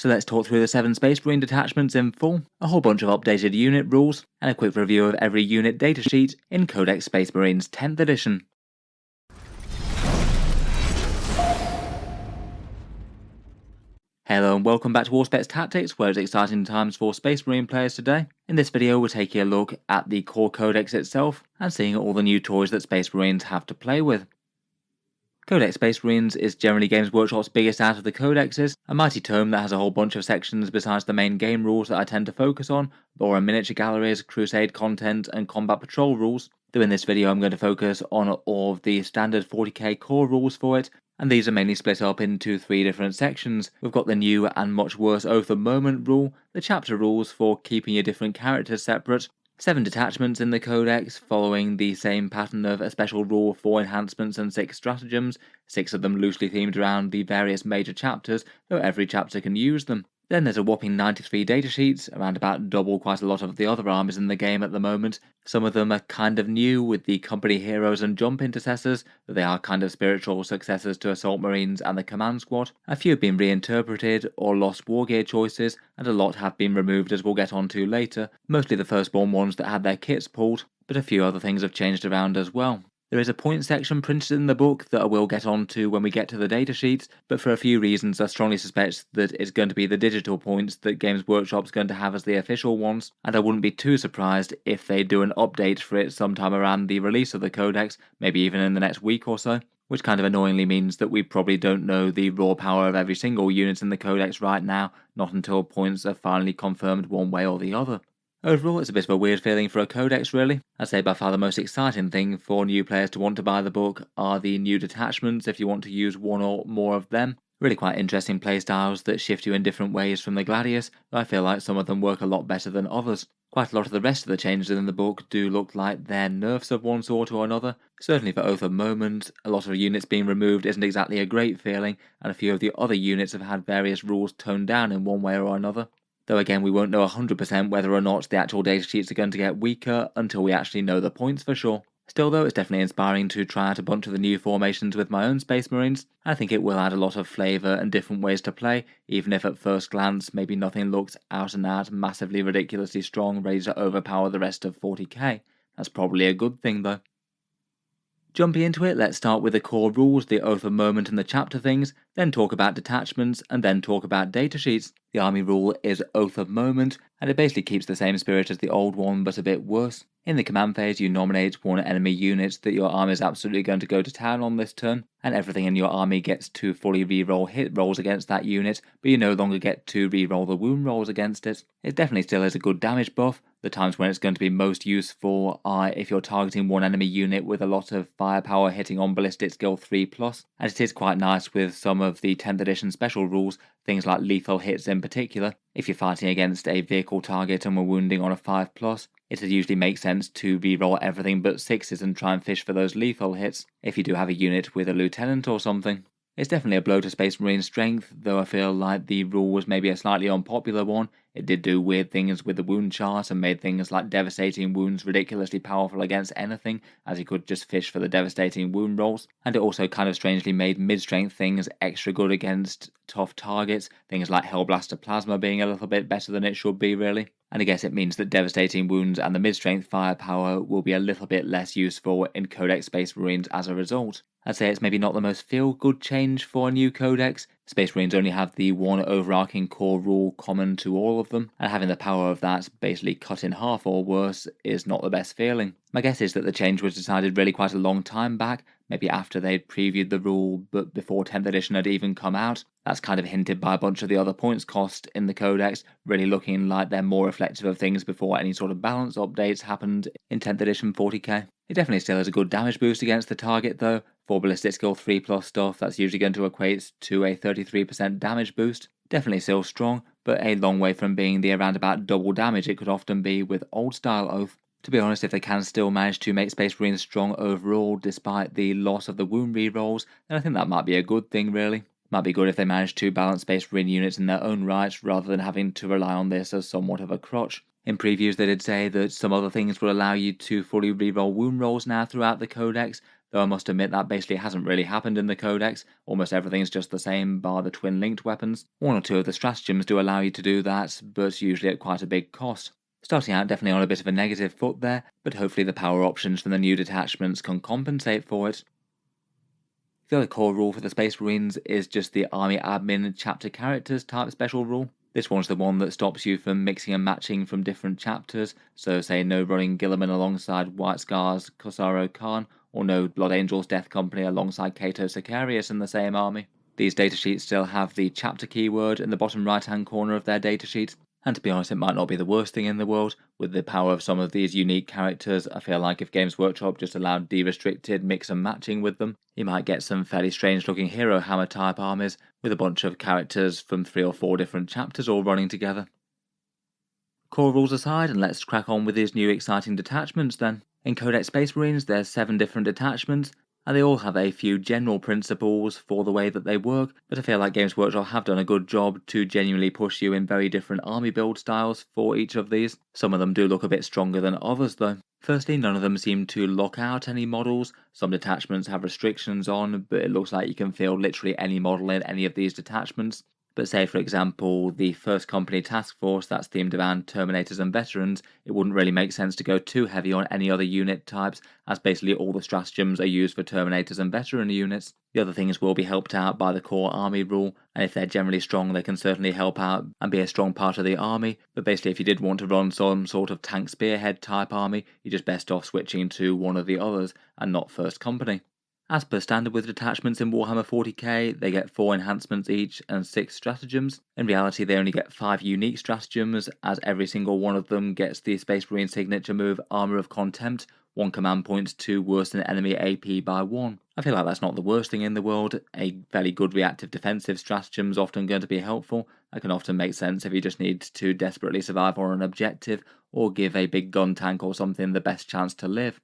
So let's talk through the 7 Space Marine detachments in full, a whole bunch of updated unit rules, and a quick review of every unit datasheet in Codex Space Marines 10th edition. Hello and welcome back to Auspex Tactics, where it's exciting times for Space Marine players today. In this video we're taking a look at the core codex itself, and seeing all the new toys that Space Marines have to play with. Codex Space Marines is generally Games Workshop's biggest out of the codexes, a mighty tome that has a whole bunch of sections besides the main game rules that I tend to focus on, Boron miniature galleries, crusade content and combat patrol rules, though in this video I'm going to focus on all of the standard 40k core rules for it, and these are mainly split up into 3 different sections. We've got the new and much worse Oath of Moment rule, the chapter rules for keeping your different characters separate, 7 detachments in the codex following the same pattern of a special rule, 4 enhancements and 6 stratagems, 6 of them loosely themed around the various major chapters, though every chapter can use them. Then there's a whopping 93 datasheets, around about double quite a lot of the other armies in the game at the moment. Some of them are kind of new with the company heroes and jump intercessors, but they are kind of spiritual successors to Assault Marines and the Command Squad. A few have been reinterpreted or lost war gear choices, and a lot have been removed as we'll get onto later, mostly the firstborn ones that had their kits pulled, but a few other things have changed around as well. There is a point section printed in the book that I will get onto when we get to the datasheets, but for a few reasons I strongly suspect that it's going to be the digital points that Games Workshop's going to have as the official ones, and I wouldn't be too surprised if they do an update for it sometime around the release of the codex, maybe even in the next week or so, which kind of annoyingly means that we probably don't know the raw power of every single unit in the codex right now, not until points are finally confirmed one way or the other. Overall, it's a bit of a weird feeling for a codex really. I'd say by far the most exciting thing for new players to want to buy the book are the new detachments if you want to use one or more of them. Really quite interesting playstyles that shift you in different ways from the Gladius, though I feel like some of them work a lot better than others. Quite a lot of the rest of the changes in the book do look like they're nerfs of one sort or another. Certainly for Oath of Moment, a lot of units being removed isn't exactly a great feeling, and a few of the other units have had various rules toned down in one way or another. Though again, we won't know 100% whether or not the actual datasheets are going to get weaker until we actually know the points for sure. Still though, it's definitely inspiring to try out a bunch of the new formations with my own Space Marines. I think it will add a lot of flavour and different ways to play, even if at first glance maybe nothing looks out and out massively ridiculously strong, ready to overpower the rest of 40k. That's probably a good thing though. Jumping into it, let's start with the core rules, the Oath of Moment and the chapter things, then talk about detachments, and then talk about datasheets. The army rule is Oath of Moment, and it basically keeps the same spirit as the old one, but a bit worse. In the command phase, you nominate one enemy unit that your army is absolutely going to go to town on this turn, and everything in your army gets to fully reroll hit rolls against that unit, but you no longer get to reroll the wound rolls against it. It definitely still is a good damage buff. The times when it's going to be most useful are if you're targeting one enemy unit with a lot of firepower hitting on ballistic skill 3+, and it is quite nice with some of the 10th edition special rules, things like lethal hits in particular. If you're fighting against a vehicle target and we're wounding on a 5+, it usually makes sense to reroll everything but 6s and try and fish for those lethal hits if you do have a unit with a lieutenant or something. It's definitely a blow to Space Marine strength, though I feel like the rule was maybe a slightly unpopular one. It did do weird things with the wound chart and made things like devastating wounds ridiculously powerful against anything, as you could just fish for the devastating wound rolls, and it also kind of strangely made mid-strength things extra good against tough targets, things like Hellblaster Plasma being a little bit better than it should be really. And I guess it means that devastating wounds and the mid-strength firepower will be a little bit less useful in Codex Space Marines as a result. I'd say it's maybe not the most feel-good change for a new codex. Space Marines only have the one overarching core rule common to all of them, and having the power of that basically cut in half or worse is not the best feeling. My guess is that the change was decided really quite a long time back, maybe after they'd previewed the rule but before 10th edition had even come out. That's kind of hinted by a bunch of the other points cost in the codex, really looking like they're more reflective of things before any sort of balance updates happened in 10th edition 40k. It definitely still has a good damage boost against the target though. For ballistic skill 3+ stuff, that's usually going to equate to a 33% damage boost. Definitely still strong, but a long way from being the around about double damage it could often be with old style Oath. To be honest, if they can still manage to make Space Marines strong overall despite the loss of the wound rerolls, then I think that might be a good thing really. Might be good if they manage to balance Space Marine units in their own right rather than having to rely on this as somewhat of a crutch. In previews they did say that some other things will allow you to fully reroll wound rolls now throughout the codex, though I must admit that basically hasn't really happened in the Codex. Almost everything's just the same, bar the twin linked weapons. One or two of the stratagems do allow you to do that, but usually at quite a big cost. Starting out definitely on a bit of a negative foot there, but hopefully the power options from the new detachments can compensate for it. The other core rule for the Space Marines is just the Army Admin Chapter Characters type special rule. This one's the one that stops you from mixing and matching from different chapters, so say no running Gilliman alongside White Scar's Kosaro Khan, or no Blood Angels Death Company alongside Cato Sicarius in the same army. These datasheets still have the chapter keyword in the bottom right hand corner of their datasheet, and to be honest, it might not be the worst thing in the world. With the power of some of these unique characters, I feel like if Games Workshop just allowed de-restricted mix and matching with them, you might get some fairly strange looking Hero Hammer type armies with a bunch of characters from 3 or 4 different chapters all running together. Core rules aside, and let's crack on with these new exciting detachments then. In Codex Space Marines, there's 7 different detachments, and they all have a few general principles for the way that they work, but I feel like Games Workshop have done a good job to genuinely push you in very different army build styles for each of these. Some of them do look a bit stronger than others though. Firstly, none of them seem to lock out any models. Some detachments have restrictions on, but it looks like you can field literally any model in any of these detachments. But say, for example, the first company task force that's themed around Terminators and Veterans, it wouldn't really make sense to go too heavy on any other unit types, as basically all the stratagems are used for Terminators and Veteran units. The other things will be helped out by the core army rule, and if they're generally strong, they can certainly help out and be a strong part of the army. But basically, if you did want to run some sort of tank spearhead type army, you're just best off switching to one of the others, and not first company. As per standard with detachments in Warhammer 40k, they get 4 enhancements each and 6 stratagems. In reality, they only get 5 unique stratagems, as every single one of them gets the Space Marine signature move Armour of Contempt, 1 command point to worsen enemy AP by 1. I feel like that's not the worst thing in the world. A fairly good reactive defensive stratagem is often going to be helpful. That can often make sense if you just need to desperately survive on an objective, or give a big gun tank or something the best chance to live.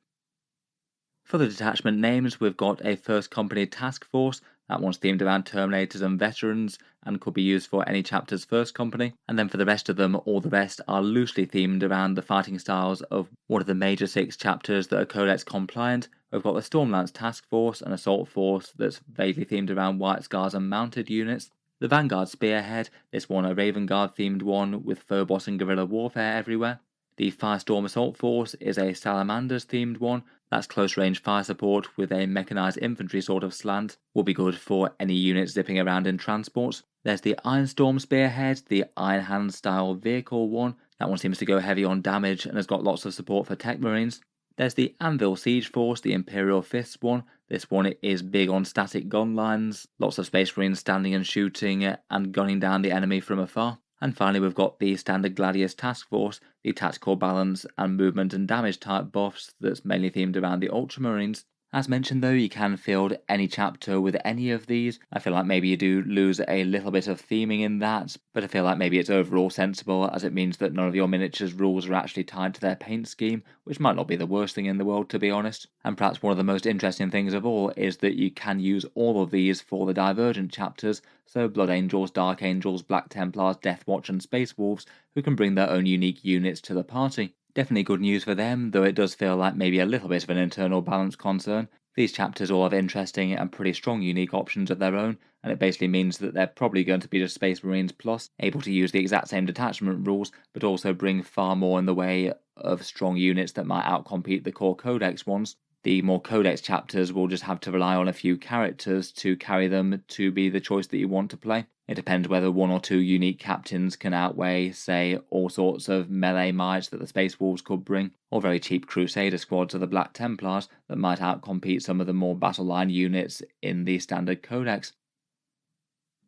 For the detachment names, we've got a First Company Task Force. That one's themed around Terminators and Veterans and could be used for any chapter's First Company. And then for the rest of them, all the rest are loosely themed around the fighting styles of one of the major 6 chapters that are Codex compliant. We've got the Stormlance Task Force, an Assault Force that's vaguely themed around White Scars and mounted units. The Vanguard Spearhead, this one a Raven Guard themed one with Phobos and guerrilla warfare everywhere. The Firestorm Assault Force is a Salamanders themed one. That's close range fire support with a mechanised infantry sort of slant. Will be good for any units zipping around in transports. There's the Ironstorm Spearhead, the Iron Hand style vehicle one. That one seems to go heavy on damage and has got lots of support for tech marines. There's the Anvil Siege Force, the Imperial Fists one. This one is big on static gun lines, lots of Space Marines standing and shooting and gunning down the enemy from afar. And finally, we've got the standard Gladius Task Force, the tactical balance and movement and damage type buffs that's mainly themed around the Ultramarines. As mentioned though, you can field any chapter with any of these. I feel like maybe you do lose a little bit of theming in that, but I feel like maybe it's overall sensible, as it means that none of your miniatures rules are actually tied to their paint scheme, which might not be the worst thing in the world, to be honest. And perhaps one of the most interesting things of all is that you can use all of these for the divergent chapters, so Blood Angels, Dark Angels, Black Templars, Death Watch and Space Wolves, who can bring their own unique units to the party. Definitely good news for them, though it does feel like maybe a little bit of an internal balance concern. These chapters all have interesting and pretty strong unique options of their own, and it basically means that they're probably going to be just Space Marines Plus, able to use the exact same detachment rules, but also bring far more in the way of strong units that might outcompete the core Codex ones. The more Codex chapters will just have to rely on a few characters to carry them to be the choice that you want to play. It depends whether 1 or 2 unique captains can outweigh, say, all sorts of melee might that the Space Wolves could bring, or very cheap Crusader squads of the Black Templars that might outcompete some of the more battle line units in the standard Codex.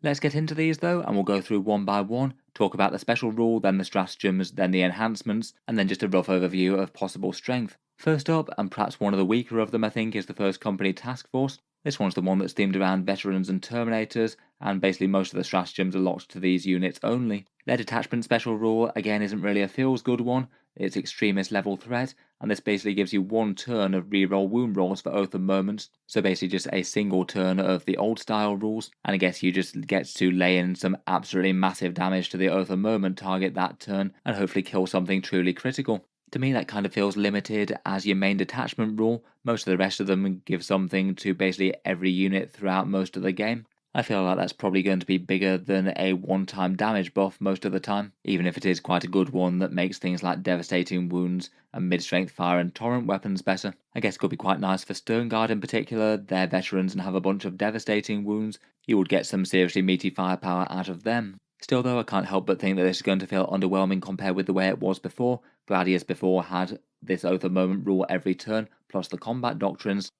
Let's get into these though, and we'll go through one by one, talk about the special rule, then the stratagems, then the enhancements, and then just a rough overview of possible strength. First up, and perhaps one of the weaker of them I think, is the First Company Task Force. This one's the one that's themed around Veterans and Terminators, and basically most of the stratagems are locked to these units only. Their detachment special rule, again, isn't really a feels-good one. It's extremist level threat, and this basically gives you 1 turn of reroll wound rolls for Oath of Moments, so basically just a single turn of the old style rules, and I guess you just get to lay in some absolutely massive damage to the Oath of Moment target that turn, and hopefully kill something truly critical. To me, that kind of feels limited as your main detachment rule. Most of the rest of them give something to basically every unit throughout most of the game. I feel like that's probably going to be bigger than a one-time damage buff most of the time, even if it is quite a good one that makes things like devastating wounds and mid-strength fire and torrent weapons better. I guess it could be quite nice for Sternguard in particular. They're veterans and have a bunch of devastating wounds. You would get some seriously meaty firepower out of them. Still though, I can't help but think that this is going to feel underwhelming compared with the way it was before. Gladius before had this Oath of Moment rule every turn, plus the combat doctrines.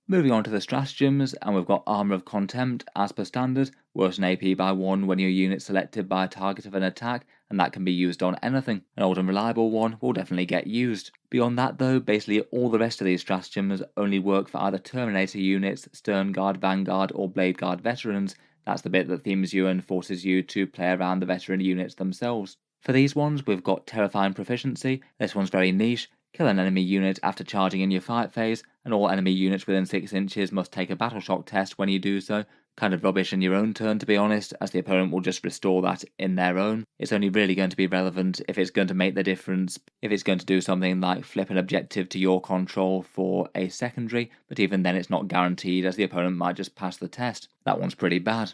Moving on to the stratagems, and we've got Armour of Contempt as per standard, worsen AP by 1 when your unit's selected by a target of an attack, and that can be used on anything. An old and reliable one will definitely get used. Beyond that though, basically all the rest of these stratagems only work for either Terminator units, Sternguard, Vanguard, or Blade Guard veterans. That's the bit that themes you and forces you to play around the veteran units themselves. For these ones, we've got Terrifying Proficiency. This one's very niche. Kill an enemy unit after charging in your fight phase, and all enemy units within 6 inches must take a battle shock test when you do so. Kind of rubbish in your own turn, to be honest, as the opponent will just restore that in their own. It's only really going to be relevant if it's going to make the difference, if it's going to do something like flip an objective to your control for a secondary, but even then it's not guaranteed as the opponent might just pass the test. That one's pretty bad.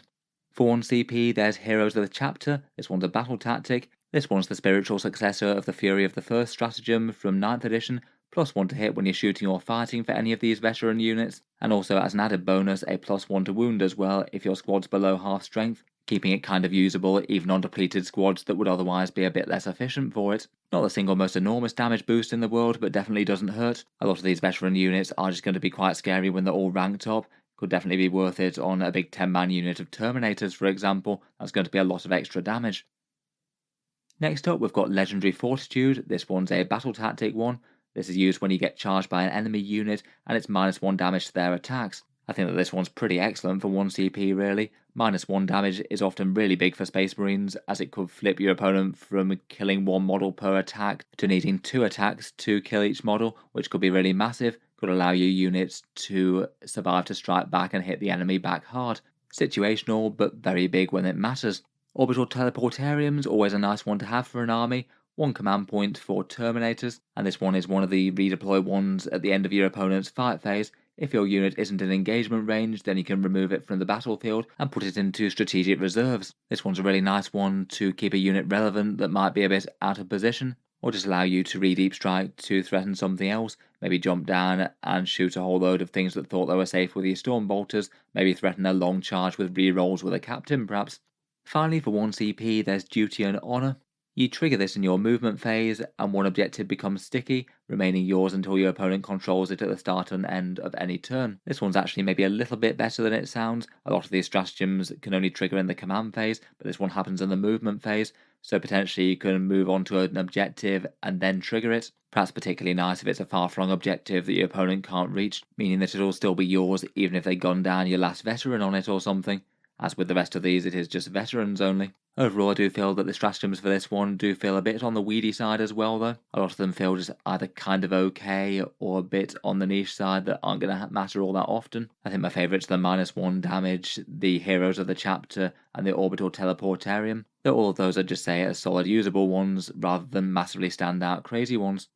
For 1 CP, there's Heroes of the Chapter. This one's a battle tactic. This one's the spiritual successor of the Fury of the First stratagem from 9th edition, plus 1 to hit when you're shooting or fighting for any of these veteran units, and also as an added bonus a plus 1 to wound as well if your squad's below half strength, keeping it kind of usable even on depleted squads that would otherwise be a bit less efficient for it. Not the single most enormous damage boost in the world, but definitely doesn't hurt. A lot of these veteran units are just going to be quite scary when they're all ranked up. Could definitely be worth it on a big 10-man unit of Terminators, for example. That's going to be a lot of extra damage. Next up, we've got Legendary Fortitude. This one's a battle tactic one. This is used when you get charged by an enemy unit, and it's -1 damage to their attacks. I think that this one's pretty excellent for 1 CP really. -1 damage is often really big for Space Marines, as it could flip your opponent from killing 1 model per attack to needing 2 attacks to kill each model, which could be really massive. Could allow your units to survive to strike back and hit the enemy back hard. Situational, but very big when it matters. Orbital Teleportarium's always a nice one to have for an army. 1 command point for Terminators, and this one is one of the redeploy ones at the end of your opponent's fight phase. If your unit isn't in engagement range, then you can remove it from the battlefield and put it into strategic reserves. This one's a really nice one to keep a unit relevant that might be a bit out of position, or just allow you to re-deep strike to threaten something else, maybe jump down and shoot a whole load of things that thought they were safe with your storm bolters, maybe threaten a long charge with re-rolls with a captain perhaps. Finally, for 1 CP, there's Duty and Honour. You trigger this in your movement phase, and 1 objective becomes sticky, remaining yours until your opponent controls it at the start and end of any turn. This one's actually maybe a little bit better than it sounds. A lot of these stratagems can only trigger in the command phase, but this one happens in the movement phase, so potentially you can move on to an objective and then trigger it. Perhaps particularly nice if it's a far-flung objective that your opponent can't reach, meaning that it'll still be yours even if they gun down your last veteran on it or something. As with the rest of these, it is just veterans only. Overall, I do feel that the stratagems for this one do feel a bit on the weedy side as well though. A lot of them feel just either kind of okay or a bit on the niche side that aren't going to matter all that often. I think my favourites are the -1 damage, the Heroes of the Chapter, and the Orbital Teleportarium. Though all of those I'd just say are solid usable ones rather than massively standout crazy ones.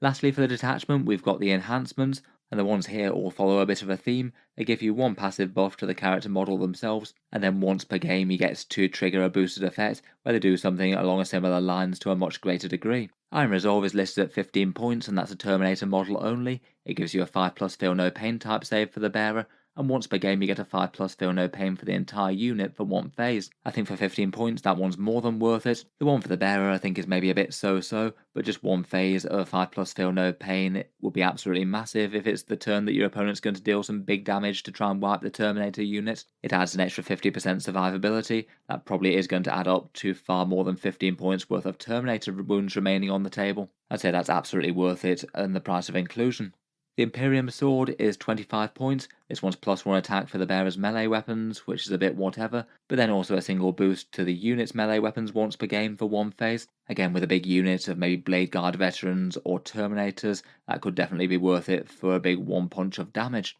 Lastly, for the detachment, we've got the enhancements, and the ones here all follow a bit of a theme. They give you 1 passive buff to the character model themselves, and then once per game you get to trigger a boosted effect where they do something along a similar lines to a much greater degree. Iron Resolve is listed at 15 points, and that's a Terminator model only. It gives you a 5+ Feel No Pain type save for the bearer, and once per game you get a 5+ Feel No Pain for the entire unit for 1 phase. I think for 15 points that one's more than worth it. The one for the bearer I think is maybe a bit so-so, but just 1 phase of 5+ Feel No Pain would be absolutely massive if it's the turn that your opponent's going to deal some big damage to try and wipe the Terminator unit. It adds an extra 50% survivability. That probably is going to add up to far more than 15 points worth of Terminator wounds remaining on the table. I'd say that's absolutely worth it and the price of inclusion. The Imperium Sword is 25 points. This one's +1 attack for the bearer's melee weapons, which is a bit whatever, but then also a single boost to the unit's melee weapons once per game for 1 phase. Again, with a big unit of maybe Blade Guard veterans or Terminators, that could definitely be worth it for a big 1 punch of damage.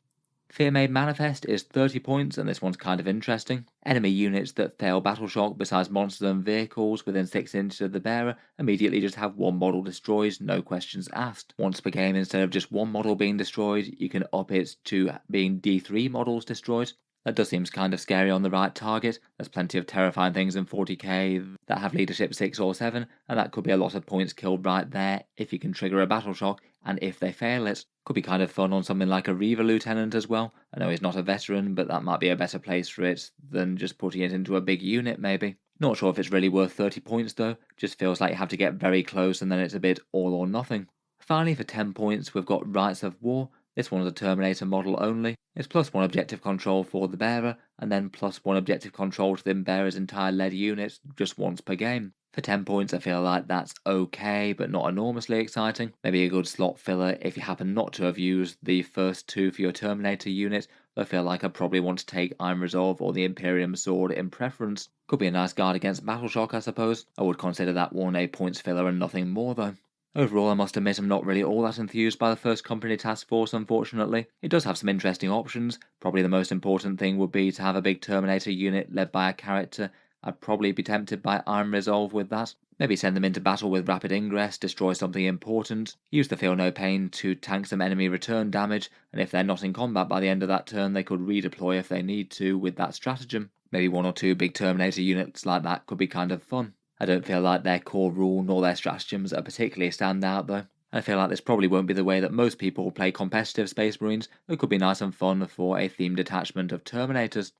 Fear-Made Manifest is 30 points, and this one's kind of interesting. Enemy units that fail battle shock besides monsters and vehicles within 6 inches of the bearer immediately just have one model destroyed, no questions asked. Once per game, instead of just one model being destroyed, you can up it to being D3 models destroyed. That does seem kind of scary on the right target. There's plenty of terrifying things in 40k that have leadership 6 or 7, and that could be a lot of points killed right there if you can trigger a battle shock, and if they fail it. Could be kind of fun on something like a Reaver Lieutenant as well. I know he's not a veteran, but that might be a better place for it than just putting it into a big unit maybe. Not sure if it's really worth 30 points though, just feels like you have to get very close and then it's a bit all or nothing. Finally, for 10 points we've got Rites of War. This one's a Terminator model only. It's +1 objective control for the bearer, and then +1 objective control to the bearer's entire lead unit just once per game. For 10 points I feel like that's okay, but not enormously exciting. Maybe a good slot filler if you happen not to have used the first 2 for your Terminator unit, though I feel like I probably want to take Iron Resolve or the Imperium Sword in preference. Could be a nice guard against Battle Shock I suppose. I would consider that one a points filler and nothing more though. Overall, I must admit I'm not really all that enthused by the first company task force, unfortunately. It does have some interesting options. Probably the most important thing would be to have a big Terminator unit led by a character. I'd probably be tempted by Iron Resolve with that. Maybe send them into battle with rapid ingress, destroy something important, use the Feel No Pain to tank some enemy return damage, and if they're not in combat by the end of that turn they could redeploy if they need to with that stratagem. Maybe 1 or 2 big Terminator units like that could be kind of fun. I don't feel like their core rule nor their stratagems are particularly stand out though. I feel like this probably won't be the way that most people play competitive Space Marines, but it could be nice and fun for a themed detachment of Terminators.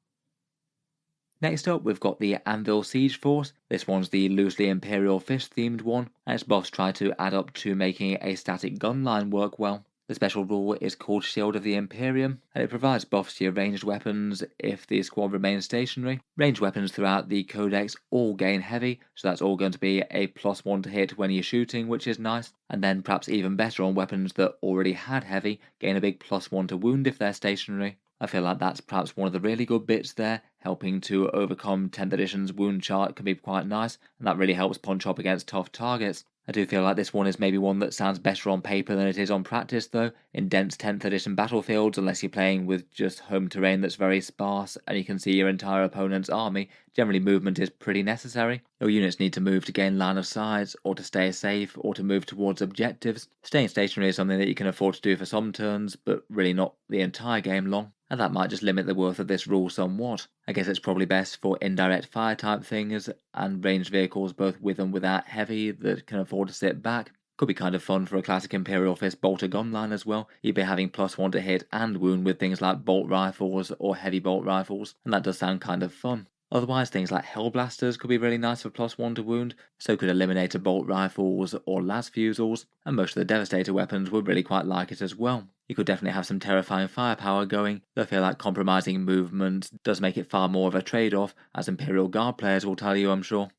Next up we've got the Anvil Siege Force. This one's the loosely Imperial Fist themed one, and its buffs try to add up to making a static gun line work well. The special rule is called Shield of the Imperium, and it provides buffs to your ranged weapons if the squad remains stationary. Ranged weapons throughout the Codex all gain heavy, so that's all going to be a +1 to hit when you're shooting, which is nice. And then perhaps even better on weapons that already had heavy, gain a big +1 to wound if they're stationary. I feel like that's perhaps one of the really good bits there, helping to overcome 10th edition's wound chart can be quite nice, and that really helps punch up against tough targets. I do feel like this one is maybe one that sounds better on paper than it is on practice though, in dense 10th edition battlefields unless you're playing with just home terrain that's very sparse and you can see your entire opponent's army. Generally movement is pretty necessary. Your units need to move to gain line of sight, or to stay safe, or to move towards objectives. Staying stationary is something that you can afford to do for some turns, but really not the entire game long, and that might just limit the worth of this rule somewhat. I guess it's probably best for indirect fire type things and ranged vehicles both with and without heavy that can afford to sit back. Could be kind of fun for a classic Imperial Fist bolter gun line as well. You'd be having +1 to hit and wound with things like bolt rifles or heavy bolt rifles, and that does sound kind of fun. Otherwise, things like Hellblasters could be really nice for +1 to wound, so could Eliminator bolt rifles or las fusils, and most of the Devastator weapons would really quite like it as well. You could definitely have some terrifying firepower going, though I feel like compromising movement does make it far more of a trade-off, as Imperial Guard players will tell you, I'm sure.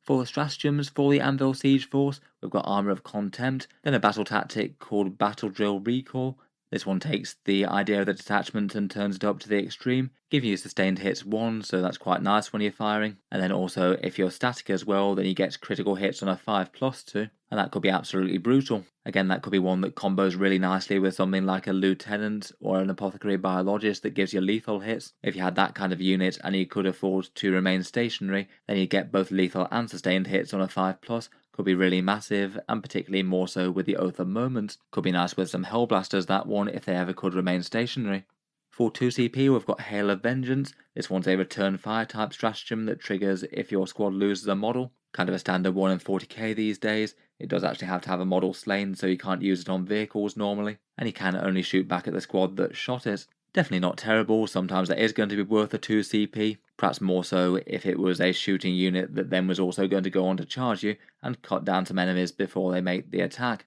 For the stratagems for the Anvil Siege Force, we've got Armour of Contempt, then a battle tactic called Battle Drill Recall. This one takes the idea of the detachment and turns it up to the extreme, giving you sustained hits 1, so that's quite nice when you're firing. And then also, if you're static as well, then you get critical hits on a 5+2, and that could be absolutely brutal. Again, that could be one that combos really nicely with something like a Lieutenant or an Apothecary Biologist that gives you lethal hits. If you had that kind of unit and you could afford to remain stationary, then you get both lethal and sustained hits on a 5+, could be really massive, and particularly more so with the Oath of Moment. Could be nice with some Hellblasters, that one, if they ever could remain stationary. For 2CP, we've got Hail of Vengeance. This one's a return fire type stratagem that triggers if your squad loses a model. Kind of a standard one in 40k these days. It does actually have to have a model slain, so you can't use it on vehicles normally, and you can only shoot back at the squad that shot it. Definitely not terrible. Sometimes that is going to be worth a 2CP, perhaps more so if it was a shooting unit that then was also going to go on to charge you and cut down some enemies before they make the attack.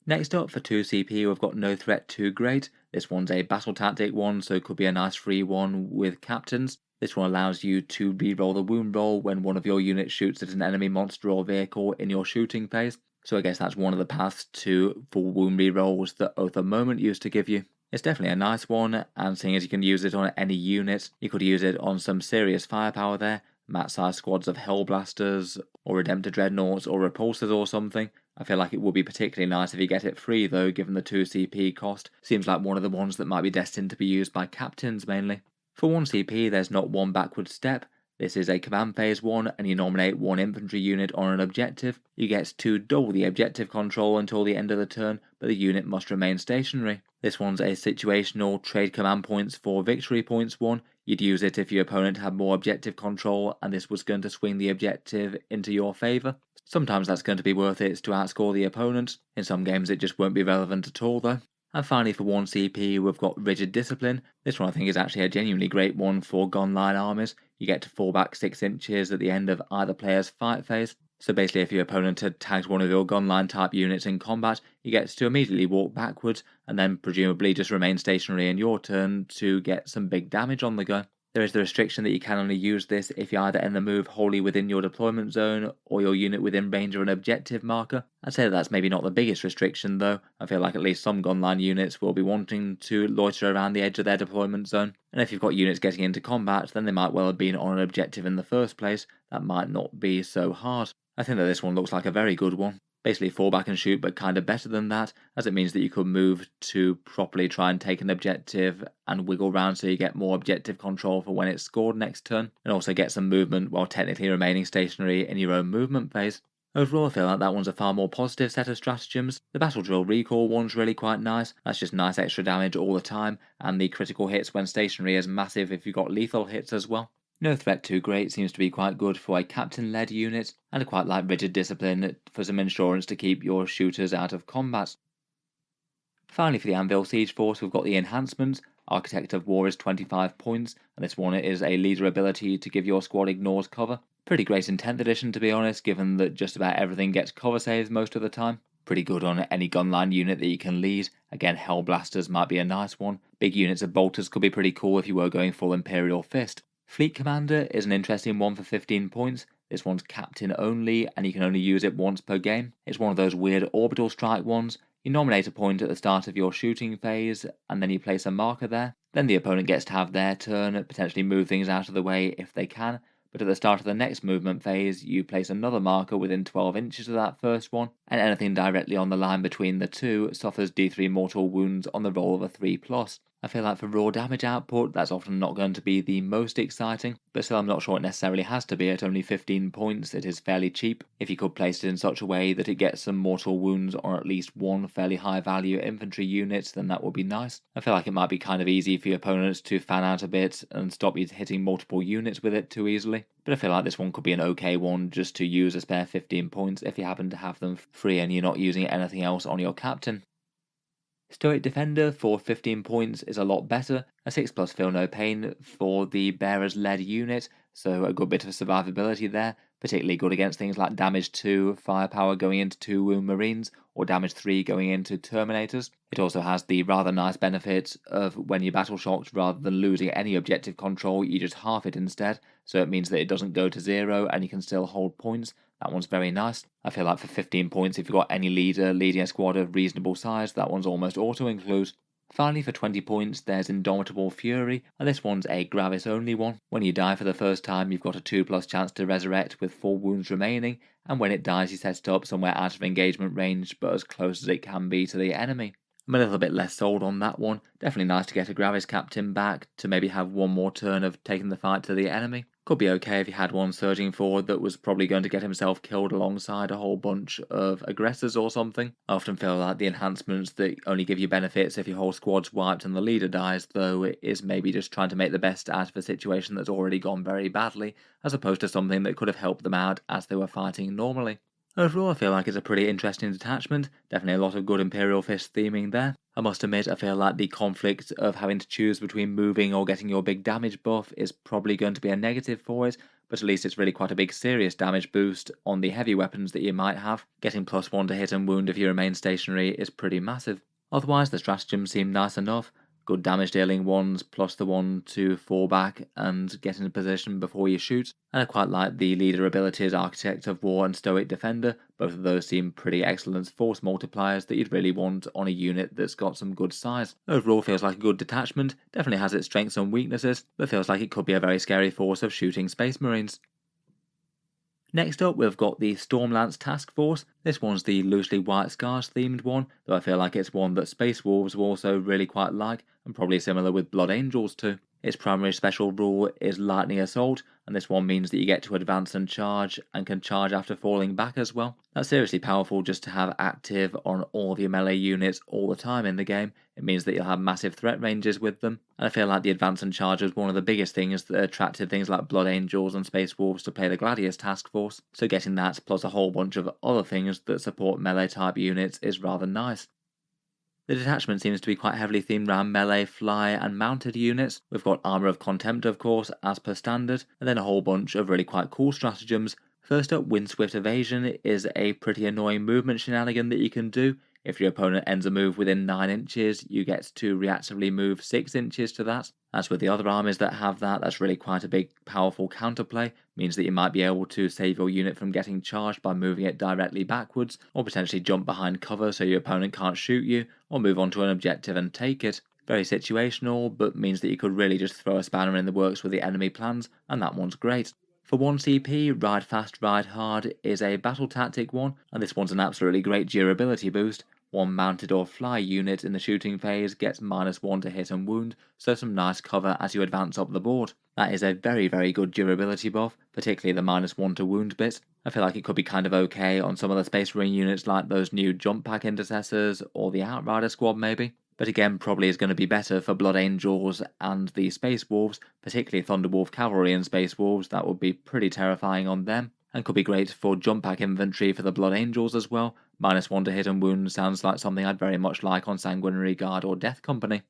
Next up for 2CP we've got No Threat Too Great. This one's a battle tactic one, so it could be a nice free one with captains. This one allows you to reroll the wound roll when one of your units shoots at an enemy monster or vehicle in your shooting phase. So I guess that's one of the paths to full wound rerolls that Oath of Moment used to give you. It's definitely a nice one, and seeing as you can use it on any unit, you could use it on some serious firepower there, match-sized squads of Hellblasters, or Redemptor Dreadnoughts, or Repulsors or something. I feel like it would be particularly nice if you get it free though, given the 2 CP cost. Seems like one of the ones that might be destined to be used by captains mainly. For 1 CP there's not one backward step. This is a command phase 1 and you nominate 1 infantry unit on an objective. You get to double the objective control until the end of the turn, but the unit must remain stationary. This one's a situational trade command points for victory points 1. You'd use it if your opponent had more objective control and this was going to swing the objective into your favour. Sometimes that's going to be worth it to outscore the opponent. In some games it just won't be relevant at all though. And finally for 1 CP we've got Rigid Discipline. This one I think is actually a genuinely great one for gun line armies. You get to fall back 6 inches at the end of either player's fight phase. So basically if your opponent had tagged one of your gunline type units in combat, you get to immediately walk backwards and then presumably just remain stationary in your turn to get some big damage on the go. There is the restriction that you can only use this if you either end the move wholly within your deployment zone or your unit within range of an objective marker. I'd say that's maybe not the biggest restriction though. I feel like at least some gunline units will be wanting to loiter around the edge of their deployment zone. And if you've got units getting into combat, then they might well have been on an objective in the first place. That might not be so hard. I think that this one looks like a very good one. Basically fall back and shoot, but kind of better than that, as it means that you could move to properly try and take an objective and wiggle around so you get more objective control for when it's scored next turn, and also get some movement while technically remaining stationary in your own movement phase. Overall I feel like that one's a far more positive set of stratagems. The Battle Drill Recall one's really quite nice, that's just nice extra damage all the time, and the critical hits when stationary is massive if you've got lethal hits as well. No Threat Too Great seems to be quite good for a captain-led unit, and I quite like Rigid Discipline for some insurance to keep your shooters out of combat. Finally for the Anvil Siege Force we've got the enhancements. Architect of War is 25 points, and this one is a leader ability to give your squad ignores cover. Pretty great in 10th edition to be honest, given that just about everything gets cover saves most of the time. Pretty good on any gunline unit that you can lead. Again, Hellblasters might be a nice one. Big units of bolters could be pretty cool if you were going full Imperial Fist. Fleet Commander is an interesting one for 15 points. This one's captain only, and you can only use it once per game. It's one of those weird orbital strike ones. You nominate a point at the start of your shooting phase, and then you place a marker there. Then the opponent gets to have their turn, potentially move things out of the way if they can. But at the start of the next movement phase, you place another marker within 12 inches of that first one, and anything directly on the line between the two suffers D3 mortal wounds on the roll of a 3+. I feel like for raw damage output, that's often not going to be the most exciting, but still I'm not sure it necessarily has to be. At only 15 points, it is fairly cheap. If you could place it in such a way that it gets some mortal wounds on at least one fairly high value infantry unit, then that would be nice. I feel like it might be kind of easy for your opponents to fan out a bit and stop you hitting multiple units with it too easily. But I feel like this one could be an okay one just to use a spare 15 points if you happen to have them free and you're not using anything else on your captain. Stoic Defender for 15 points is a lot better, a 6+ Feel No Pain for the bearers led unit, so a good bit of survivability there, particularly good against things like damage 2 firepower going into 2 wound marines, or damage 3 going into terminators. It also has the rather nice benefit of when you're battle shocked, rather than losing any objective control, you just half it instead, so it means that it doesn't go to 0 and you can still hold points. That one's very nice. I feel like for 15 points, if you've got any leader leading a squad of reasonable size, that one's almost auto-include. Finally, for 20 points, there's Indomitable Fury, and this one's a Gravis only one. When you die for the first time, you've got a 2+ chance to resurrect with 4 wounds remaining, and when it dies, you set it up somewhere out of engagement range, but as close as it can be to the enemy. I'm a little bit less sold on that one. Definitely nice to get a Gravis captain back, to maybe have one more turn of taking the fight to the enemy. Could be okay if you had one surging forward that was probably going to get himself killed alongside a whole bunch of aggressors or something. I often feel like the enhancements that only give you benefits if your whole squad's wiped and the leader dies, though, it is maybe just trying to make the best out of a situation that's already gone very badly, as opposed to something that could have helped them out as they were fighting normally. Overall, I feel like it's a pretty interesting detachment, definitely a lot of good Imperial Fist theming there. I must admit, I feel like the conflict of having to choose between moving or getting your big damage buff is probably going to be a negative for it, but at least it's really quite a big serious damage boost on the heavy weapons that you might have. Getting +1 to hit and wound if you remain stationary is pretty massive. Otherwise, the stratagems seem nice enough. Good damage dealing ones, plus the one to fall back and get into position before you shoot. And I quite like the leader abilities Architect of War and Stoic Defender. Both of those seem pretty excellent force multipliers that you'd really want on a unit that's got some good size. Overall feels like a good detachment, definitely has its strengths and weaknesses, but feels like it could be a very scary force of shooting Space Marines. Next up, we've got the Stormlance Task Force. This one's the loosely White Scars themed one, though I feel like it's one that Space Wolves will also really quite like, and probably similar with Blood Angels too. Its primary special rule is Lightning Assault, and this one means that you get to advance and can charge after falling back as well. That's seriously powerful just to have active on all of your melee units all the time in the game. It means that you'll have massive threat ranges with them, and I feel like the advance and charge was one of the biggest things that attracted things like Blood Angels and Space Wolves to play the Gladius task force, so getting that plus a whole bunch of other things that support melee type units is rather nice. The detachment seems to be quite heavily themed around melee, fly, and mounted units. We've got Armour of Contempt, of course, as per standard, and then a whole bunch of really quite cool stratagems. First up, Windswift Evasion is a pretty annoying movement shenanigan that you can do. If your opponent ends a move within 9 inches, you get to reactively move 6 inches to that. As with the other armies that have that, that's really quite a big, powerful counterplay. Means that you might be able to save your unit from getting charged by moving it directly backwards, or potentially jump behind cover so your opponent can't shoot you, or move onto an objective and take it. Very situational, but means that you could really just throw a spanner in the works with the enemy plans, and that one's great. For 1 CP, Ride Fast, Ride Hard is a battle tactic one, and this one's an absolutely great durability boost. One mounted or fly unit in the shooting phase gets -1 to hit and wound, so some nice cover as you advance up the board. That is a very, very good durability buff, particularly the -1 to wound bit. I feel like it could be kind of okay on some of the Space Marine units like those new Jump Pack Intercessors or the Outrider squad maybe. But again, probably is going to be better for Blood Angels and the Space Wolves, particularly Thunderwolf Cavalry and Space Wolves. That would be pretty terrifying on them, and could be great for Jump Pack Infantry for the Blood Angels as well. -1 to hit and wound sounds like something I'd very much like on Sanguinary Guard or Death Company.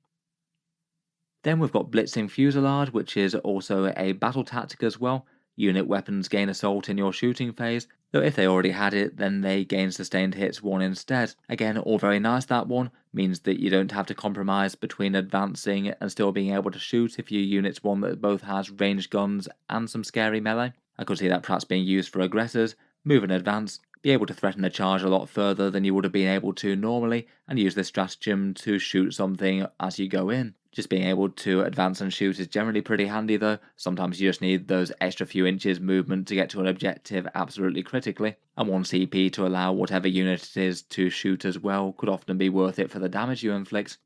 Then we've got Blitzing Fusillade, which is also a battle tactic as well. Unit weapons gain assault in your shooting phase, though if they already had it, then they gain sustained hits 1 instead. Again, all very nice that one, means that you don't have to compromise between advancing and still being able to shoot if your unit's one that both has ranged guns and some scary melee. I could see that perhaps being used for aggressors, move and advance, be able to threaten a charge a lot further than you would have been able to normally, and use this stratagem to shoot something as you go in. Just being able to advance and shoot is generally pretty handy though. Sometimes you just need those extra few inches movement to get to an objective absolutely critically, and 1 CP to allow whatever unit it is to shoot as well could often be worth it for the damage you inflict.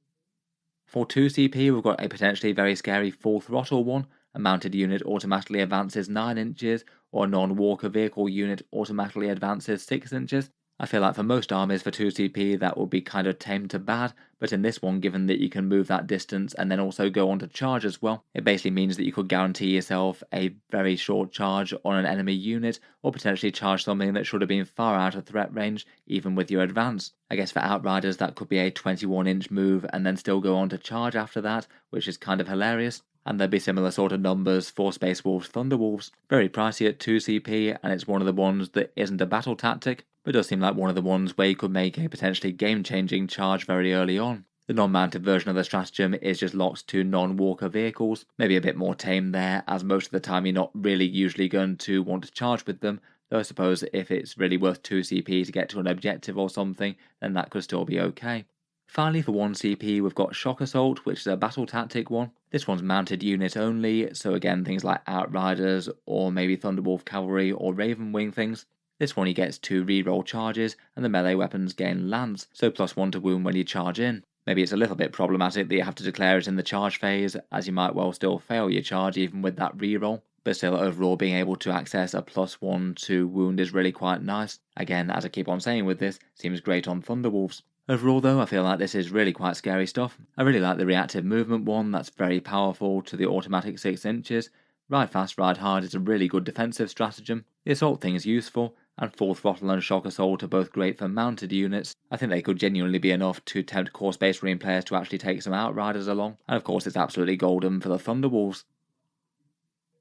For 2 CP we've got a potentially very scary Full Throttle one. A mounted unit automatically advances 9 inches, or a non-walker vehicle unit automatically advances 6 inches. I feel like for most armies for 2 CP that will be kind of tame to bad, but in this one, given that you can move that distance and then also go on to charge as well, it basically means that you could guarantee yourself a very short charge on an enemy unit, or potentially charge something that should have been far out of threat range, even with your advance. I guess for Outriders that could be a 21-inch move and then still go on to charge after that, which is kind of hilarious. And there'd be similar sort of numbers for Space Wolves Thunderwolves. Very pricey at 2 CP, and it's one of the ones that isn't a battle tactic, but does seem like one of the ones where you could make a potentially game-changing charge very early on. The non-mounted version of the stratagem is just locked to non-walker vehicles, maybe a bit more tame there, as most of the time you're not really usually going to want to charge with them, though I suppose if it's really worth 2 CP to get to an objective or something, then that could still be okay. Finally, for 1 CP, we've got Shock Assault, which is a battle tactic one. This one's mounted unit only, so again, things like Outriders, or maybe Thunderwolf Cavalry, or Raven Wing things. This one he gets 2 reroll charges, and the melee weapons gain lance, so +1 to wound when you charge in. Maybe it's a little bit problematic that you have to declare it in the charge phase, as you might well still fail your charge even with that reroll. But still, overall, being able to access a +1 to wound is really quite nice. Again, as I keep on saying with this, seems great on Thunderwolves. Overall though, I feel like this is really quite scary stuff. I really like the reactive movement one, that's very powerful to the automatic 6 inches. Ride Fast, Ride Hard is a really good defensive stratagem. The assault thing is useful, and Full Throttle and Shock Assault are both great for mounted units. I think they could genuinely be enough to tempt core Space Marine players to actually take some Outriders along, and of course it's absolutely golden for the Thunderwolves.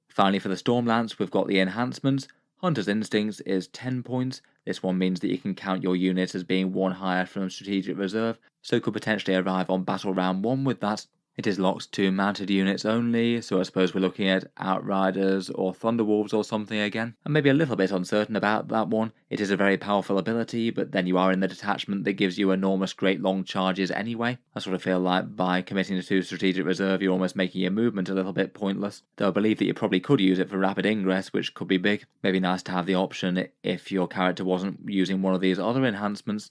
Finally for the Stormlance, we've got the enhancements. Hunter's Instincts is 10 points. This one means that you can count your unit as being 1 higher from Strategic Reserve, so could potentially arrive on battle round 1 with that. It is locked to mounted units only, so I suppose we're looking at Outriders or Thunderwolves or something again. I'm maybe a little bit uncertain about that one. It is a very powerful ability, but then you are in the detachment that gives you enormous great long charges anyway. I sort of feel like by committing to strategic reserve you're almost making your movement a little bit pointless. Though I believe that you probably could use it for rapid ingress, which could be big. Maybe nice to have the option if your character wasn't using one of these other enhancements.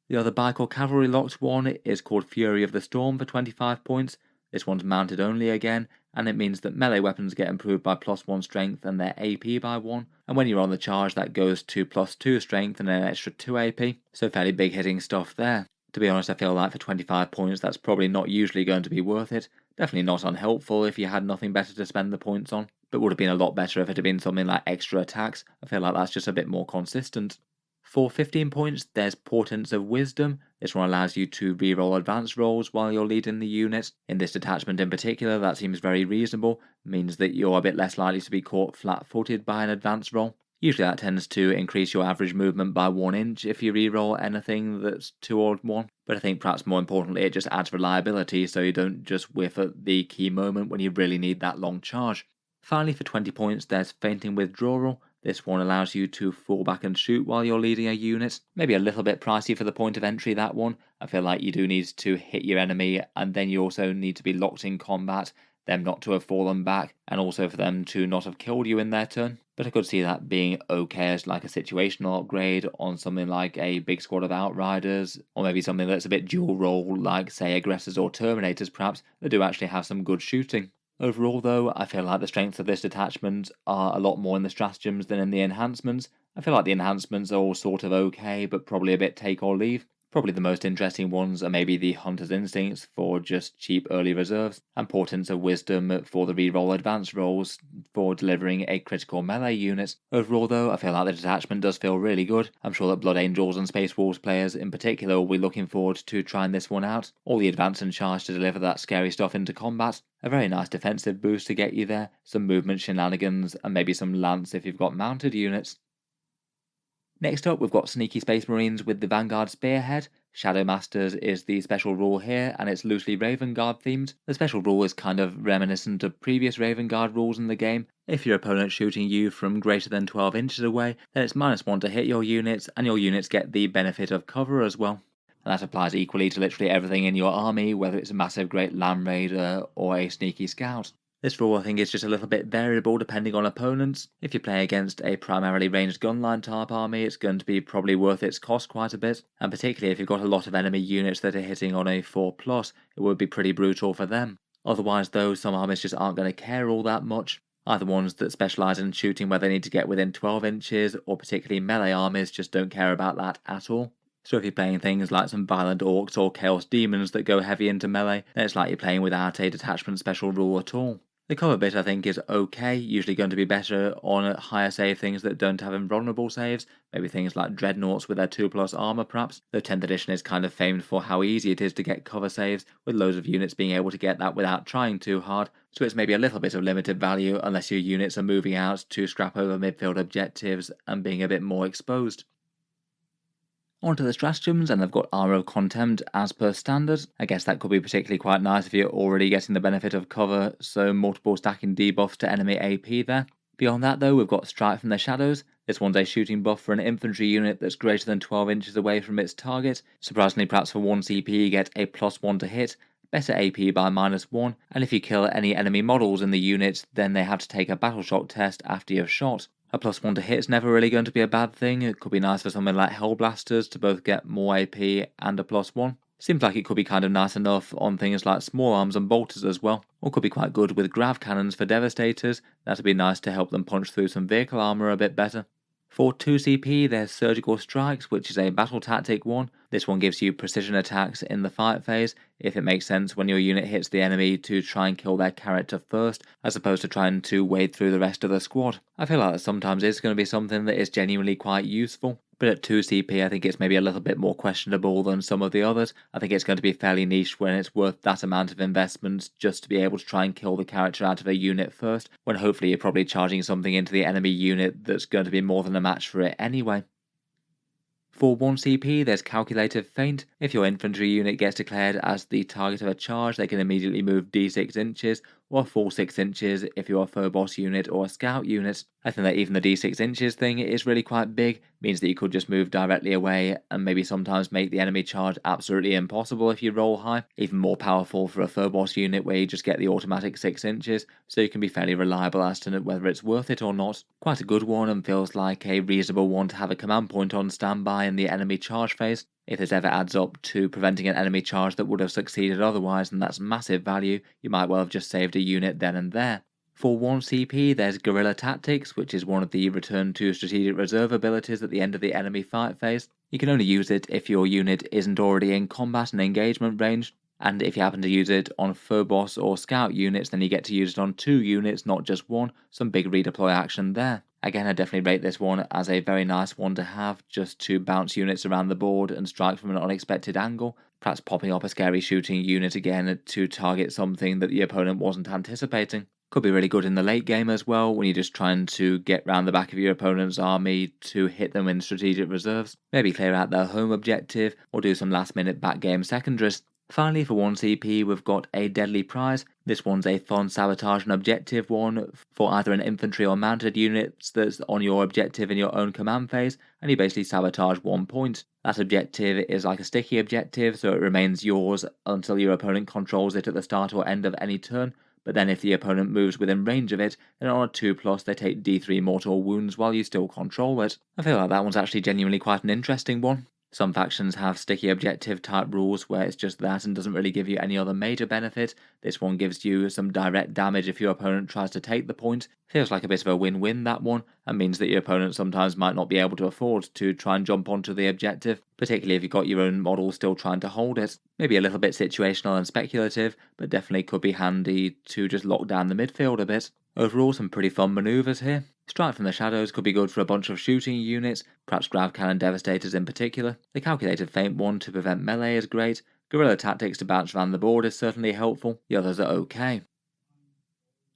The other bike or cavalry locked one is called Fury of the Storm for 25 points. This one's mounted only again, and it means that melee weapons get improved by +1 strength and their AP by 1, and when you're on the charge that goes to +2 strength and an extra 2 AP, so fairly big hitting stuff there. To be honest, I feel like for 25 points that's probably not usually going to be worth it. Definitely not unhelpful if you had nothing better to spend the points on, but would have been a lot better if it had been something like extra attacks. I feel like that's just a bit more consistent. For 15 points, there's Portents of Wisdom. This one allows you to reroll advanced rolls while you're leading the unit. In this detachment in particular, that seems very reasonable, means that you're a bit less likely to be caught flat-footed by an advanced roll. Usually that tends to increase your average movement by 1 inch if you reroll anything that's 2 or 1, but I think perhaps more importantly it just adds reliability so you don't just whiff at the key moment when you really need that long charge. Finally, for 20 points, there's Fainting Withdrawal. This one allows you to fall back and shoot while you're leading a unit. Maybe a little bit pricey for the point of entry, that one. I feel like you do need to hit your enemy, and then you also need to be locked in combat, them not to have fallen back, and also for them to not have killed you in their turn. But I could see that being okay as like a situational upgrade on something like a big squad of Outriders, or maybe something that's a bit dual role like, say, Aggressors or Terminators perhaps, that do actually have some good shooting. Overall though, I feel like the strengths of this detachment are a lot more in the stratagems than in the enhancements. I feel like the enhancements are all sort of okay, but probably a bit take or leave. Probably the most interesting ones are maybe the Hunter's Instincts for just cheap early reserves, and Portents of Wisdom for the reroll advanced rolls for delivering a critical melee unit. Overall though, I feel like the detachment does feel really good. I'm sure that Blood Angels and Space Wolves players in particular will be looking forward to trying this one out. All the advance and charge to deliver that scary stuff into combat. A very nice defensive boost to get you there, some movement shenanigans, and maybe some lance if you've got mounted units. Next up, we've got Sneaky Space Marines with the Vanguard Spearhead. Shadow Masters is the special rule here, and it's loosely Raven Guard themed. The special rule is kind of reminiscent of previous Raven Guard rules in the game. If your opponent's shooting you from greater than 12 inches away, then it's -1 to hit your units, and your units get the benefit of cover as well. And that applies equally to literally everything in your army, whether it's a massive great Land Raider or a sneaky scout. This rule I think is just a little bit variable depending on opponents. If you play against a primarily ranged gunline type army, it's going to be probably worth its cost quite a bit, and particularly if you've got a lot of enemy units that are hitting on a 4+, it would be pretty brutal for them. Otherwise though, some armies just aren't going to care all that much. Either ones that specialise in shooting where they need to get within 12 inches, or particularly melee armies just don't care about that at all. So if you're playing things like some violent orcs or chaos demons that go heavy into melee, then it's like you're playing without a detachment special rule at all. The cover bit I think is okay, usually going to be better on higher save things that don't have invulnerable saves, maybe things like Dreadnoughts with their 2+ armor perhaps, though 10th edition is kind of famed for how easy it is to get cover saves, with loads of units being able to get that without trying too hard, so it's maybe a little bit of limited value unless your units are moving out to scrap over midfield objectives and being a bit more exposed. Onto the stratagems, and they've got RO Contempt as per standard. I guess that could be particularly quite nice if you're already getting the benefit of cover, so multiple stacking debuffs to enemy AP there. Beyond that though, we've got Strike from the Shadows. This one's a shooting buff for an infantry unit that's greater than 12 inches away from its target. Surprisingly, perhaps for 1 CP you get a +1 to hit, better AP by -1, and if you kill any enemy models in the unit, then they have to take a battle shock test after you've shot. A +1 to hit is never really going to be a bad thing. It could be nice for something like Hellblasters to both get more AP and a +1. Seems like it could be kind of nice enough on things like small arms and bolters as well, or could be quite good with grav cannons for Devastators. That'd be nice to help them punch through some vehicle armor a bit better. For 2 CP, there's Surgical Strikes, which is a battle tactic one. This one gives you precision attacks in the fight phase, if it makes sense when your unit hits the enemy to try and kill their character first, as opposed to trying to wade through the rest of the squad. I feel like that sometimes it's going to be something that is genuinely quite useful, but at 2 CP I think it's maybe a little bit more questionable than some of the others. I think it's going to be fairly niche when it's worth that amount of investment just to be able to try and kill the character out of a unit first, when hopefully you're probably charging something into the enemy unit that's going to be more than a match for it anyway. For 1 CP, there's Calculated Feint. If your infantry unit gets declared as the target of a charge, they can immediately move d6 inches, or a full 6 inches if you're a Phobos unit or a scout unit. I think that even the d6 inches thing is really quite big, means that you could just move directly away and maybe sometimes make the enemy charge absolutely impossible if you roll high. Even more powerful for a Phobos unit where you just get the automatic 6 inches, so you can be fairly reliable as to whether it's worth it or not. Quite a good one and feels like a reasonable one to have a command point on standby in the enemy charge phase. If this ever adds up to preventing an enemy charge that would have succeeded otherwise, and that's massive value, you might well have just saved a unit then and there. For 1 CP, there's Guerrilla Tactics, which is one of the Return to Strategic Reserve abilities at the end of the enemy fight phase. You can only use it if your unit isn't already in combat and engagement range, and if you happen to use it on Phobos or Scout units, then you get to use it on 2 units, not just 1, some big redeploy action there. Again, I definitely rate this one as a very nice one to have, just to bounce units around the board and strike from an unexpected angle, perhaps popping up a scary shooting unit again to target something that the opponent wasn't anticipating. Could be really good in the late game as well, when you're just trying to get round the back of your opponent's army to hit them in strategic reserves, maybe clear out their home objective, or do some last minute back game secondaries. Finally, for 1 CP, we've got a Deadly Prize. This one's a fun sabotage and objective one for either an infantry or mounted unit that's on your objective in your own command phase, and you basically sabotage 1 point. That objective is like a sticky objective, so it remains yours until your opponent controls it at the start or end of any turn, but then if the opponent moves within range of it, then on a 2+, they take d3 mortal wounds while you still control it. I feel like that one's actually genuinely quite an interesting one. Some factions have sticky objective type rules where it's just that and doesn't really give you any other major benefit. This one gives you some direct damage if your opponent tries to take the point. Feels like a bit of a win-win, that one, and means that your opponent sometimes might not be able to afford to try and jump onto the objective, particularly if you've got your own model still trying to hold it. Maybe a little bit situational and speculative, but definitely could be handy to just lock down the midfield a bit. Overall, some pretty fun manoeuvres here. Strike from the Shadows could be good for a bunch of shooting units, perhaps Grav Cannon Devastators in particular. The Calculated Feint one to prevent melee is great. Guerrilla Tactics to bounce around the board is certainly helpful. The others are okay.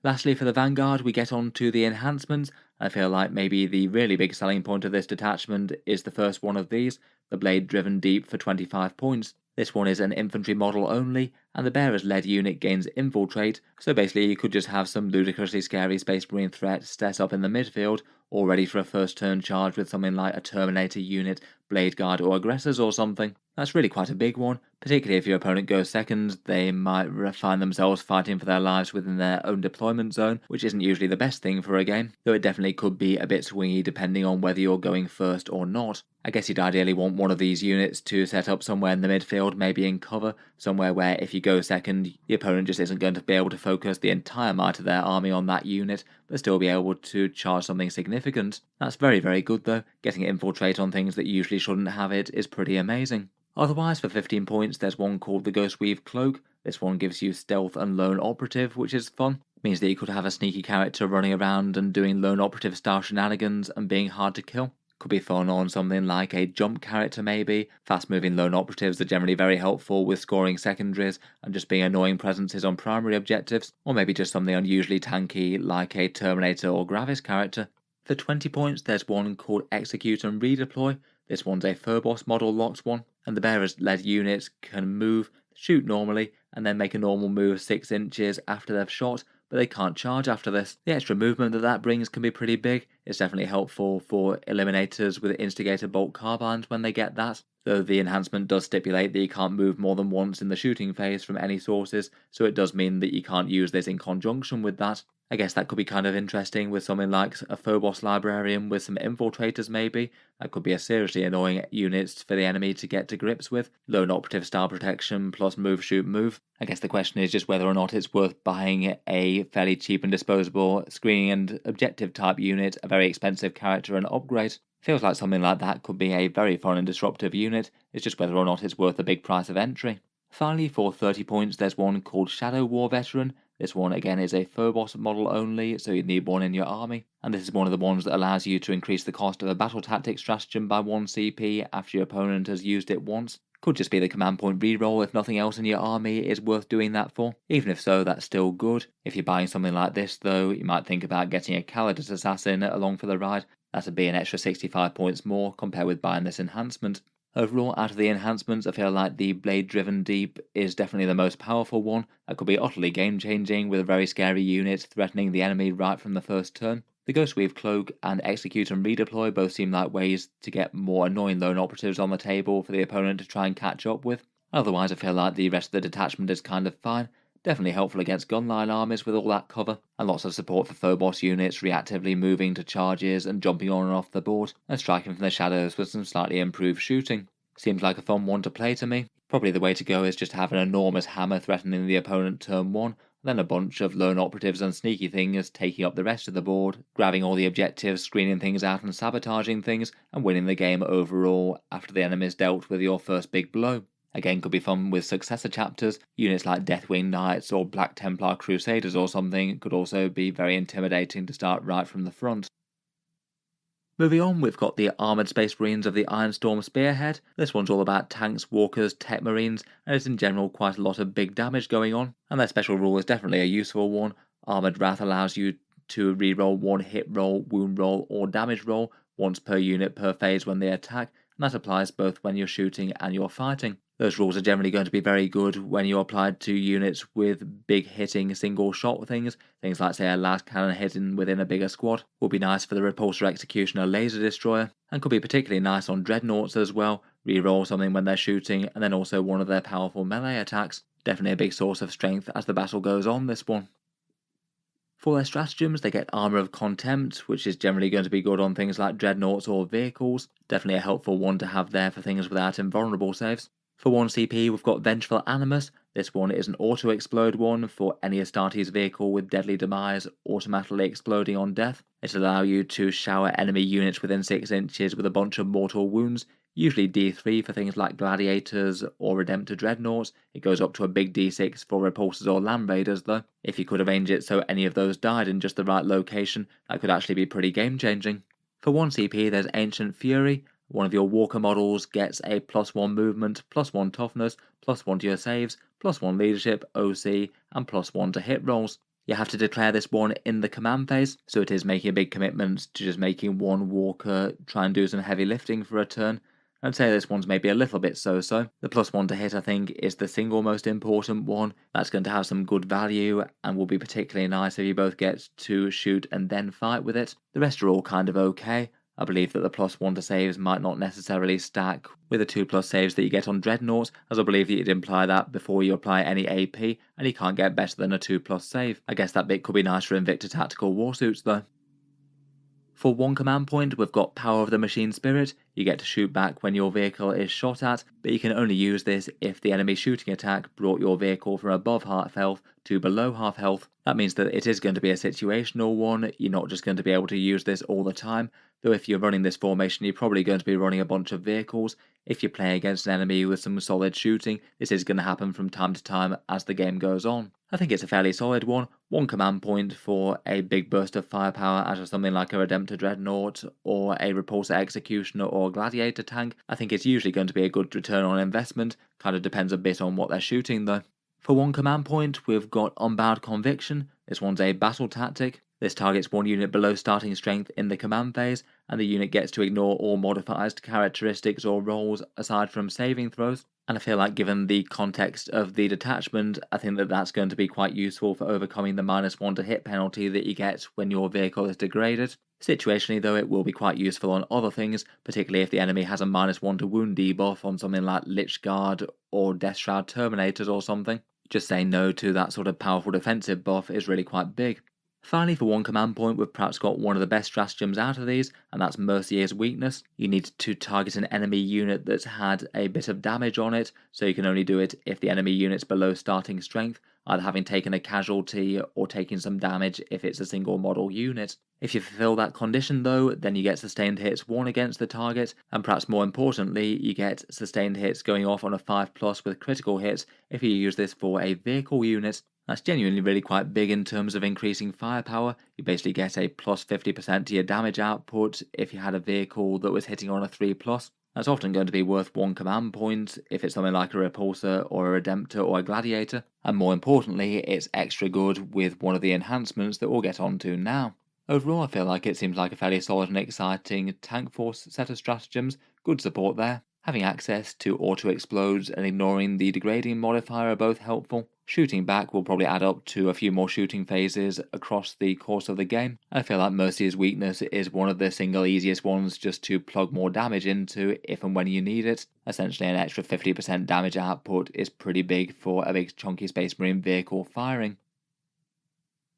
Lastly, for the Vanguard, we get on to the enhancements. I feel like maybe the really big selling point of this detachment is the first one of these, the Blade Driven Deep for 25 points. This one is an infantry model only, and the bearer's led unit gains Infiltrate, so basically you could just have some ludicrously scary Space Marine threat set up in the midfield, all ready for a first turn charge with something like a Terminator unit, Blade Guard or Aggressors or something. That's really quite a big one, particularly if your opponent goes second. They might find themselves fighting for their lives within their own deployment zone, which isn't usually the best thing for a game, though it definitely could be a bit swingy depending on whether you're going first or not. I guess you'd ideally want one of these units to set up somewhere in the midfield, maybe in cover, somewhere where if you go second, the opponent just isn't going to be able to focus the entire might of their army on that unit, but still be able to charge something significant. That's very, very good though. Getting Infiltrate on things that usually shouldn't have it is pretty amazing. Otherwise, for 15 points, there's one called the Ghostweave Cloak. This one gives you Stealth and Lone Operative, which is fun. It means that you could have a sneaky character running around and doing Lone Operative style shenanigans and being hard to kill. Could be fun on something like a jump character maybe. Fast moving lone operatives are generally very helpful with scoring secondaries and just being annoying presences on primary objectives, or maybe just something unusually tanky like a Terminator or Gravis character. For 20 points there's one called Execute and Redeploy. This one's a Phobos model locked one, and the bearer's led units can move, shoot normally, and then make a normal move 6 inches after they've shot, but they can't charge after this. The extra movement that brings can be pretty big. It's definitely helpful for eliminators with instigator bolt carbines when they get that, though the enhancement does stipulate that you can't move more than once in the shooting phase from any sources, so it does mean that you can't use this in conjunction with that. I guess that could be kind of interesting with something like a Phobos Librarian with some infiltrators maybe. That could be a seriously annoying unit for the enemy to get to grips with. Lone operative style protection plus move, shoot, move. I guess the question is just whether or not it's worth buying a fairly cheap and disposable screening and objective type unit, a very expensive character and upgrade. Feels like something like that could be a very fun and disruptive unit. It's just whether or not it's worth the big price of entry. Finally, for 30 points, there's one called Shadow War Veteran. This one again is a Phobos model only, so you need one in your army, and this is one of the ones that allows you to increase the cost of a battle tactics stratagem by 1 CP after your opponent has used it once. Could just be the command point reroll if nothing else in your army is worth doing that for. Even if so, that's still good. If you're buying something like this though, you might think about getting a Calidus Assassin along for the ride. That'd be an extra 65 points more compared with buying this enhancement. Overall, out of the enhancements, I feel like the Blade Driven Deep is definitely the most powerful one. That could be utterly game changing with a very scary unit threatening the enemy right from the first turn. The Ghostweave Cloak and Execute and Redeploy both seem like ways to get more annoying lone operatives on the table for the opponent to try and catch up with. Otherwise, I feel like the rest of the detachment is kind of fine. Definitely helpful against gunline armies with all that cover, and lots of support for Phobos units reactively moving to charges and jumping on and off the board, and striking from the shadows with some slightly improved shooting. Seems like a fun one to play to me. Probably the way to go is just have an enormous hammer threatening the opponent turn 1, then a bunch of lone operatives and sneaky things taking up the rest of the board, grabbing all the objectives, screening things out and sabotaging things, and winning the game overall after the enemy's dealt with your first big blow. Again, could be fun with successor chapters. Units like Deathwing Knights or Black Templar Crusaders or something could also be very intimidating to start right from the front. Moving on, we've got the Armoured Space Marines of the Ironstorm Spearhead. This one's all about tanks, walkers, tech marines, and it's in general quite a lot of big damage going on, and their special rule is definitely a useful one. Armoured Wrath allows you to reroll one hit roll, wound roll, or damage roll once per unit per phase when they attack, and that applies both when you're shooting and you're fighting. Those rules are generally going to be very good when you're applied to units with big hitting single shot things like say a last cannon hitting within a bigger squad. Will be nice for the Repulsor Executioner Laser Destroyer, and could be particularly nice on Dreadnoughts as well. Reroll something when they're shooting, and then also one of their powerful melee attacks. Definitely a big source of strength as the battle goes on, this one. For their stratagems, they get Armour of Contempt, which is generally going to be good on things like Dreadnoughts or vehicles. Definitely a helpful one to have there for things without invulnerable saves. For 1 CP, we've got Vengeful Animus. This one is an auto-explode one for any Astartes vehicle with Deadly Demise automatically exploding on death. It'll allow you to shower enemy units within 6 inches with a bunch of mortal wounds, usually D3 for things like Gladiators or Redemptor Dreadnoughts. It goes up to a big D6 for Repulsors or Land Raiders though. If you could arrange it so any of those died in just the right location, that could actually be pretty game-changing. For 1 CP, there's Ancient Fury. One of your walker models gets a +1 movement, +1 toughness, +1 to your saves, +1 leadership, OC, and +1 to hit rolls. You have to declare this one in the command phase, so it is making a big commitment to just making one walker try and do some heavy lifting for a turn. I'd say this one's maybe a little bit so-so. The +1 to hit, I think, is the single most important one. That's going to have some good value and will be particularly nice if you both get to shoot and then fight with it. The rest are all kind of okay. I believe that the +1 to saves might not necessarily stack with the 2+ saves that you get on Dreadnoughts, as I believe that you'd imply that before you apply any AP, and you can't get better than a 2+ save. I guess that bit could be nice for Invicta Tactical Warsuits though. For 1 command point, we've got Power of the Machine Spirit. You get to shoot back when your vehicle is shot at, but you can only use this if the enemy shooting attack brought your vehicle from above half health to below half health. That means that it is going to be a situational one. You're not just going to be able to use this all the time, though if you're running this formation, you're probably going to be running a bunch of vehicles. If you're playing against an enemy with some solid shooting, this is going to happen from time to time as the game goes on. I think it's a fairly solid one. 1 command point for a big burst of firepower out of something like a Redemptor Dreadnought or a Repulsor Executioner or Gladiator tank. I think it's usually going to be a good return on investment. Kind of depends a bit on what they're shooting though. For 1 command point, we've got Unbowed Conviction. This one's a battle tactic. This targets 1 unit below starting strength in the command phase, and the unit gets to ignore all modifiers to characteristics or rolls aside from saving throws. And I feel like given the context of the detachment, I think that that's going to be quite useful for overcoming the -1 to hit penalty that you get when your vehicle is degraded. Situationally though, it will be quite useful on other things, particularly if the enemy has a -1 to wound debuff on something like Lich Guard or Death Shroud Terminators or something. Just saying no to that sort of powerful defensive buff is really quite big. Finally, for 1 command point, we've perhaps got one of the best stratagems out of these, and that's Mercier's Weakness. You need to target an enemy unit that's had a bit of damage on it, so you can only do it if the enemy unit's below starting strength, either having taken a casualty or taking some damage if it's a single model unit. If you fulfill that condition though, then you get sustained hits 1 against the target, and perhaps more importantly, you get sustained hits going off on a 5+ with critical hits if you use this for a vehicle unit. That's genuinely really quite big in terms of increasing firepower. You basically get a +50% to your damage output if you had a vehicle that was hitting on a 3+. That's often going to be worth 1 command point if it's something like a Repulsor or a Redemptor or a Gladiator, and more importantly, it's extra good with one of the enhancements that we'll get onto now. Overall, I feel like it seems like a fairly solid and exciting tank force set of stratagems, good support there. Having access to auto-explodes and ignoring the degrading modifier are both helpful. Shooting back will probably add up to a few more shooting phases across the course of the game. I feel like Mercy's weakness is one of the single easiest ones just to plug more damage into if and when you need it. Essentially an extra 50% damage output is pretty big for a big chunky Space Marine vehicle firing.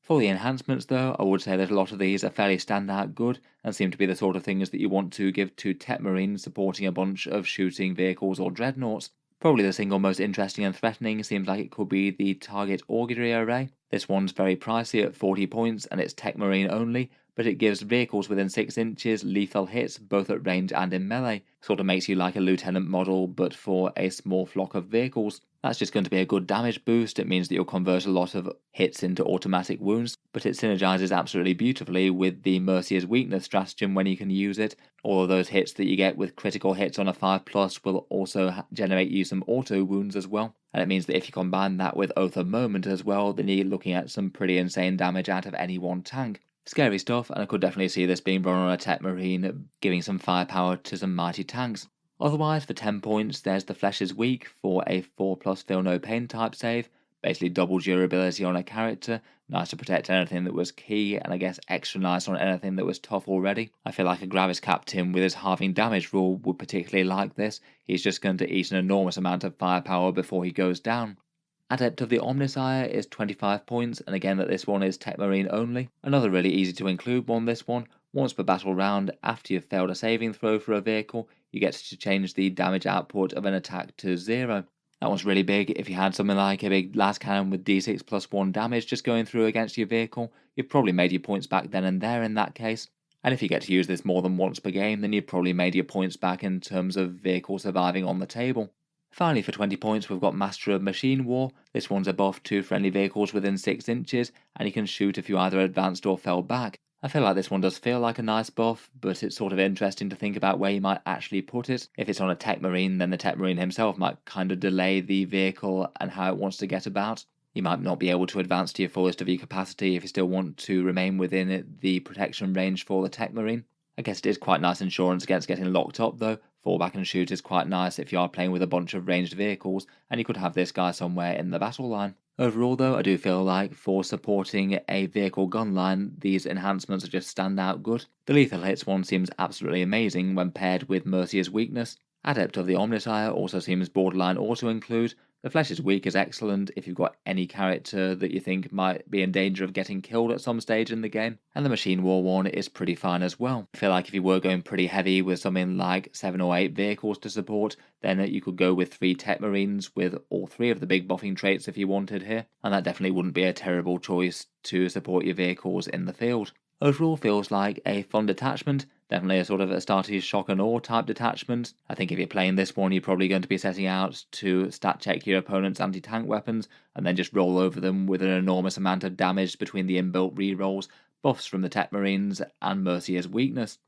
For the enhancements though, I would say that a lot of these are fairly standout good and seem to be the sort of things that you want to give to Tech Marines supporting a bunch of shooting vehicles or dreadnoughts. Probably the single most interesting and threatening seems like it could be the Target Augury Array. This one's very pricey at 40 points and it's Tech Marine only, but it gives vehicles within 6 inches lethal hits both at range and in melee. Sort of makes you like a lieutenant model but for a small flock of vehicles. That's just going to be a good damage boost. It means that you'll convert a lot of hits into automatic wounds, but it synergizes absolutely beautifully with the Mercier's weakness stratagem when you can use it. All of those hits that you get with critical hits on a 5+ will also generate you some auto wounds as well. And it means that if you combine that with Oath of Moment as well, then you're looking at some pretty insane damage out of any one tank. Scary stuff, and I could definitely see this being run on a Tech Marine, giving some firepower to some mighty tanks. Otherwise, for 10 points, there's the Flesh is Weak for a 4+ Feel No Pain type save, basically double durability on a character, nice to protect anything that was key, and I guess extra nice on anything that was tough already. I feel like a Gravis Captain with his halving damage rule would particularly like this. He's just going to eat an enormous amount of firepower before he goes down. Adept of the Omnissiah is 25 points, and again that this one is Tech Marine only. Another really easy to include one, this one. Once per battle round, after you've failed a saving throw for a vehicle, you get to change the damage output of an attack to 0. That one's really big. If you had something like a big las cannon with d6 plus 1 damage just going through against your vehicle, you've probably made your points back then and there in that case. And if you get to use this more than once per game, then you've probably made your points back in terms of vehicle surviving on the table. Finally, for 20 points, we've got Master of Machine War. This one's a buff to friendly vehicles within 6 inches, and you can shoot if you either advanced or fell back. I feel like this one does feel like a nice buff, but it's sort of interesting to think about where you might actually put it. If it's on a Tech Marine, then the Tech Marine himself might kind of delay the vehicle and how it wants to get about. You might not be able to advance to your fullest of your capacity if you still want to remain within the protection range for the Tech Marine. I guess it is quite nice insurance against getting locked up though. Fall back and shoot is quite nice if you are playing with a bunch of ranged vehicles, and you could have this guy somewhere in the battle line. Overall though, I do feel like for supporting a vehicle gun line, these enhancements just stand out good. The lethal hits one seems absolutely amazing when paired with Mercier's weakness. Adept of the Omnissiah also seems borderline auto-include. The Flesh is Weak is excellent if you've got any character that you think might be in danger of getting killed at some stage in the game, and the Machine War one is pretty fine as well. I feel like if you were going pretty heavy with something like 7 or 8 vehicles to support, then you could go with 3 Tech Marines with all 3 of the big buffing traits if you wanted here, and that definitely wouldn't be a terrible choice to support your vehicles in the field. Overall feels like a fun detachment, definitely a sort of Astartes shock and awe type detachment. I think if you're playing this one, you're probably going to be setting out to stat check your opponent's anti-tank weapons and then just roll over them with an enormous amount of damage between the inbuilt rerolls, buffs from the Tech Marines, and Mercier's weakness.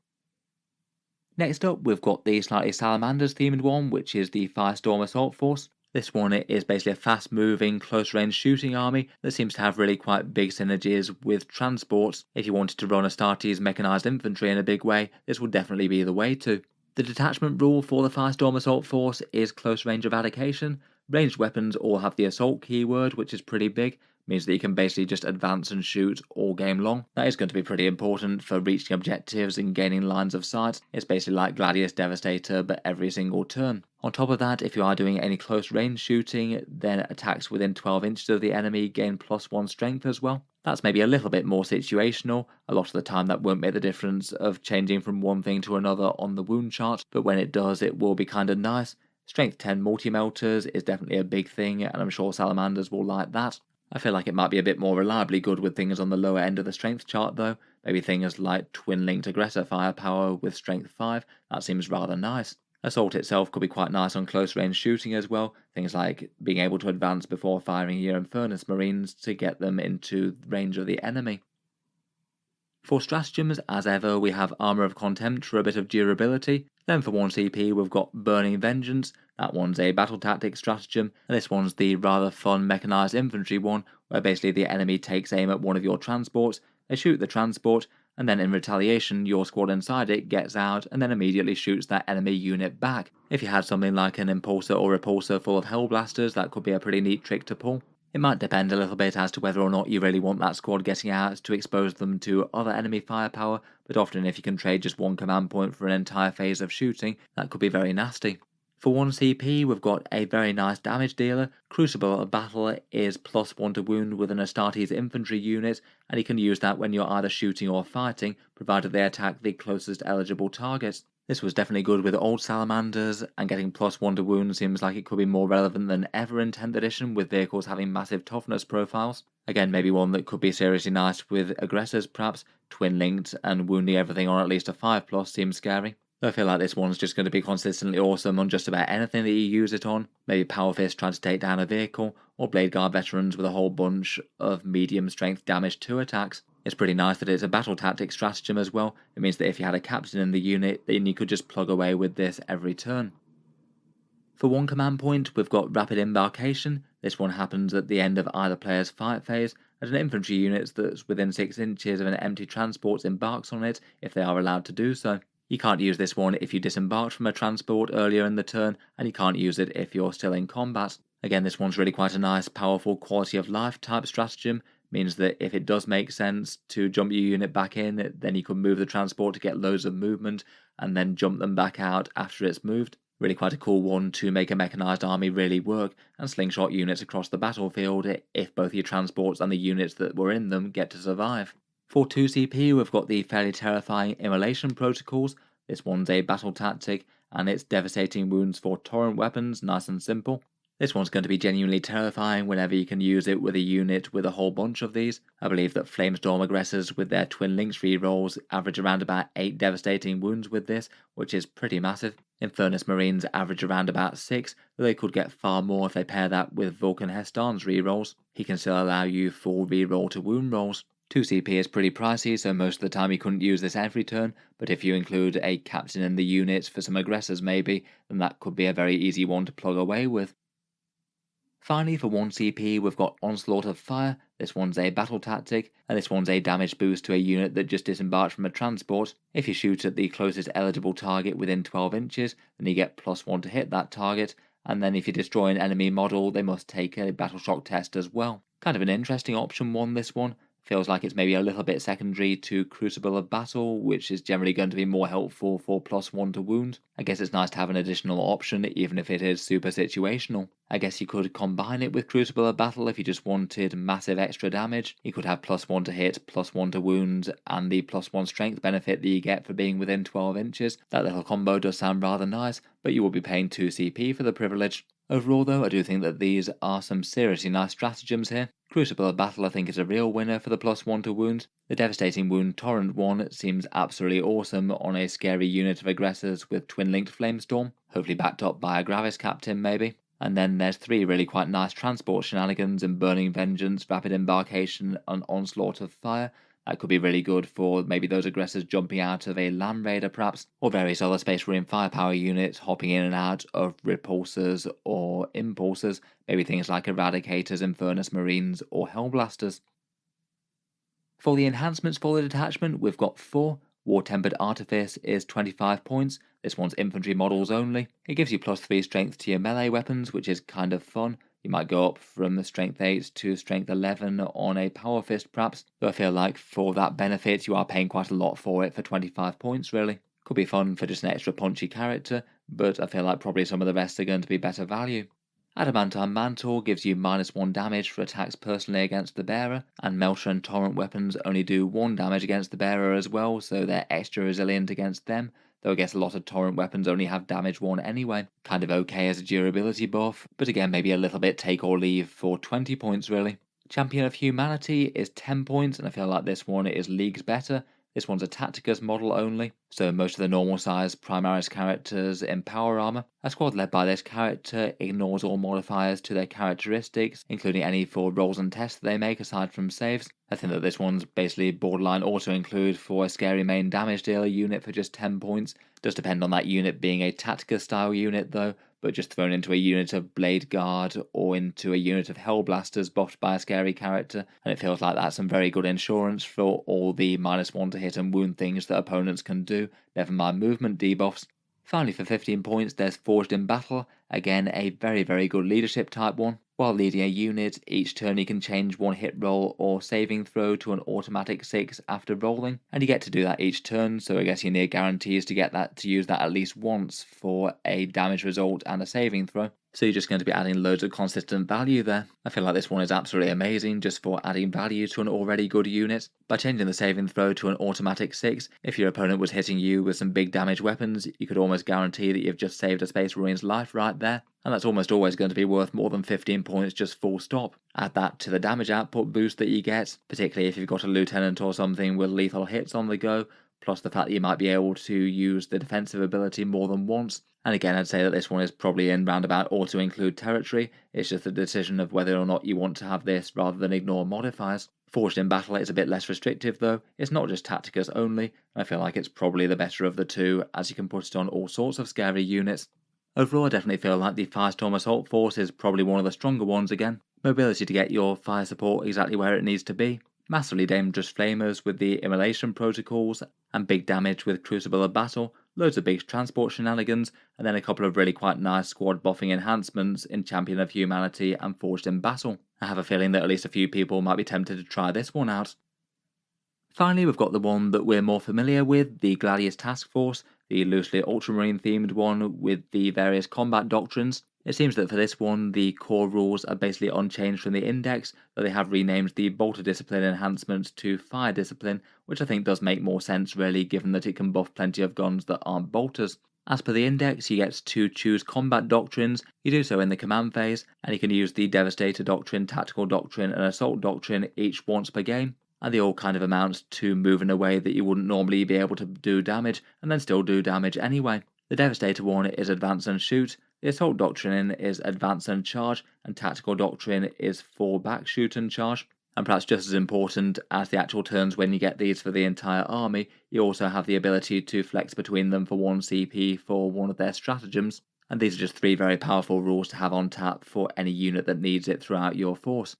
Next up, we've got the slightly Salamanders themed one, which is the Firestorm Assault Force. This one is basically a fast-moving, close-range shooting army that seems to have really quite big synergies with transports. If you wanted to run Astartes mechanised infantry in a big way, this would definitely be the way to. The detachment rule for the Firestorm Assault Force is close-range eradication. Ranged weapons all have the assault keyword, which is pretty big. Means that you can basically just advance and shoot all game long. That is going to be pretty important for reaching objectives and gaining lines of sight. It's basically like Gladius Devastator, but every single turn. On top of that, if you are doing any close range shooting, then attacks within 12 inches of the enemy gain +1 strength as well. That's maybe a little bit more situational. A lot of the time that won't make the difference of changing from one thing to another on the wound chart, but when it does, it will be kind of nice. Strength 10 multi-melters is definitely a big thing, and I'm sure Salamanders will like that. I feel like it might be a bit more reliably good with things on the lower end of the strength chart though. Maybe things like twin linked aggressor firepower with strength 5, that seems rather nice. Assault itself could be quite nice on close range shooting as well, things like being able to advance before firing your Infernus Marines to get them into range of the enemy. For stratagems, as ever, we have Armour of Contempt for a bit of durability. Then for 1 CP we've got Burning Vengeance. That one's a battle tactics stratagem, and this one's the rather fun mechanised infantry one, where basically the enemy takes aim at one of your transports, they shoot the transport, and then in retaliation your squad inside it gets out and then immediately shoots that enemy unit back. If you had something like an impulsor or repulsor full of hellblasters, that could be a pretty neat trick to pull. It might depend a little bit as to whether or not you really want that squad getting out to expose them to other enemy firepower, but often if you can trade just one command point for an entire phase of shooting, that could be very nasty. For 1 CP, we've got a very nice damage dealer. Crucible of Battle is +1 to wound with an Astartes infantry unit, and you can use that when you're either shooting or fighting, provided they attack the closest eligible targets. This was definitely good with old salamanders, and getting +1 to wound seems like it could be more relevant than ever in 10th edition with vehicles having massive toughness profiles. Again, maybe one that could be seriously nice with aggressors perhaps. Twin linked and wounding everything on at least a 5+ seems scary. I feel like this one's just going to be consistently awesome on just about anything that you use it on. Maybe Power Fist trying to take down a vehicle, or Blade Guard veterans with a whole bunch of medium strength damage 2 attacks. It's pretty nice that it's a battle tactic stratagem as well. It means that if you had a captain in the unit, then you could just plug away with this every turn. For 1 command point, we've got Rapid Embarkation. This one happens at the end of either player's fight phase, and an infantry unit that's within 6 inches of an empty transport embarks on it if they are allowed to do so. You can't use this one if you disembarked from a transport earlier in the turn, and you can't use it if you're still in combat. Again, this one's really quite a nice, powerful quality of life type stratagem. Means that if it does make sense to jump your unit back in, then you can move the transport to get loads of movement, and then jump them back out after it's moved. Really quite a cool one to make a mechanised army really work, and slingshot units across the battlefield if both your transports and the units that were in them get to survive. For 2 CP, we've got the fairly terrifying Immolation Protocols. This one's a battle tactic, and it's devastating wounds for torrent weapons, nice and simple. This one's going to be genuinely terrifying whenever you can use it with a unit with a whole bunch of these. I believe that Flamestorm aggressors with their Twin Links rerolls average around about 8 devastating wounds with this, which is pretty massive. Infernus Marines average around about 6, though they could get far more if they pair that with Vulcan Hestan's rerolls. He can still allow you full reroll to wound rolls. 2 CP is pretty pricey, so most of the time you couldn't use this every turn, but if you include a captain in the unit for some aggressors maybe, then that could be a very easy one to plug away with. Finally, for 1 CP, we've got Onslaught of Fire. This one's a battle tactic, and this one's a damage boost to a unit that just disembarked from a transport. If you shoot at the closest eligible target within 12 inches, then you get +1 to hit that target, and then if you destroy an enemy model, they must take a battle shock test as well. Kind of an interesting option one, this one. Feels like it's maybe a little bit secondary to Crucible of Battle, which is generally going to be more helpful for +1 to wound. I guess it's nice to have an additional option, even if it is super situational. I guess you could combine it with Crucible of Battle if you just wanted massive extra damage. You could have +1 to hit, +1 to wound, and the +1 strength benefit that you get for being within 12 inches. That little combo does sound rather nice, but you will be paying 2 CP for the privilege. Overall though, I do think that these are some seriously nice stratagems here. Crucible of Battle I think is a real winner for the +1 to wound. The Devastating Wound Torrent one seems absolutely awesome on a scary unit of aggressors with twin-linked Flamestorm, hopefully backed up by a Gravis captain maybe. And then there's 3 really quite nice transport shenanigans in Burning Vengeance, Rapid Embarkation and Onslaught of Fire. That could be really good for maybe those aggressors jumping out of a Land Raider perhaps, or various other Space Marine firepower units hopping in and out of repulsors or impulsors, maybe things like Eradicators, Infernus Marines or Hellblasters. For the enhancements for the detachment, we've got 4. War Tempered Artifice is 25 points, this one's infantry models only. It gives you +3 strength to your melee weapons, which is kind of fun. You might go up from strength 8 to strength 11 on a Power Fist perhaps, though I feel like for that benefit you are paying quite a lot for it for 25 points really. Could be fun for just an extra punchy character, but I feel like probably some of the rest are going to be better value. Adamantine Mantle gives you -1 damage for attacks personally against the bearer, and Melter and Torrent weapons only do 1 damage against the bearer as well, so they're extra resilient against them, though I guess a lot of Torrent weapons only have damage 1 anyway. Kind of okay as a durability buff, but again maybe a little bit take or leave for 20 points really. Champion of Humanity is 10 points, and I feel like this one is leagues better. This one's a Tacticus model only, so most of the normal size Primaris characters in power armor. A squad led by this character ignores all modifiers to their characteristics, including any for rolls and tests they make aside from saves. I think that this one's basically borderline auto-include for a scary main damage dealer unit for just 10 points. Does depend on that unit being a Tacticus style unit though, but just thrown into a unit of Blade Guard or into a unit of Hellblasters buffed by a scary character, and it feels like that's some very good insurance for all the -1 to hit and wound things that opponents can do, never mind movement debuffs. Finally, for 15 points, there's Forged in Battle, again a very good leadership type one. While leading a unit, each turn you can change one hit roll or saving throw to an automatic 6 after rolling, and you get to do that each turn, so I guess you're near guarantees to get that to use that at least once for a damage result and a saving throw. So you're just going to be adding loads of consistent value there. I feel like this one is absolutely amazing just for adding value to an already good unit. By changing the saving throw to an automatic 6, if your opponent was hitting you with some big damage weapons, you could almost guarantee that you've just saved a Space Marine's life right there, and that's almost always going to be worth more than 15 points just full stop. Add that to the damage output boost that you get, particularly if you've got a lieutenant or something with lethal hits on the go, plus the fact that you might be able to use the defensive ability more than once. And again, I'd say that this one is probably in roundabout auto-include territory. It's just a decision of whether or not you want to have this rather than ignore modifiers. Forged in Battle is a bit less restrictive though. It's not just Tacticus only. I feel like it's probably the better of the two, as you can put it on all sorts of scary units. Overall, I definitely feel like the Firestorm Assault Force is probably one of the stronger ones again. Mobility to get your fire support exactly where it needs to be. Massively dangerous flamers with the immolation protocols, and big damage with Crucible of Battle, loads of big transport shenanigans, and then a couple of really quite nice squad buffing enhancements in Champion of Humanity and Forged in Battle. I have a feeling that at least a few people might be tempted to try this one out. Finally, we've got the one that we're more familiar with, the Gladius Task Force, the loosely Ultramarine themed one with the various combat doctrines. It seems that for this one, the core rules are basically unchanged from the index, though they have renamed the Bolter Discipline enhancement to Fire Discipline, which I think does make more sense really, given that it can buff plenty of guns that aren't bolters. As per the index, you get to choose combat doctrines. You do so in the command phase, and you can use the Devastator Doctrine, Tactical Doctrine, and Assault Doctrine each once per game, and they all kind of amount to move in a way that you wouldn't normally be able to do damage, and then still do damage anyway. The Devastator one is Advance and Shoot, the Assault Doctrine is Advance and Charge, and Tactical Doctrine is Fall Back, Shoot and Charge. And perhaps just as important as the actual turns when you get these for the entire army, you also have the ability to flex between them for 1 CP for one of their stratagems, and these are just 3 very powerful rules to have on tap for any unit that needs it throughout your force.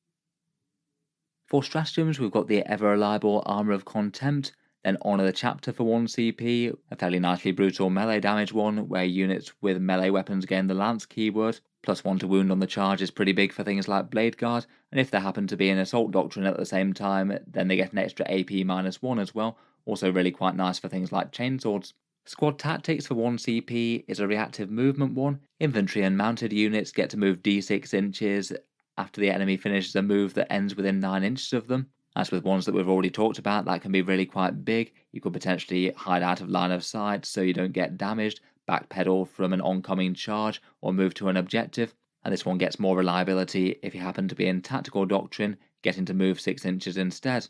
For stratagems, we've got the ever-reliable Armour of Contempt, then Honour the Chapter for 1 CP, a fairly nicely brutal melee damage one, where units with melee weapons gain the Lance keyword, plus 1 to wound on the charge is pretty big for things like Blade Guard, and if there happen to be an Assault Doctrine at the same time, then they get an extra AP -1 as well, also really quite nice for things like Chainswords. Squad Tactics for 1 CP is a reactive movement one. Infantry and mounted units get to move D6 inches after the enemy finishes a move that ends within 9 inches of them. As with ones that we've already talked about, that can be really quite big. You could potentially hide out of line of sight so you don't get damaged, backpedal from an oncoming charge, or move to an objective. And this one gets more reliability if you happen to be in Tactical Doctrine, getting to move 6 inches instead.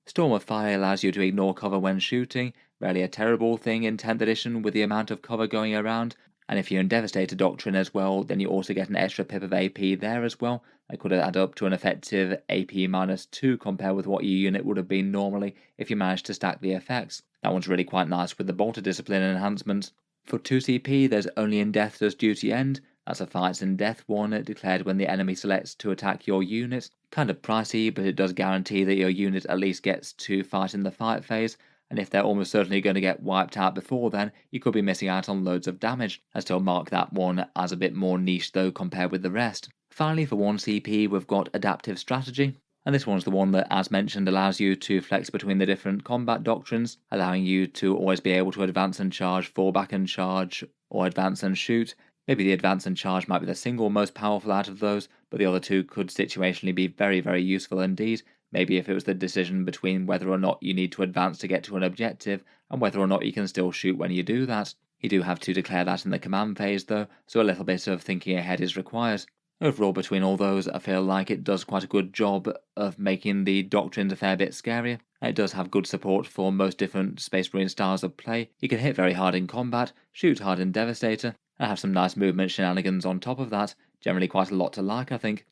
Storm of Fire allows you to ignore cover when shooting, rarely a terrible thing in 10th edition with the amount of cover going around, and if you're in Devastator Doctrine as well, then you also get an extra pip of AP there as well. That could add up to an effective AP -2 compared with what your unit would have been normally if you managed to stack the effects. That one's really quite nice with the Bolter Discipline enhancement. For 2 CP, there's Only in Death Does Duty End. That's a Fights in Death one declared when the enemy selects to attack your unit. Kind of pricey, but it does guarantee that your unit at least gets to fight in the fight phase, and if they're almost certainly going to get wiped out before then, you could be missing out on loads of damage. I still mark that one as a bit more niche though compared with the rest. Finally, for 1 CP, we've got Adaptive Strategy, and this one's the one that, as mentioned, allows you to flex between the different combat doctrines, allowing you to always be able to advance and charge, fall back and charge, or advance and shoot. Maybe the advance and charge might be the single most powerful out of those, but the other two could situationally be very useful indeed. Maybe if it was the decision between whether or not you need to advance to get to an objective, and whether or not you can still shoot when you do that. You do have to declare that in the command phase though, so a little bit of thinking ahead is required. Overall, between all those, I feel like it does quite a good job of making the doctrines a fair bit scarier. It does have good support for most different Space Marine styles of play. You can hit very hard in combat, shoot hard in Devastator, and have some nice movement shenanigans on top of that. Generally quite a lot to like, I think.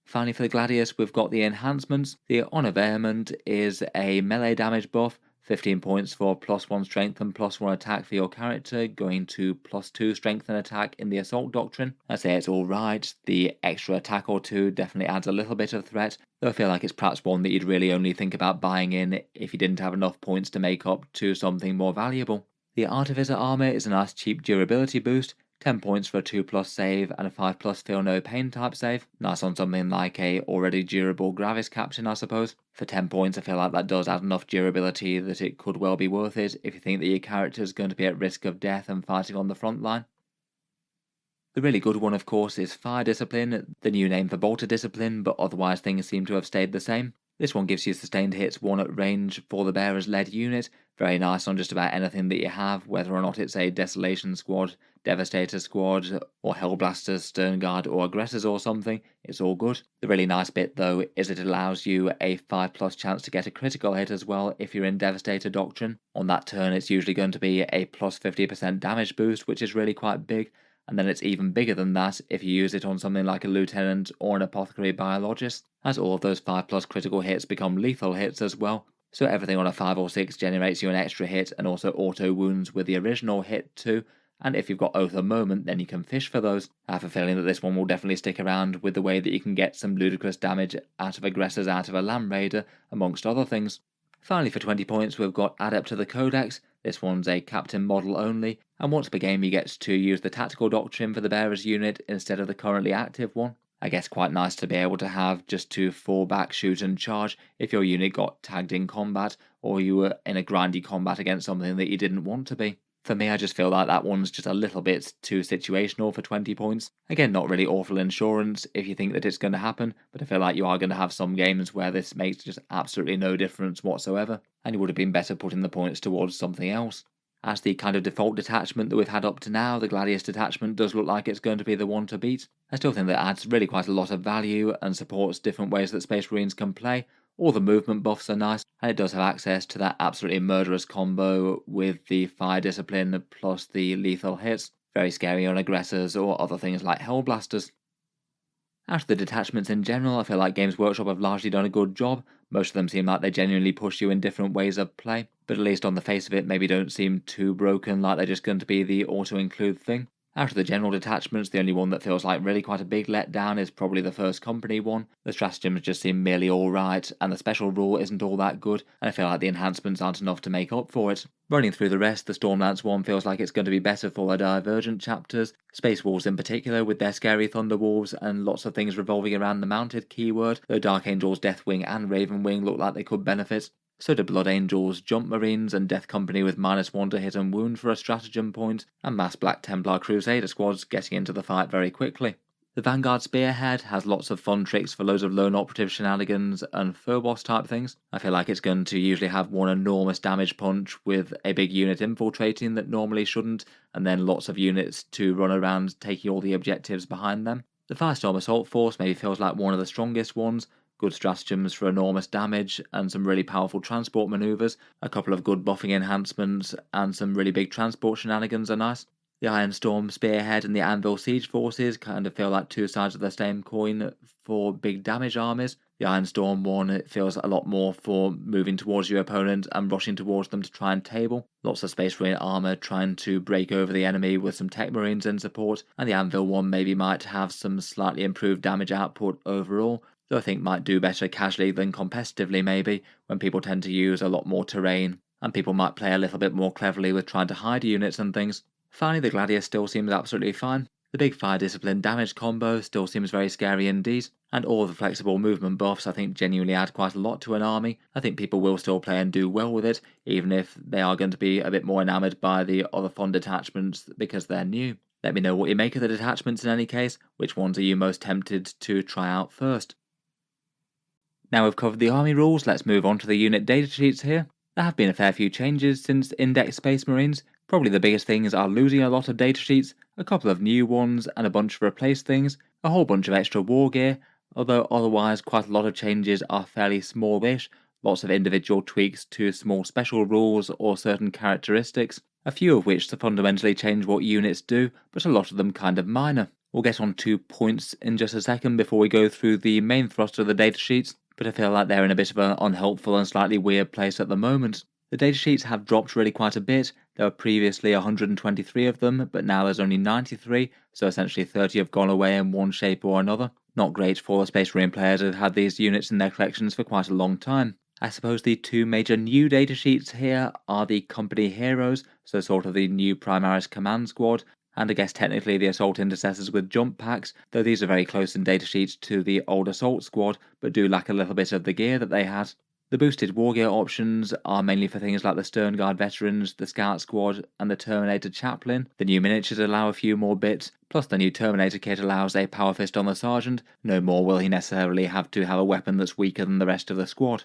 Finally, for the Gladius, we've got the enhancements. The Honor Vehement is a melee damage buff, 15 points for +1 strength and +1 attack for your character, going to +2 strength and attack in the assault doctrine. I say it's alright, the extra attack or two definitely adds a little bit of threat, though I feel like it's perhaps one that you'd really only think about buying in if you didn't have enough points to make up to something more valuable. The Artificer armor is a nice cheap durability boost, 10 points for a 2+ save and a 5+ feel no pain type save. Nice on something like a already durable Gravis Captain, I suppose. For 10 points I feel like that does add enough durability that it could well be worth it if you think that your character is going to be at risk of death and fighting on the front line. The really good one, of course, is Fire Discipline, the new name for Bolter Discipline, but otherwise things seem to have stayed the same. This one gives you sustained hits 1 at range for the bearer's led unit, very nice on just about anything that you have, whether or not it's a Desolation Squad, Devastator Squad, or Hellblasters, Sternguard, or Aggressors or something, it's all good. The really nice bit though is it allows you a 5+ chance to get a critical hit as well if you're in Devastator Doctrine. On that turn it's usually going to be a +50% damage boost, which is really quite big, and then it's even bigger than that if you use it on something like a Lieutenant or an Apothecary Biologist, as all of those 5+ critical hits become lethal hits as well. So everything on a 5 or 6 generates you an extra hit and also auto wounds with the original hit too, and if you've got Oath of Moment then you can fish for those. I have a feeling that this one will definitely stick around with the way that you can get some ludicrous damage out of Aggressors out of a Land Raider, amongst other things. Finally, for 20 points we've got Adept to the Codex. This one's a captain model only, and once per game you get to use the tactical doctrine for the bearer's unit instead of the currently active one. I guess quite nice to be able to have just to fall back, shoot and charge if your unit got tagged in combat or you were in a grindy combat against something that you didn't want to be. For me, I just feel like that one's just a little bit too situational for 20 points. Again, not really awful insurance if you think that it's going to happen, but I feel like you are going to have some games where this makes just absolutely no difference whatsoever, and you would have been better putting the points towards something else. As the kind of default detachment that we've had up to now, the Gladius detachment does look like it's going to be the one to beat. I still think that adds really quite a lot of value and supports different ways that Space Marines can play. All the movement buffs are nice, and it does have access to that absolutely murderous combo with the Fire Discipline plus the lethal hits. Very scary on Aggressors or other things like Hellblasters. Out of the detachments in general, I feel like Games Workshop have largely done a good job. Most of them seem like they genuinely push you in different ways of play, but at least on the face of it maybe don't seem too broken, like they're just going to be the auto-include thing. Out of the general detachments, the only one that feels like really quite a big letdown is probably the First Company one. The stratagems just seem merely alright, and the special rule isn't all that good, and I feel like the enhancements aren't enough to make up for it. Running through the rest, the Stormlance one feels like it's going to be better for the Divergent chapters, Space Wolves in particular with their scary Thunderwolves and lots of things revolving around the mounted keyword, though Dark Angels, Deathwing and Ravenwing look like they could benefit. So do Blood Angels, Jump Marines, and Death Company with -1 to hit and wound for a stratagem point, and Mass Black Templar Crusader squads getting into the fight very quickly. The Vanguard Spearhead has lots of fun tricks for loads of lone operative shenanigans and Phobos type things. I feel like it's going to usually have one enormous damage punch with a big unit infiltrating that normally shouldn't, and then lots of units to run around taking all the objectives behind them. The Firestorm Assault Force maybe feels like one of the strongest ones. Good stratagems for enormous damage and some really powerful transport maneuvers, a couple of good buffing enhancements and some really big transport shenanigans are nice. The Ironstorm Spearhead and the Anvil Siege Forces kind of feel like two sides of the same coin for big damage armies. The Ironstorm one, it feels a lot more for moving towards your opponent and rushing towards them to try and table. Lots of Space Marine armor trying to break over the enemy with some Tech Marines in support, and the Anvil one maybe might have some slightly improved damage output overall, though I think might do better casually than competitively maybe, when people tend to use a lot more terrain, and people might play a little bit more cleverly with trying to hide units and things. Finally, the Gladius still seems absolutely fine. The big Fire Discipline damage combo still seems very scary indeed, and all of the flexible movement buffs I think genuinely add quite a lot to an army. I think people will still play and do well with it, even if they are going to be a bit more enamoured by the other fun detachments because they're new. Let me know what you make of the detachments in any case. Which ones are you most tempted to try out first? Now we've covered the army rules, let's move on to the unit datasheets here. There have been a fair few changes since Index Space Marines. Probably the biggest things are losing a lot of datasheets, a couple of new ones and a bunch of replaced things, a whole bunch of extra war gear, although otherwise quite a lot of changes are fairly smallish, lots of individual tweaks to small special rules or certain characteristics, a few of which to fundamentally change what units do, but a lot of them kind of minor. We'll get on to points in just a second before we go through the main thrust of the datasheets, but I feel like they're in a bit of an unhelpful and slightly weird place at the moment. The datasheets have dropped really quite a bit. There were previously 123 of them, but now there's only 93, so essentially 30 have gone away in one shape or another. Not great for the Space Marine players who have had these units in their collections for quite a long time. I suppose the two major new datasheets here are the Company Heroes, so sort of the new Primaris Command Squad, and I guess technically the Assault Intercessors with jump packs, though these are very close in datasheets to the old Assault Squad, but do lack a little bit of the gear that they had. The boosted wargear options are mainly for things like the Sternguard Veterans, the Scout Squad, and the Terminator Chaplain. The new miniatures allow a few more bits, plus the new Terminator kit allows a Power Fist on the Sergeant. No more will he necessarily have to have a weapon that's weaker than the rest of the squad.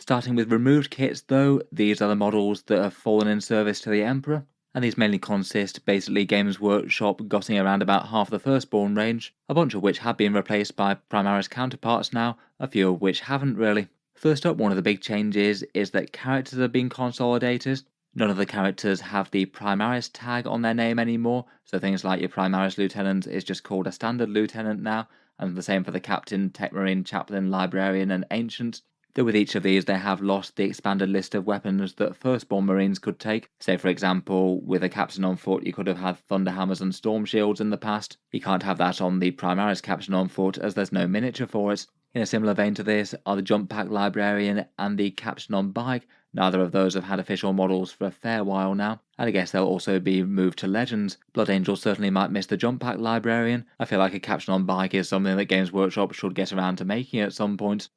Starting with removed kits though, these are the models that have fallen in service to the Emperor, and these mainly consist basically Games Workshop gutting around about half the Firstborn range, a bunch of which have been replaced by Primaris counterparts now, a few of which haven't really. First up, one of the big changes is that characters have been consolidated. None of the characters have the Primaris tag on their name anymore, so things like your Primaris Lieutenant is just called a standard Lieutenant now, and the same for the Captain, Tech Marine, Chaplain, Librarian, and Ancient. Though with each of these they have lost the expanded list of weapons that Firstborn Marines could take. Say for example, with a Captain on foot you could have had Thunderhammers and Storm Shields in the past. You can't have that on the Primaris Captain on foot as there's no miniature for it. In a similar vein to this are the Jump Pack Librarian and the Captain on Bike. Neither of those have had official models for a fair while now, and I guess they'll also be moved to Legends. Blood Angel certainly might miss the Jump Pack Librarian. I feel like a Captain on Bike is something that Games Workshop should get around to making at some point.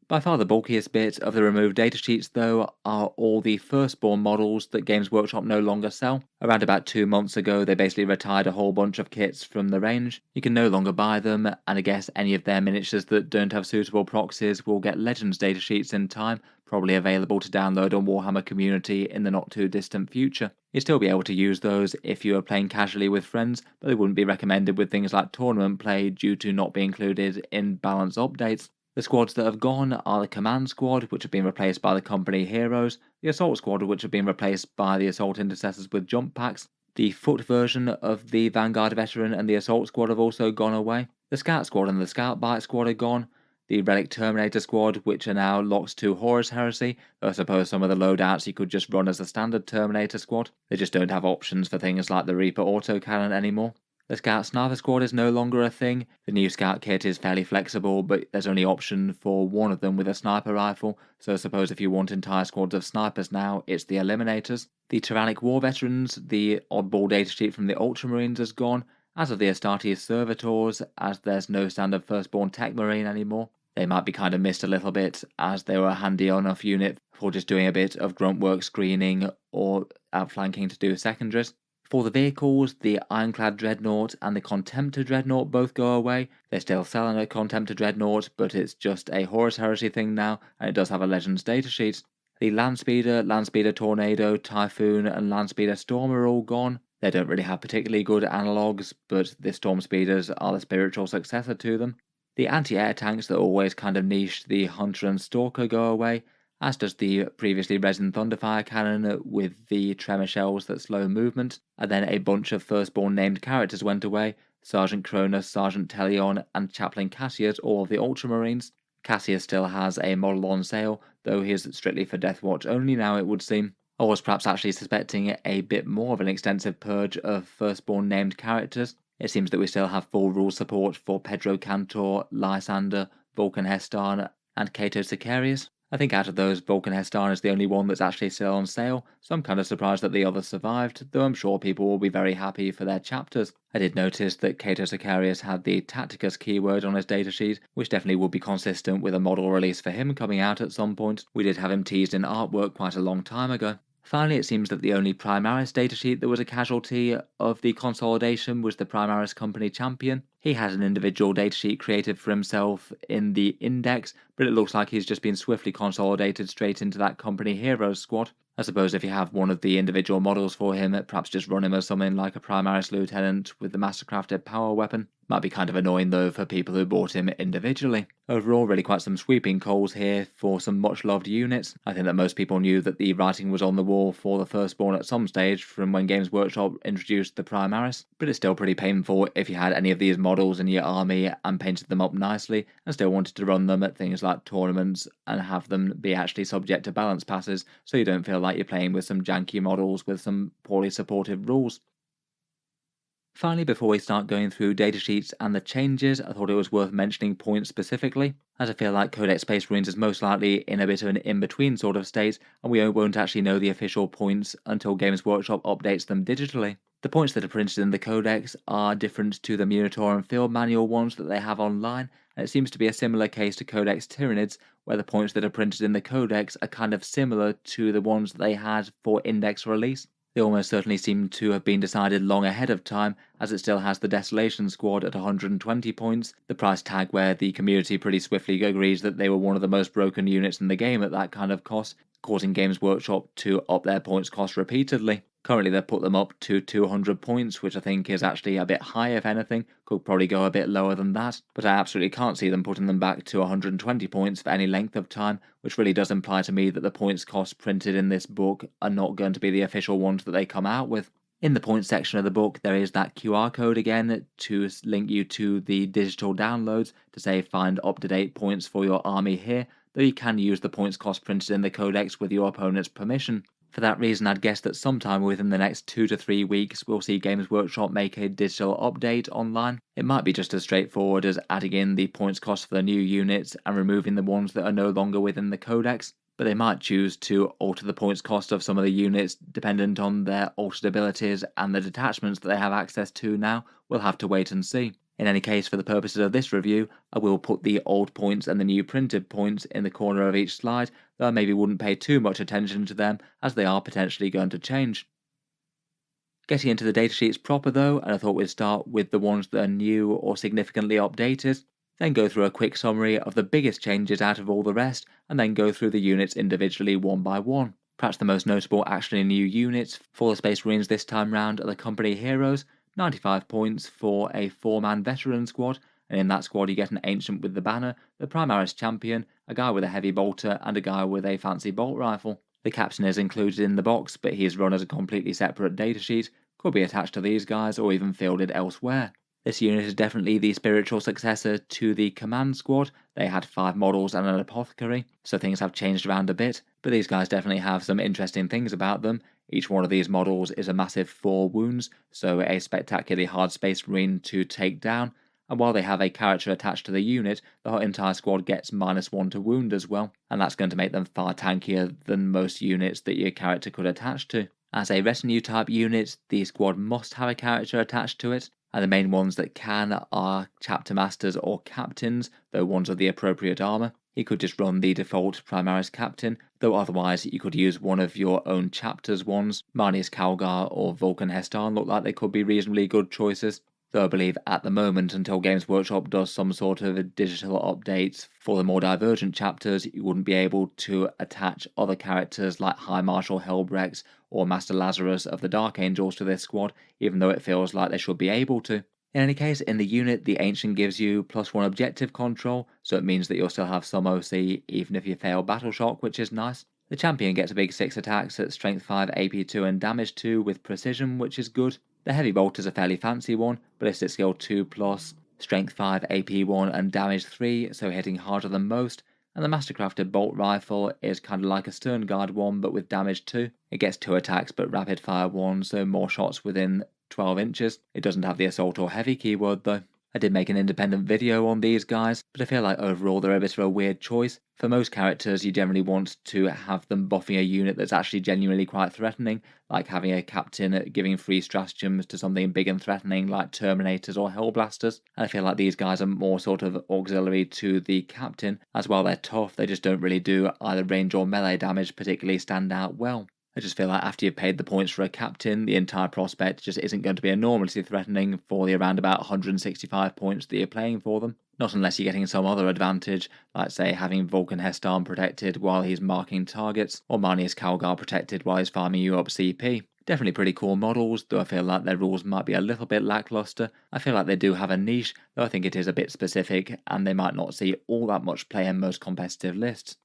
By far the bulkiest bit of the removed datasheets though are all the Firstborn models that Games Workshop no longer sell. Around about 2 months ago they basically retired a whole bunch of kits from the range. You can no longer buy them, and I guess any of their miniatures that don't have suitable proxies will get Legends datasheets in time, probably available to download on Warhammer Community in the not too distant future. You'd still be able to use those if you were playing casually with friends, but they wouldn't be recommended with things like tournament play due to not being included in balance updates. The squads that have gone are the Command Squad, which have been replaced by the Company Heroes, the Assault Squad, which have been replaced by the Assault Intercessors with jump packs. The foot version of the Vanguard Veteran and the Assault Squad have also gone away. The Scout Squad and the Scout Bite Squad are gone. The Relic Terminator Squad, which are now locked to Horus Heresy, though I suppose some of the loadouts you could just run as a standard Terminator Squad. They just don't have options for things like the Reaper autocannon anymore. The Scout Sniper Squad is no longer a thing. The new Scout kit is fairly flexible, but there's only option for one of them with a sniper rifle, so I suppose if you want entire squads of snipers now, it's the Eliminators. The Tyrannic War Veterans, the oddball datasheet from the Ultramarines is gone, as of the Astartes Servitors, as there's no standard Firstborn Tech Marine anymore. They might be kind of missed a little bit, as they were a handy enough unit for just doing a bit of grunt work screening or outflanking to do secondaries. For the vehicles, the Ironclad Dreadnought and the Contemptor Dreadnought both go away. They're still selling a Contemptor Dreadnought, but it's just a Horus Heresy thing now, and it does have a Legends datasheet. The Landspeeder Tornado, Typhoon, and Landspeeder Storm are all gone. They don't really have particularly good analogues, but the Storm Speeders are the spiritual successor to them. The anti-air tanks that always kind of niched the Hunter and Stalker go away, as does the previously resin Thunderfire cannon with the tremor shells that slow movement, and then a bunch of Firstborn named characters went away: Sergeant Cronus, Sergeant Telion, and Chaplain Cassius, all of the Ultramarines. Cassius still has a model on sale, though he is strictly for Deathwatch only now, it would seem. I was perhaps actually suspecting a bit more of an extensive purge of Firstborn named characters. It seems that we still have full rule support for Pedro Cantor, Lysander, Vulcan Hestan, and Cato Sicarius. I think out of those, Vulcan Hestan is the only one that's actually still on sale, so I'm kind of surprised that the others survived, though I'm sure people will be very happy for their chapters. I did notice that Cato Sicarius had the Tacticus keyword on his datasheet, which definitely would be consistent with a model release for him coming out at some point. We did have him teased in artwork quite a long time ago. Finally, it seems that the only Primaris datasheet that was a casualty of the consolidation was the Primaris Company Champion. He had an individual datasheet created for himself in the Index, but it looks like he's just been swiftly consolidated straight into that Company Heroes squad. I suppose if you have one of the individual models for him, perhaps just run him as something like a Primaris Lieutenant with the mastercrafted power weapon. Might be kind of annoying though for people who bought him individually. Overall, really quite some sweeping calls here for some much loved units. I think that most people knew that the writing was on the wall for the Firstborn at some stage from when Games Workshop introduced the Primaris, but it's still pretty painful if you had any of these models in your army and painted them up nicely and still wanted to run them at things like tournaments and have them be actually subject to balance passes so you don't feel like you're playing with some janky models with some poorly supported rules. Finally, before we start going through datasheets and the changes, I thought it was worth mentioning points specifically, as I feel like Codex Space Marines is most likely in a bit of an in-between sort of state, and we won't actually know the official points until Games Workshop updates them digitally. The points that are printed in the Codex are different to the Minotaur and Field Manual ones that they have online, and it seems to be a similar case to Codex Tyranids, where the points that are printed in the Codex are kind of similar to the ones that they had for Index release. They almost certainly seem to have been decided long ahead of time, as it still has the Desolation Squad at 120 points, the price tag where the community pretty swiftly agrees that they were one of the most broken units in the game at that kind of cost, causing Games Workshop to up their points cost repeatedly. Currently they've put them up to 200 points, which I think is actually a bit high if anything, could probably go a bit lower than that, but I absolutely can't see them putting them back to 120 points for any length of time, which really does imply to me that the points costs printed in this book are not going to be the official ones that they come out with. In the points section of the book, there is that QR code again to link you to the digital downloads to say find up-to-date points for your army here, though you can use the points cost printed in the Codex with your opponent's permission. For that reason, I'd guess that sometime within the next 2 to 3 weeks, we'll see Games Workshop make a digital update online. It might be just as straightforward as adding in the points cost for the new units and removing the ones that are no longer within the Codex, but they might choose to alter the points cost of some of the units dependent on their altered abilities and the detachments that they have access to now. We'll have to wait and see. In any case, for the purposes of this review, I will put the old points and the new printed points in the corner of each slide, though I maybe wouldn't pay too much attention to them as they are potentially going to change. Getting into the datasheets proper though, and I thought we'd start with the ones that are new or significantly updated, then go through a quick summary of the biggest changes out of all the rest, and then go through the units individually one by one. Perhaps the most notable actually new units for the Space Marines this time round are the Company Heroes, 95 points for a 4-man veteran squad, and in that squad you get an Ancient with the Banner, the Primaris Champion, a guy with a heavy bolter, and a guy with a fancy bolt rifle. The Captain is included in the box, but he is run as a completely separate datasheet, could be attached to these guys or even fielded elsewhere. This unit is definitely the spiritual successor to the Command Squad. They had 5 models and an apothecary, so things have changed around a bit, but these guys definitely have some interesting things about them. Each one of these models is a massive 4 wounds, so a spectacularly hard Space Marine to take down, and while they have a character attached to the unit, the entire squad gets -1 to wound as well, and that's going to make them far tankier than most units that your character could attach to. As a retinue type unit, the squad must have a character attached to it, and the main ones that can are chapter masters or captains, though ones of the appropriate armour. You could just run the default Primaris Captain, though otherwise you could use one of your own chapters ones. Marnius Calgar or Vulcan Hestan look like they could be reasonably good choices, though I believe at the moment, until Games Workshop does some sort of a digital update for the more divergent chapters, you wouldn't be able to attach other characters like High Marshal Helbrex or Master Lazarus of the Dark Angels to this squad, even though it feels like they should be able to. In any case, in the unit, the Ancient gives you +1 objective control, so it means that you'll still have some OC even if you fail Battle Shock, which is nice. The Champion gets a big 6 attacks at Strength 5, AP 2 and Damage 2 with Precision, which is good. The Heavy Bolt is a fairly fancy one, Ballistic Skill 2+, Strength 5, AP 1 and Damage 3, so hitting harder than most. And the Mastercrafted Bolt Rifle is kind of like a Sternguard one but with Damage 2. It gets 2 attacks but Rapid Fire 1, so more shots within 12 inches. It doesn't have the Assault or Heavy keyword though. I did make an independent video on these guys, but I feel like overall they're a bit of a weird choice. For most characters you generally want to have them buffing a unit that's actually genuinely quite threatening, like having a captain giving free stratagems to something big and threatening like Terminators or Hellblasters, and I feel like these guys are more sort of auxiliary to the captain, as while they're tough they just don't really do either range or melee damage particularly stand out well. I just feel like after you've paid the points for a captain, the entire prospect just isn't going to be enormously threatening for the around about 165 points that you're playing for them. Not unless you're getting some other advantage, like say having Vulcan Hestarn protected while he's marking targets, or Marnius Calgar protected while he's farming you up CP. Definitely pretty cool models, though I feel like their rules might be a little bit lackluster. I feel like they do have a niche, though I think it is a bit specific, and they might not see all that much play in most competitive lists.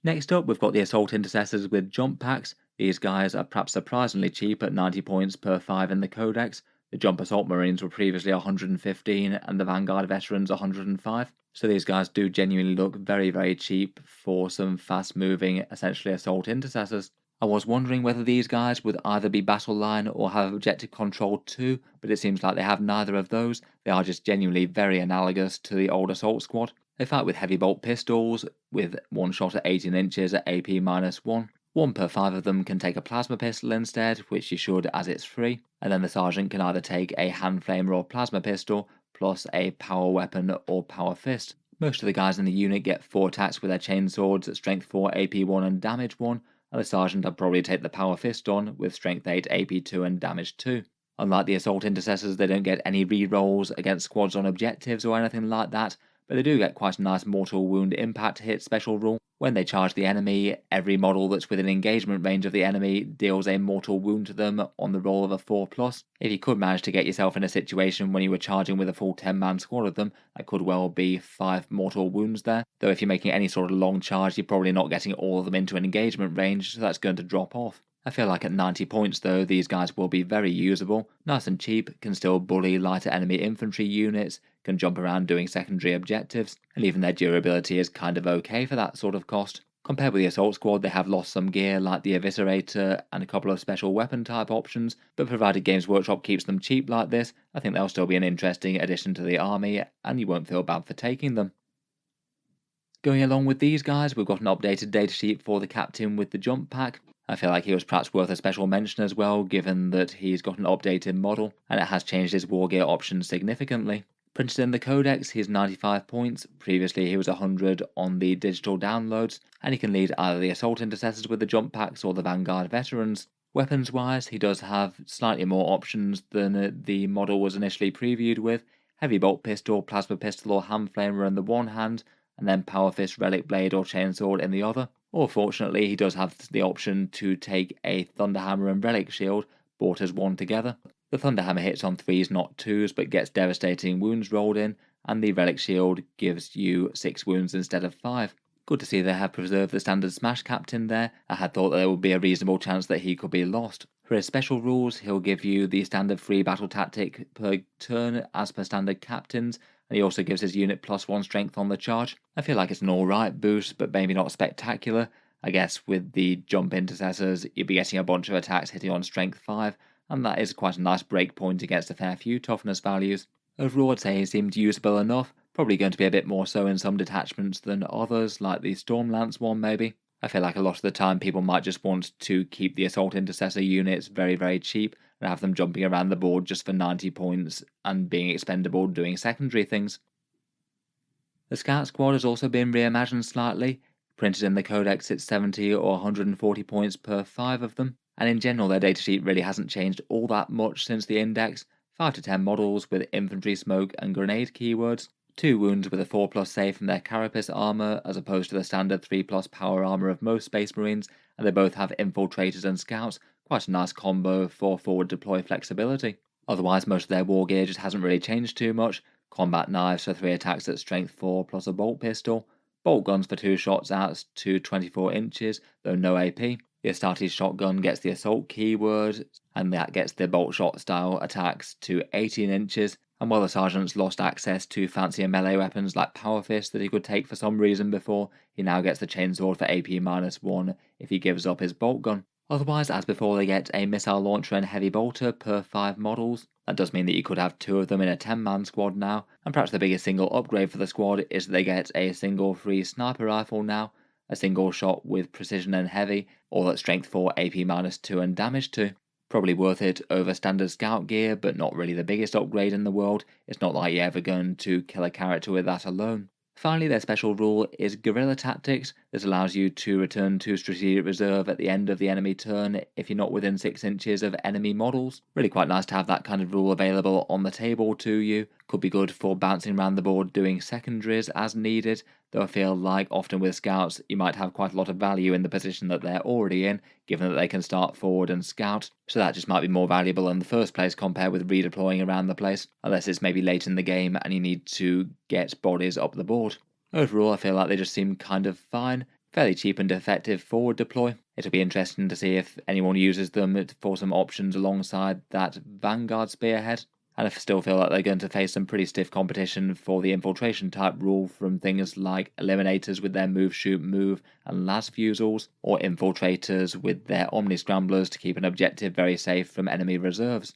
Next up, we've got the Assault Intercessors with jump packs. These guys are perhaps surprisingly cheap at 90 points per 5 in the Codex. The Jump Assault Marines were previously 115 and the Vanguard Veterans 105. So these guys do genuinely look very, very cheap for some fast moving, essentially Assault Intercessors. I was wondering whether these guys would either be battle line or have objective control too, but it seems like they have neither of those. They are just genuinely very analogous to the old Assault Squad. They fight with heavy bolt pistols, with one shot at 18 inches at AP -1. 1 per 5 of them can take a plasma pistol instead, which you should as it's free, and then the sergeant can either take a hand flamer or plasma pistol, plus a power weapon or power fist. Most of the guys in the unit get 4 attacks with their chainswords at strength 4, AP 1 and damage 1, and the sergeant would probably take the power fist on with strength 8, AP 2 and damage 2. Unlike the Assault Intercessors, they don't get any rerolls against squads on objectives or anything like that, but they do get quite a nice mortal wound impact hit special rule. When they charge the enemy, every model that's within engagement range of the enemy deals a mortal wound to them on the roll of a 4+. If you could manage to get yourself in a situation when you were charging with a full 10-man squad of them, that could well be 5 mortal wounds there. Though if you're making any sort of long charge, you're probably not getting all of them into an engagement range, so that's going to drop off. I feel like at 90 points though, these guys will be very usable, nice and cheap, can still bully lighter enemy infantry units, can jump around doing secondary objectives, and even their durability is kind of okay for that sort of cost. Compared with the Assault Squad, they have lost some gear like the Eviscerator and a couple of special weapon type options, but provided Games Workshop keeps them cheap like this, I think they'll still be an interesting addition to the army, and you won't feel bad for taking them. Going along with these guys, we've got an updated datasheet for the captain with the jump pack. I feel like he was perhaps worth a special mention as well, given that he's got an updated model, and it has changed his war gear options significantly. Printed in the Codex, he's 95 points, previously he was 100 on the digital downloads, and he can lead either the Assault Intercessors with the jump packs or the Vanguard Veterans. Weapons-wise, he does have slightly more options than the model was initially previewed with. Heavy bolt pistol, plasma pistol or hand flamer in the one hand, and then power fist, relic blade or chainsword in the other. Or fortunately, he does have the option to take a Thunderhammer and Relic Shield, bought as one together. The Thunderhammer hits on 3s, not 2s, but gets devastating wounds rolled in, and the Relic Shield gives you 6 wounds instead of 5. Good to see they have preserved the standard Smash Captain there. I had thought there would be a reasonable chance that he could be lost. For his special rules, he'll give you the standard free battle tactic per turn as per standard captains, and he also gives his unit +1 strength on the charge. I feel like it's an alright boost, but maybe not spectacular. I guess with the jump intercessors, you'd be getting a bunch of attacks hitting on strength 5, and that is quite a nice break point against a fair few toughness values. Overall, I'd say he seemed usable enough, probably going to be a bit more so in some detachments than others, like the Stormlance one maybe. I feel like a lot of the time people might just want to keep the Assault Intercessor units very, very cheap and have them jumping around the board just for 90 points and being expendable doing secondary things. The Scout Squad has also been reimagined slightly. Printed in the Codex, it's 70 or 140 points per 5 of them, and in general their datasheet really hasn't changed all that much since the index. 5 to 10 models with infantry, smoke and grenade keywords, 2 wounds with a 4+ save from their carapace armor as opposed to the standard 3+ power armor of most Space Marines, and they both have infiltrators and scouts, quite a nice combo for forward deploy flexibility. Otherwise most of their war gear just hasn't really changed too much. Combat knives for 3 attacks at strength 4 plus a bolt pistol, bolt guns for 2 shots out to 24 inches, though no AP. The Astartes shotgun gets the assault keyword, and that gets the bolt shot style attacks to 18 inches, and while the sergeant's lost access to fancier melee weapons like Power Fist that he could take for some reason before, he now gets the chainsword for AP -1 if he gives up his bolt gun. Otherwise, as before, they get a missile launcher and heavy bolter per 5 models. That does mean that you could have 2 of them in a 10-man squad now, and perhaps the biggest single upgrade for the squad is that they get a single free sniper rifle now, a single shot with precision and heavy, all at strength 4, AP -2 and damage 2. Probably worth it over standard scout gear, but not really the biggest upgrade in the world. It's not like you're ever going to kill a character with that alone. Finally, their special rule is guerrilla tactics. This allows you to return to strategic reserve at the end of the enemy turn if you're not within 6 inches of enemy models. Really quite nice to have that kind of rule available on the table to you. Could be good for bouncing around the board doing secondaries as needed, though I feel like often with scouts you might have quite a lot of value in the position that they're already in, given that they can start forward and scout, so that just might be more valuable in the first place compared with redeploying around the place, unless it's maybe late in the game and you need to get bodies up the board. Overall, I feel like they just seem kind of fine, fairly cheap and effective forward deploy. It'll be interesting to see if anyone uses them for some options alongside that Vanguard Spearhead, and I still feel like they're going to face some pretty stiff competition for the infiltration type rule from things like Eliminators with their move, shoot, move and las fusils, or Infiltrators with their Omni Scramblers to keep an objective very safe from enemy reserves.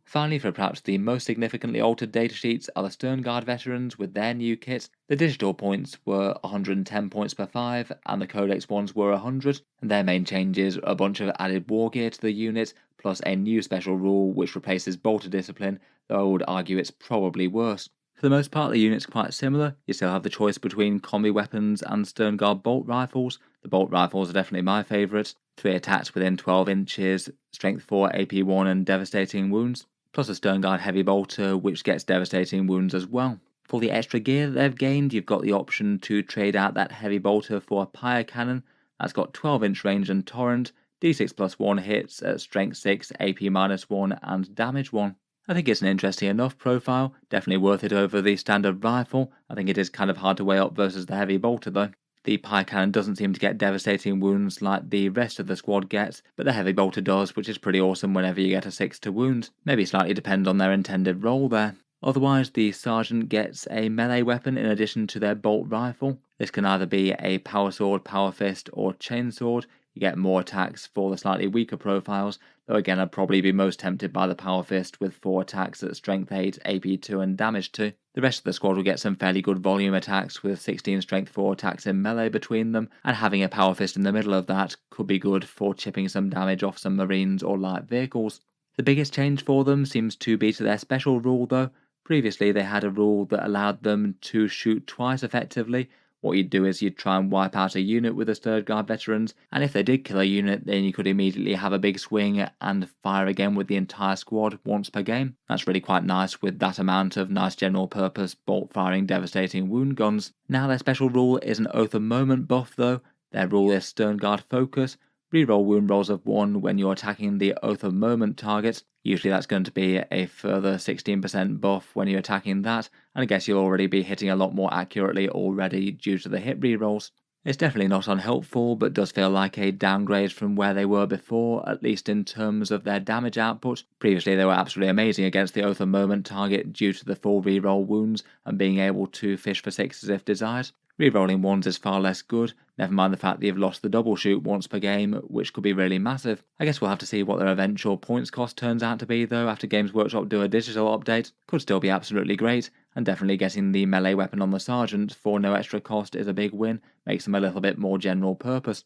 Finally, for perhaps the most significantly altered datasheets are the Sternguard veterans with their new kit. The digital points were 110 points per 5 and the Codex ones were 100, and their main changes are a bunch of added war gear to the unit, plus a new special rule which replaces bolter discipline, though I would argue it's probably worse. For the most part, the unit's quite similar. You still have the choice between combi weapons and Sternguard bolt rifles. The bolt rifles are definitely my favourite. 3 attacks within 12 inches, strength 4, AP 1 and devastating wounds, plus a Sternguard heavy bolter which gets devastating wounds as well. For the extra gear that they've gained, you've got the option to trade out that heavy bolter for a pyre cannon. That's got 12-inch range and torrent, d6 plus 1 hits at strength 6, AP minus 1 and damage 1. I think it's an interesting enough profile, definitely worth it over the standard rifle. I think it is kind of hard to weigh up versus the heavy bolter though. The pyre cannon doesn't seem to get devastating wounds like the rest of the squad gets, but the heavy bolter does, which is pretty awesome whenever you get a 6 to wound. Maybe slightly depend on their intended role there. Otherwise, the sergeant gets a melee weapon in addition to their bolt rifle. This can either be a power sword, power fist, or chainsword. You get more attacks for the slightly weaker profiles, though again I'd probably be most tempted by the power fist with 4 attacks at strength 8, AP 2 and damage 2. The rest of the squad will get some fairly good volume attacks with 16 strength 4 attacks in melee between them, and having a power fist in the middle of that could be good for chipping some damage off some marines or light vehicles. The biggest change for them seems to be to their special rule though. Previously they had a rule that allowed them to shoot twice effectively. What you'd do is you'd try and wipe out a unit with the Sternguard veterans, and if they did kill a unit, then you could immediately have a big swing and fire again with the entire squad once per game. That's really quite nice with that amount of nice general purpose bolt firing devastating wound guns. Now their special rule is an Oath of Moment buff though. Their rule is Sternguard Focus. Reroll wound rolls of 1 when you're attacking the Oath of Moment target. Usually that's going to be a further 16% buff when you're attacking that, and I guess you'll already be hitting a lot more accurately already due to the hit rerolls. It's definitely not unhelpful, but does feel like a downgrade from where they were before, at least in terms of their damage output. Previously they were absolutely amazing against the Oath of Moment target due to the full reroll wounds and being able to fish for 6s if desired. Rerolling 1s is far less good, never mind the fact that you've lost the double shoot once per game, which could be really massive. I guess we'll have to see what their eventual points cost turns out to be though after Games Workshop do a digital update. Could still be absolutely great, and definitely getting the melee weapon on the sergeant for no extra cost is a big win, makes them a little bit more general purpose.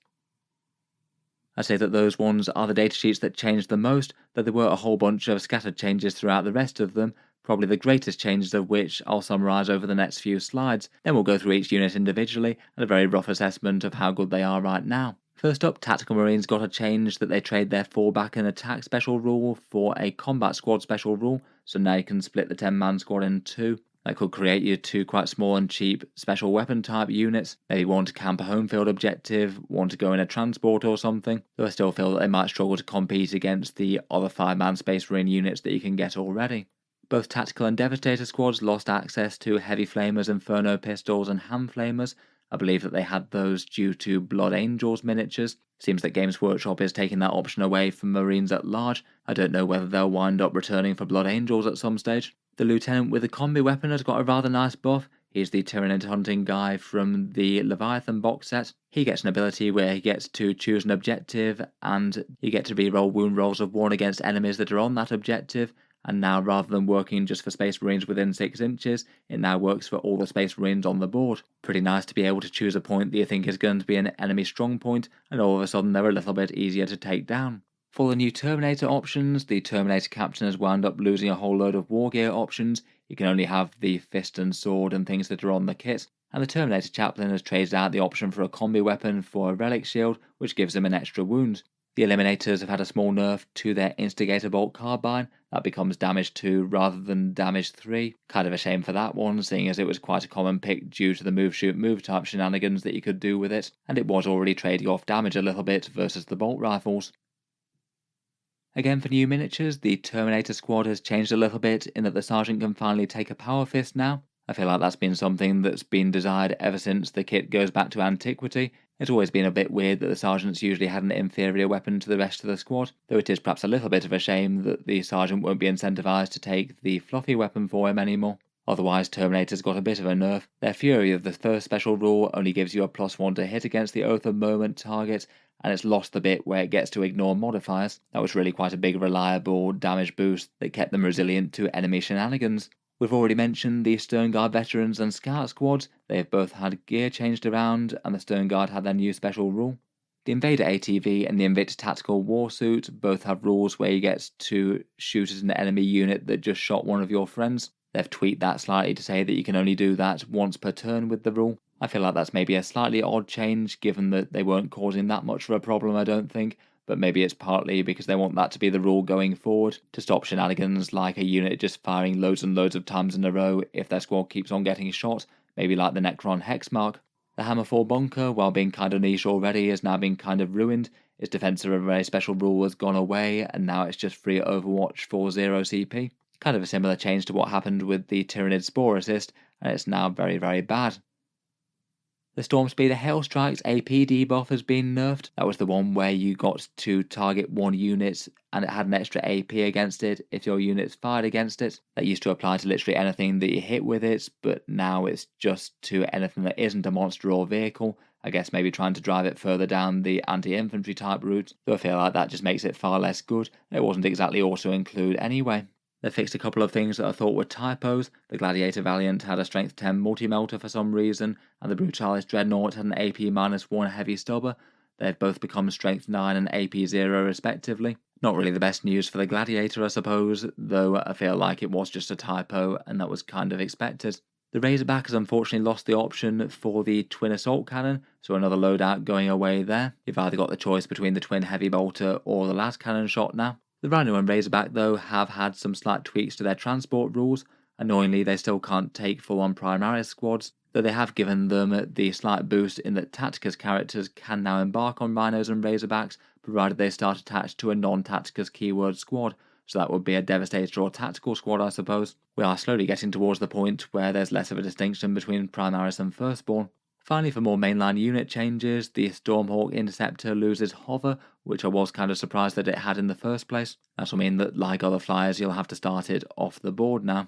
I'd say that those ones are the datasheets that changed the most, though there were a whole bunch of scattered changes throughout the rest of them, probably the greatest changes of which I'll summarise over the next few slides. Then we'll go through each unit individually and a very rough assessment of how good they are right now. First up, Tactical Marines got a change that they trade their fallback and attack special rule for a combat squad special rule, so now you can split the 10-man squad in 2. That could create you 2 quite small and cheap special weapon type units, maybe one to camp a home field objective, one to go in a transport or something, though I still feel that they might struggle to compete against the other 5-man Space Marine units that you can get already. Both Tactical and Devastator squads lost access to Heavy Flamers, Inferno Pistols and Hand Flamers. I believe that they had those due to Blood Angels miniatures. Seems that Games Workshop is taking that option away from Marines at large. I don't know whether they'll wind up returning for Blood Angels at some stage. The Lieutenant with the combi weapon has got a rather nice buff. He's the Tyranid hunting guy from the Leviathan box set. He gets an ability where he gets to choose an objective and you get to reroll wound rolls of 1 against enemies that are on that objective. And now, rather than working just for Space Marines within 6 inches, it now works for all the Space Marines on the board. Pretty nice to be able to choose a point that you think is going to be an enemy strong point, and all of a sudden they're a little bit easier to take down. For the new Terminator options, the Terminator Captain has wound up losing a whole load of war gear options. You can only have the fist and sword and things that are on the kit. And the Terminator Chaplain has traded out the option for a combi weapon for a relic shield, which gives them an extra wound. The Eliminators have had a small nerf to their Instigator Bolt Carbine. That becomes damage 2 rather than damage 3. Kind of a shame for that one, seeing as it was quite a common pick due to the move shoot move type shenanigans that you could do with it, and it was already trading off damage a little bit versus the bolt rifles. Again, for new miniatures, the Terminator squad has changed a little bit in that the Sergeant can finally take a Power Fist now. I feel like that's been something that's been desired ever since the kit goes back to antiquity. It's always been a bit weird that the Sergeants usually had an inferior weapon to the rest of the squad, though it is perhaps a little bit of a shame that the Sergeant won't be incentivised to take the fluffy weapon for him anymore. Otherwise, Terminator's got a bit of a nerf. Their Fury of the first special rule only gives you a +1 to hit against the Oath of Moment target, and it's lost the bit where it gets to ignore modifiers. That was really quite a big reliable damage boost that kept them resilient to enemy shenanigans. We've already mentioned the Sternguard veterans and scout squads. They have both had gear changed around, and the Sternguard had their new special rule. The Invader ATV and the Invictus Tactical Warsuit both have rules where you get to shoot at an enemy unit that just shot one of your friends. They've tweaked that slightly to say that you can only do that once per turn with the rule. I feel like that's maybe a slightly odd change, given that they weren't causing that much of a problem, I don't think. But maybe it's partly because they want that to be the rule going forward, to stop shenanigans like a unit just firing loads and loads of times in a row if their squad keeps on getting shot, maybe like the Necron Hexmark. The Hammer 4 bunker, while being kind of niche already, has now been kind of ruined. Its defense of a very special rule has gone away, and now it's just free Overwatch for 0 CP. Kind of a similar change to what happened with the Tyrannid Spore Assist, and it's now very, very bad. The Stormspeeder Hailstrike's AP debuff has been nerfed. That was the one where you got to target one unit and it had an extra AP against it if your units fired against it. That used to apply to literally anything that you hit with it, but now it's just to anything that isn't a monster or vehicle. I guess maybe trying to drive it further down the anti-infantry type route, though I feel like that just makes it far less good. It wasn't exactly auto-include anyway. They fixed a couple of things that I thought were typos. The Gladiator Valiant had a Strength 10 multi-melter for some reason, and the Brutalis Dreadnought had an AP -1 heavy stubber. They've both become Strength 9 and AP 0 respectively. Not really the best news for the Gladiator, I suppose, though I feel like it was just a typo, and that was kind of expected. The Razorback has unfortunately lost the option for the Twin Assault Cannon, so another loadout going away there. You've either got the choice between the Twin Heavy Bolter or the Las Cannon shot now. The Rhino and Razorback, though, have had some slight tweaks to their transport rules. Annoyingly, they still can't take full-on Primaris squads, though they have given them the slight boost in that Tacticus characters can now embark on Rhinos and Razorbacks, provided they start attached to a non-Tacticus keyword squad, so that would be a Devastator or Tactical squad, I suppose. We are slowly getting towards the point where there's less of a distinction between Primaris and Firstborn. Finally, for more mainline unit changes, the Stormhawk Interceptor loses Hover, which I was kind of surprised that it had in the first place. That'll mean that, like other flyers, you'll have to start it off the board now.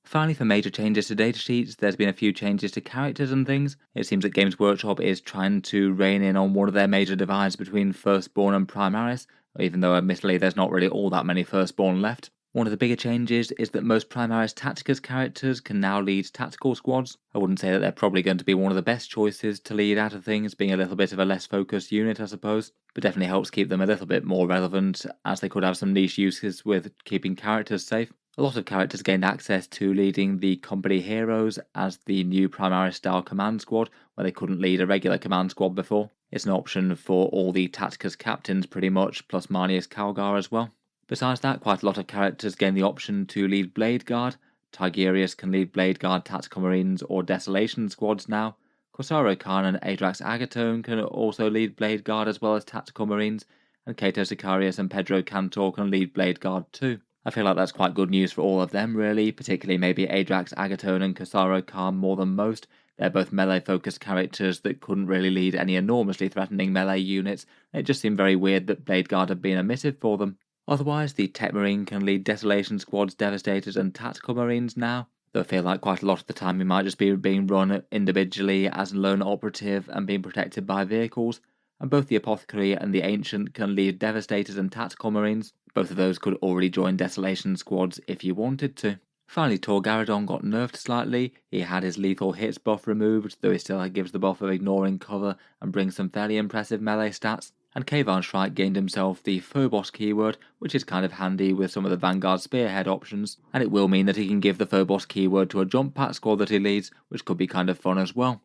Finally, for major changes to datasheets, there's been a few changes to characters and things. It seems that Games Workshop is trying to rein in on one of their major divides between Firstborn and Primaris, even though admittedly there's not really all that many Firstborn left. One of the bigger changes is that most Primaris Tacticus characters can now lead tactical squads. I wouldn't say that they're probably going to be one of the best choices to lead out of things, being a little bit of a less focused unit, I suppose, but definitely helps keep them a little bit more relevant, as they could have some niche uses with keeping characters safe. A lot of characters gained access to leading the company heroes as the new Primaris style command squad, where they couldn't lead a regular command squad before. It's an option for all the Tacticus captains pretty much, plus Marnius Calgar as well. Besides that, quite a lot of characters gain the option to lead Blade Guard. Tigerius can lead Blade Guard Tactical Marines or Desolation squads now. Corsaro Khan and Adrax Agatone can also lead Blade Guard as well as Tactical Marines, and Cato Sicarius and Pedro Cantor can lead Blade Guard too. I feel like that's quite good news for all of them really, particularly maybe Adrax Agatone and Corsaro Khan more than most. They're both melee-focused characters that couldn't really lead any enormously threatening melee units, and it just seemed very weird that Blade Guard had been omitted for them. Otherwise, the Tech Marine can lead Desolation Squads, Devastators and Tactical Marines now, though I feel like quite a lot of the time he might just be being run individually as a lone operative and being protected by vehicles, and both the Apothecary and the Ancient can lead Devastators and Tactical Marines. Both of those could already join Desolation Squads if you wanted to. Finally, Tor Garadon got nerfed slightly. He had his lethal hits buff removed, though he still gives the buff of ignoring cover and brings some fairly impressive melee stats. And Kayvan Shrike gained himself the Phobos keyword, which is kind of handy with some of the Vanguard Spearhead options, and it will mean that he can give the Phobos keyword to a jump pack squad that he leads, which could be kind of fun as well.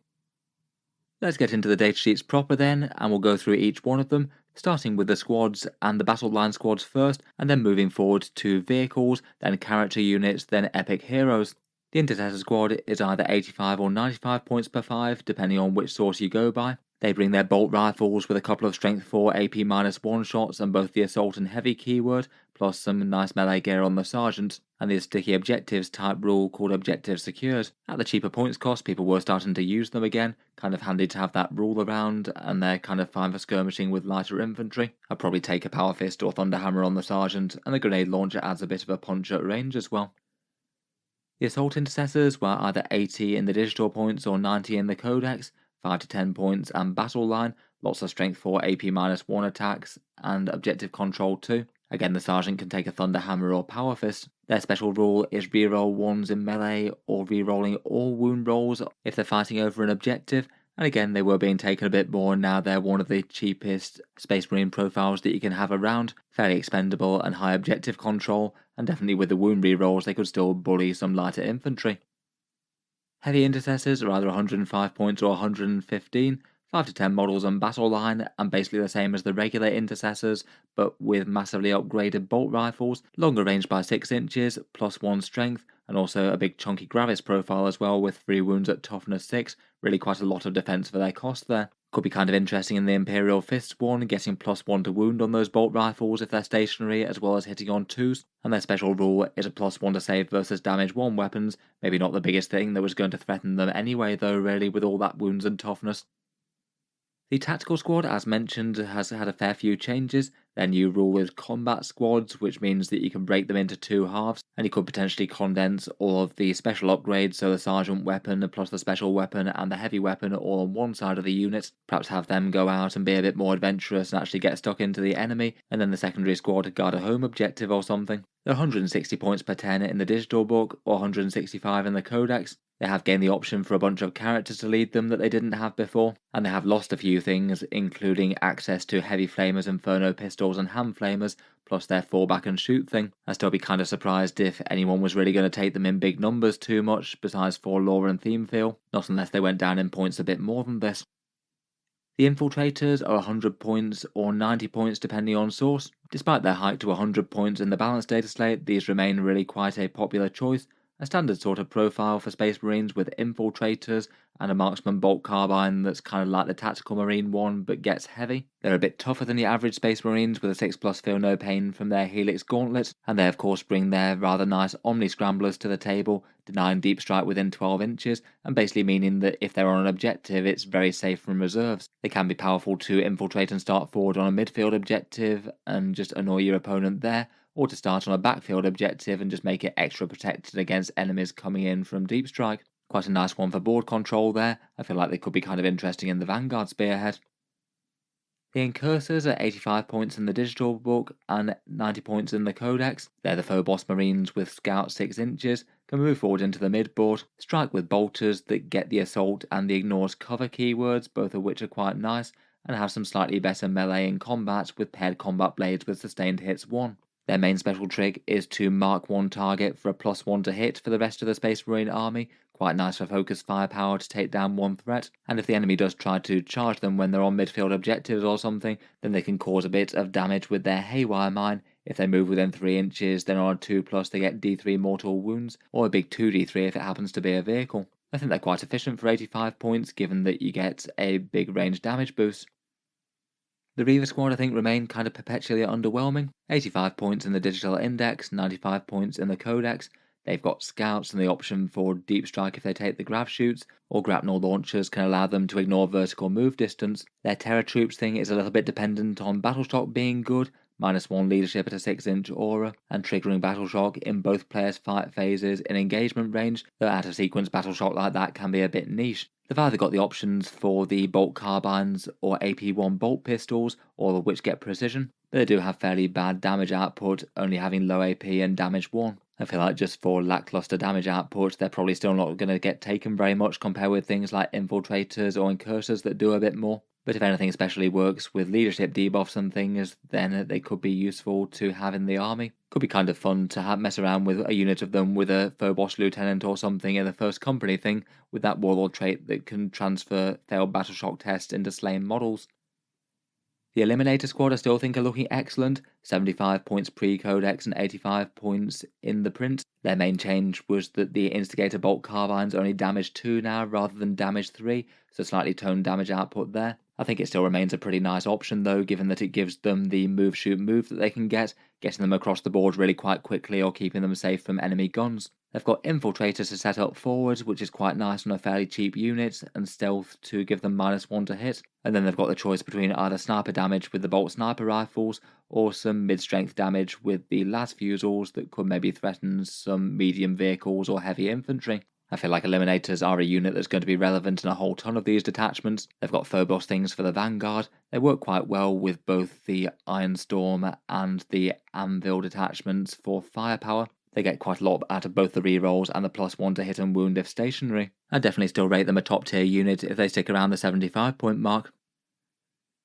Let's get into the datasheets proper then, and we'll go through each one of them, starting with the squads and the battle line squads first, and then moving forward to vehicles, then character units, then epic heroes. The Intercessor squad is either 85 or 95 points per 5, depending on which source you go by. They bring their bolt rifles with a couple of strength 4 AP-1 shots and both the assault and heavy keyword, plus some nice melee gear on the sergeant, and the sticky objectives type rule called objectives secured. At the cheaper points cost, people were starting to use them again, kind of handy to have that rule around, and they're kind of fine for skirmishing with lighter infantry. I'd probably take a power fist or thunderhammer on the sergeant, and the grenade launcher adds a bit of a punch at range as well. The assault intercessors were either 80 in the digital points or 90 in the codex, 5 to 10 points and battle line, lots of strength 4 AP-1 attacks, and objective control too. Again, the sergeant can take a thunder hammer or power fist. Their special rule is reroll 1s in melee or rerolling all wound rolls if they're fighting over an objective, and again they were being taken a bit more, and now they're one of the cheapest Space Marine profiles that you can have around, fairly expendable and high objective control, and definitely with the wound rerolls they could still bully some lighter infantry. Heavy intercessors are either 105 points or 115, 5 to 10 models on battle line, and basically the same as the regular intercessors, but with massively upgraded bolt rifles, longer range by 6 inches, plus 1 strength, and also a big chunky gravis profile as well with 3 wounds at toughness 6, really quite a lot of defense for their cost there. Could be kind of interesting in the Imperial Fists one, getting +1 to wound on those bolt rifles if they're stationary, as well as hitting on 2s, and their special rule is a +1 to save versus damage 1 weapons, maybe not the biggest thing that was going to threaten them anyway though really with all that wounds and toughness. The tactical squad, as mentioned, has had a fair few changes. Their new rule is combat squads, which means that you can break them into 2 halves, and you could potentially condense all of the special upgrades, so the sergeant weapon plus the special weapon and the heavy weapon all on one side of the unit, perhaps have them go out and be a bit more adventurous and actually get stuck into the enemy, and then the secondary squad guard a home objective or something. They're 160 points per 10 in the digital book, or 165 in the codex. They have gained the option for a bunch of characters to lead them that they didn't have before, and they have lost a few things, including access to heavy flamers, inferno pistols and hand flamers, plus their fall back and shoot thing. I'd still be kind of surprised if anyone was really going to take them in big numbers too much, besides for lore and theme feel, not unless they went down in points a bit more than this. The infiltrators are 100 points or 90 points depending on source. Despite their hike to 100 points in the balanced data slate, these remain really quite a popular choice. A standard sort of profile for Space Marines with infiltrators and a marksman bolt carbine that's kind of like the tactical marine one but gets heavy. They're a bit tougher than the average Space Marines with a 6+ feel no pain from their Helix gauntlet, and they of course bring their rather nice Omni Scramblers to the table, denying deep strike within 12 inches, and basically meaning that if they're on an objective it's very safe from reserves. They can be powerful to infiltrate and start forward on a midfield objective and just annoy your opponent there, or to start on a backfield objective and just make it extra protected against enemies coming in from deep strike. Quite a nice one for board control there. I feel like they could be kind of interesting in the Vanguard Spearhead. The Incursors are 85 points in the digital book and 90 points in the codex. They're the Phobos Marines with scout 6 inches, can move forward into the midboard, strike with bolters that get the assault and the ignores cover keywords, both of which are quite nice, and have some slightly better melee in combat with paired combat blades with sustained hits 1. Their main special trick is to mark 1 target for a +1 to hit for the rest of the Space Marine army, quite nice for focused firepower to take down 1 threat, and if the enemy does try to charge them when they're on midfield objectives or something, then they can cause a bit of damage with their haywire mine. If they move within 3 inches, then on a 2+ they get D3 mortal wounds, or a big 2D3 if it happens to be a vehicle. I think they're quite efficient for 85 points, given that you get a big range damage boost. The Reaver squad I think remain kind of perpetually underwhelming. 85 points in the digital index, 95 points in the codex. They've got scouts and the option for deep strike if they take the grav shoots, or grapnel launchers can allow them to ignore vertical move distance. Their terror troops thing is a little bit dependent on battle shock being good, -1 leadership at a 6-inch aura, and triggering battle shock in both players' fight phases in engagement range, though out of sequence battle shock like that can be a bit niche. They've either got the options for the bolt carbines or AP-1 bolt pistols, all of which get precision, but they do have fairly bad damage output, only having low AP and damage 1. I feel like just for lackluster damage output, they're probably still not going to get taken very much compared with things like infiltrators or incursors that do a bit more. but if anything especially works with leadership debuffs and things, then they could be useful to have in the army. Could be kind of fun to mess around with a unit of them with a Phobos Lieutenant or something in the first company thing, with that Warlord trait that can transfer failed battle shock tests into slain models. The Eliminator squad I still think are looking excellent, 75 points pre-codex and 85 points in the print. Their main change was that the Instigator bolt carbines only damage 2 now rather than damage 3, so slightly toned damage output there. I think it still remains a pretty nice option though, given that it gives them the move shoot move that they can get, getting them across the board really quite quickly or keeping them safe from enemy guns. They've got Infiltrators to set up forwards, which is quite nice on a fairly cheap unit, and Stealth to give them -1 to hit. And then they've got the choice between either sniper damage with the bolt sniper rifles, or some mid-strength damage with the las fusils that could maybe threaten some medium vehicles or heavy infantry. I feel like Eliminators are a unit that's going to be relevant in a whole ton of these detachments. They've got Phobos things for the Vanguard. They work quite well with both the Ironstorm and the Anvil detachments for firepower. They get quite a lot out of both the rerolls and the +1 to hit and wound if stationary. I definitely still rate them a top tier unit if they stick around the 75 point mark.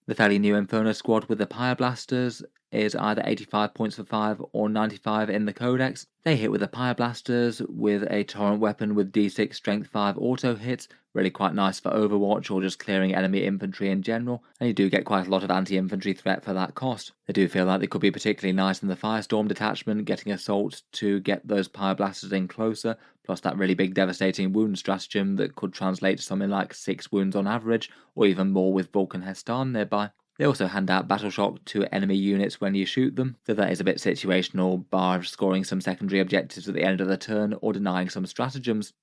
The fairly new Inferno squad with the Pyroblasters is either 85 points for 5 or 95 in the Codex. They hit with the Pyroblasters with a torrent weapon with D6 strength 5 auto hits, really quite nice for Overwatch or just clearing enemy infantry in general, and you do get quite a lot of anti-infantry threat for that cost. I do feel like they could be particularly nice in the Firestorm detachment, getting Assault to get those Pyroblasters in closer, plus that really big devastating wound stratagem that could translate to something like 6 wounds on average, or even more with Vulcan Hestan nearby. They also hand out battle shock to enemy units when you shoot them, so that is a bit situational, bar scoring some secondary objectives at the end of the turn or denying some stratagems.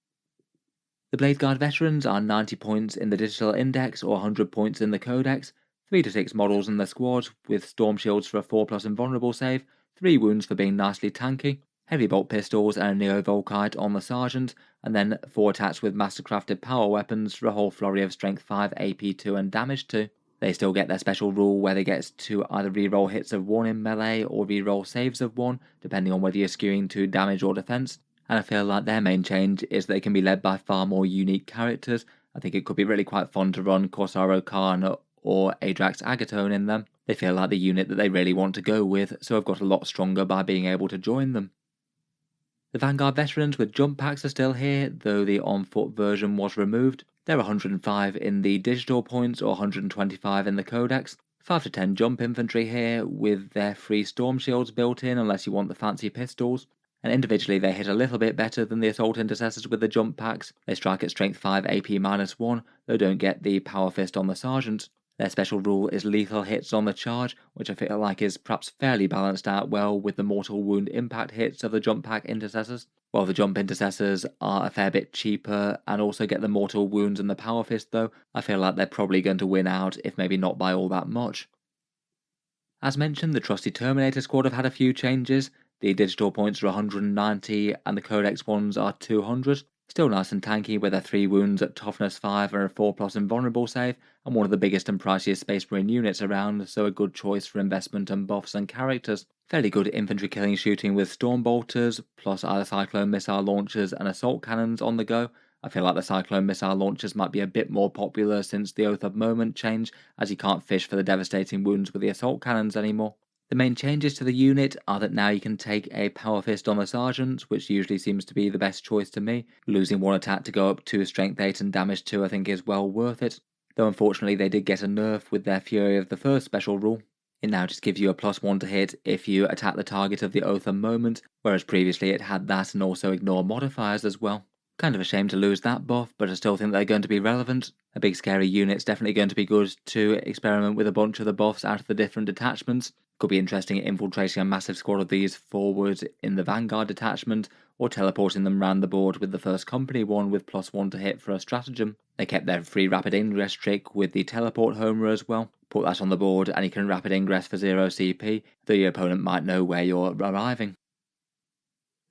The Blade Guard veterans are 90 points in the digital index or 100 points in the codex, 3 to 6 models in the squad with storm shields for a 4+ invulnerable save, 3 wounds for being nicely tanky, heavy bolt pistols and a Neo-Volkite on the sergeant, and then 4 attacks with mastercrafted power weapons for a whole flurry of strength 5, AP 2 and damage 2. They still get their special rule where they get to either reroll hits of 1 in melee or reroll saves of 1, depending on whether you're skewing to damage or defense, and I feel like their main change is they can be led by far more unique characters. I think it could be really quite fun to run Corsaro Khan or Adrax Agatone in them. They feel like the unit that they really want to go with, so I've got a lot stronger by being able to join them. The Vanguard veterans with jump packs are still here, though the on-foot version was removed. They're 105 in the digital points or 125 in the codex. 5 to 10 jump infantry here with their free storm shields built in unless you want the fancy pistols. And individually they hit a little bit better than the assault intercessors with the jump packs. They strike at strength 5 AP -1, though don't get the power fist on the sergeant. Their special rule is lethal hits on the charge, which I feel like is perhaps fairly balanced out well with the mortal wound impact hits of the jump pack intercessors. While the jump intercessors are a fair bit cheaper and also get the mortal wounds and the power fist though, I feel like they're probably going to win out, if maybe not by all that much. As mentioned, the trusty Terminator squad have had a few changes. The digital points are 190 and the codex ones are 200. Still nice and tanky with their 3 wounds at toughness 5 and a 4+ invulnerable save, and one of the biggest and priciest Space Marine units around, so a good choice for investment and buffs and characters. Fairly good infantry killing shooting with storm bolters, plus either cyclone missile launchers and assault cannons on the go. I feel like the cyclone missile launchers might be a bit more popular since the Oath of Moment change, as you can't fish for the devastating wounds with the assault cannons anymore. The main changes to the unit are that now you can take a power fist on the sergeant, which usually seems to be the best choice to me. Losing 1 attack to go up to strength 8 and damage 2 I think is well worth it, though unfortunately they did get a nerf with their Fury of the First special rule. It now just gives you a +1 to hit if you attack the target of the Oath of Moment, whereas previously it had that and also ignore modifiers as well. Kind of a shame to lose that buff, but I still think they're going to be relevant. A big scary unit's definitely going to be good to experiment with a bunch of the buffs out of the different detachments. Could be interesting infiltrating a massive squad of these forward in the Vanguard detachment, or teleporting them round the board with the first company one with +1 to hit for a stratagem. They kept their free rapid ingress trick with the teleport homer as well. Put that on the board and you can rapid ingress for 0 CP, though your opponent might know where you're arriving.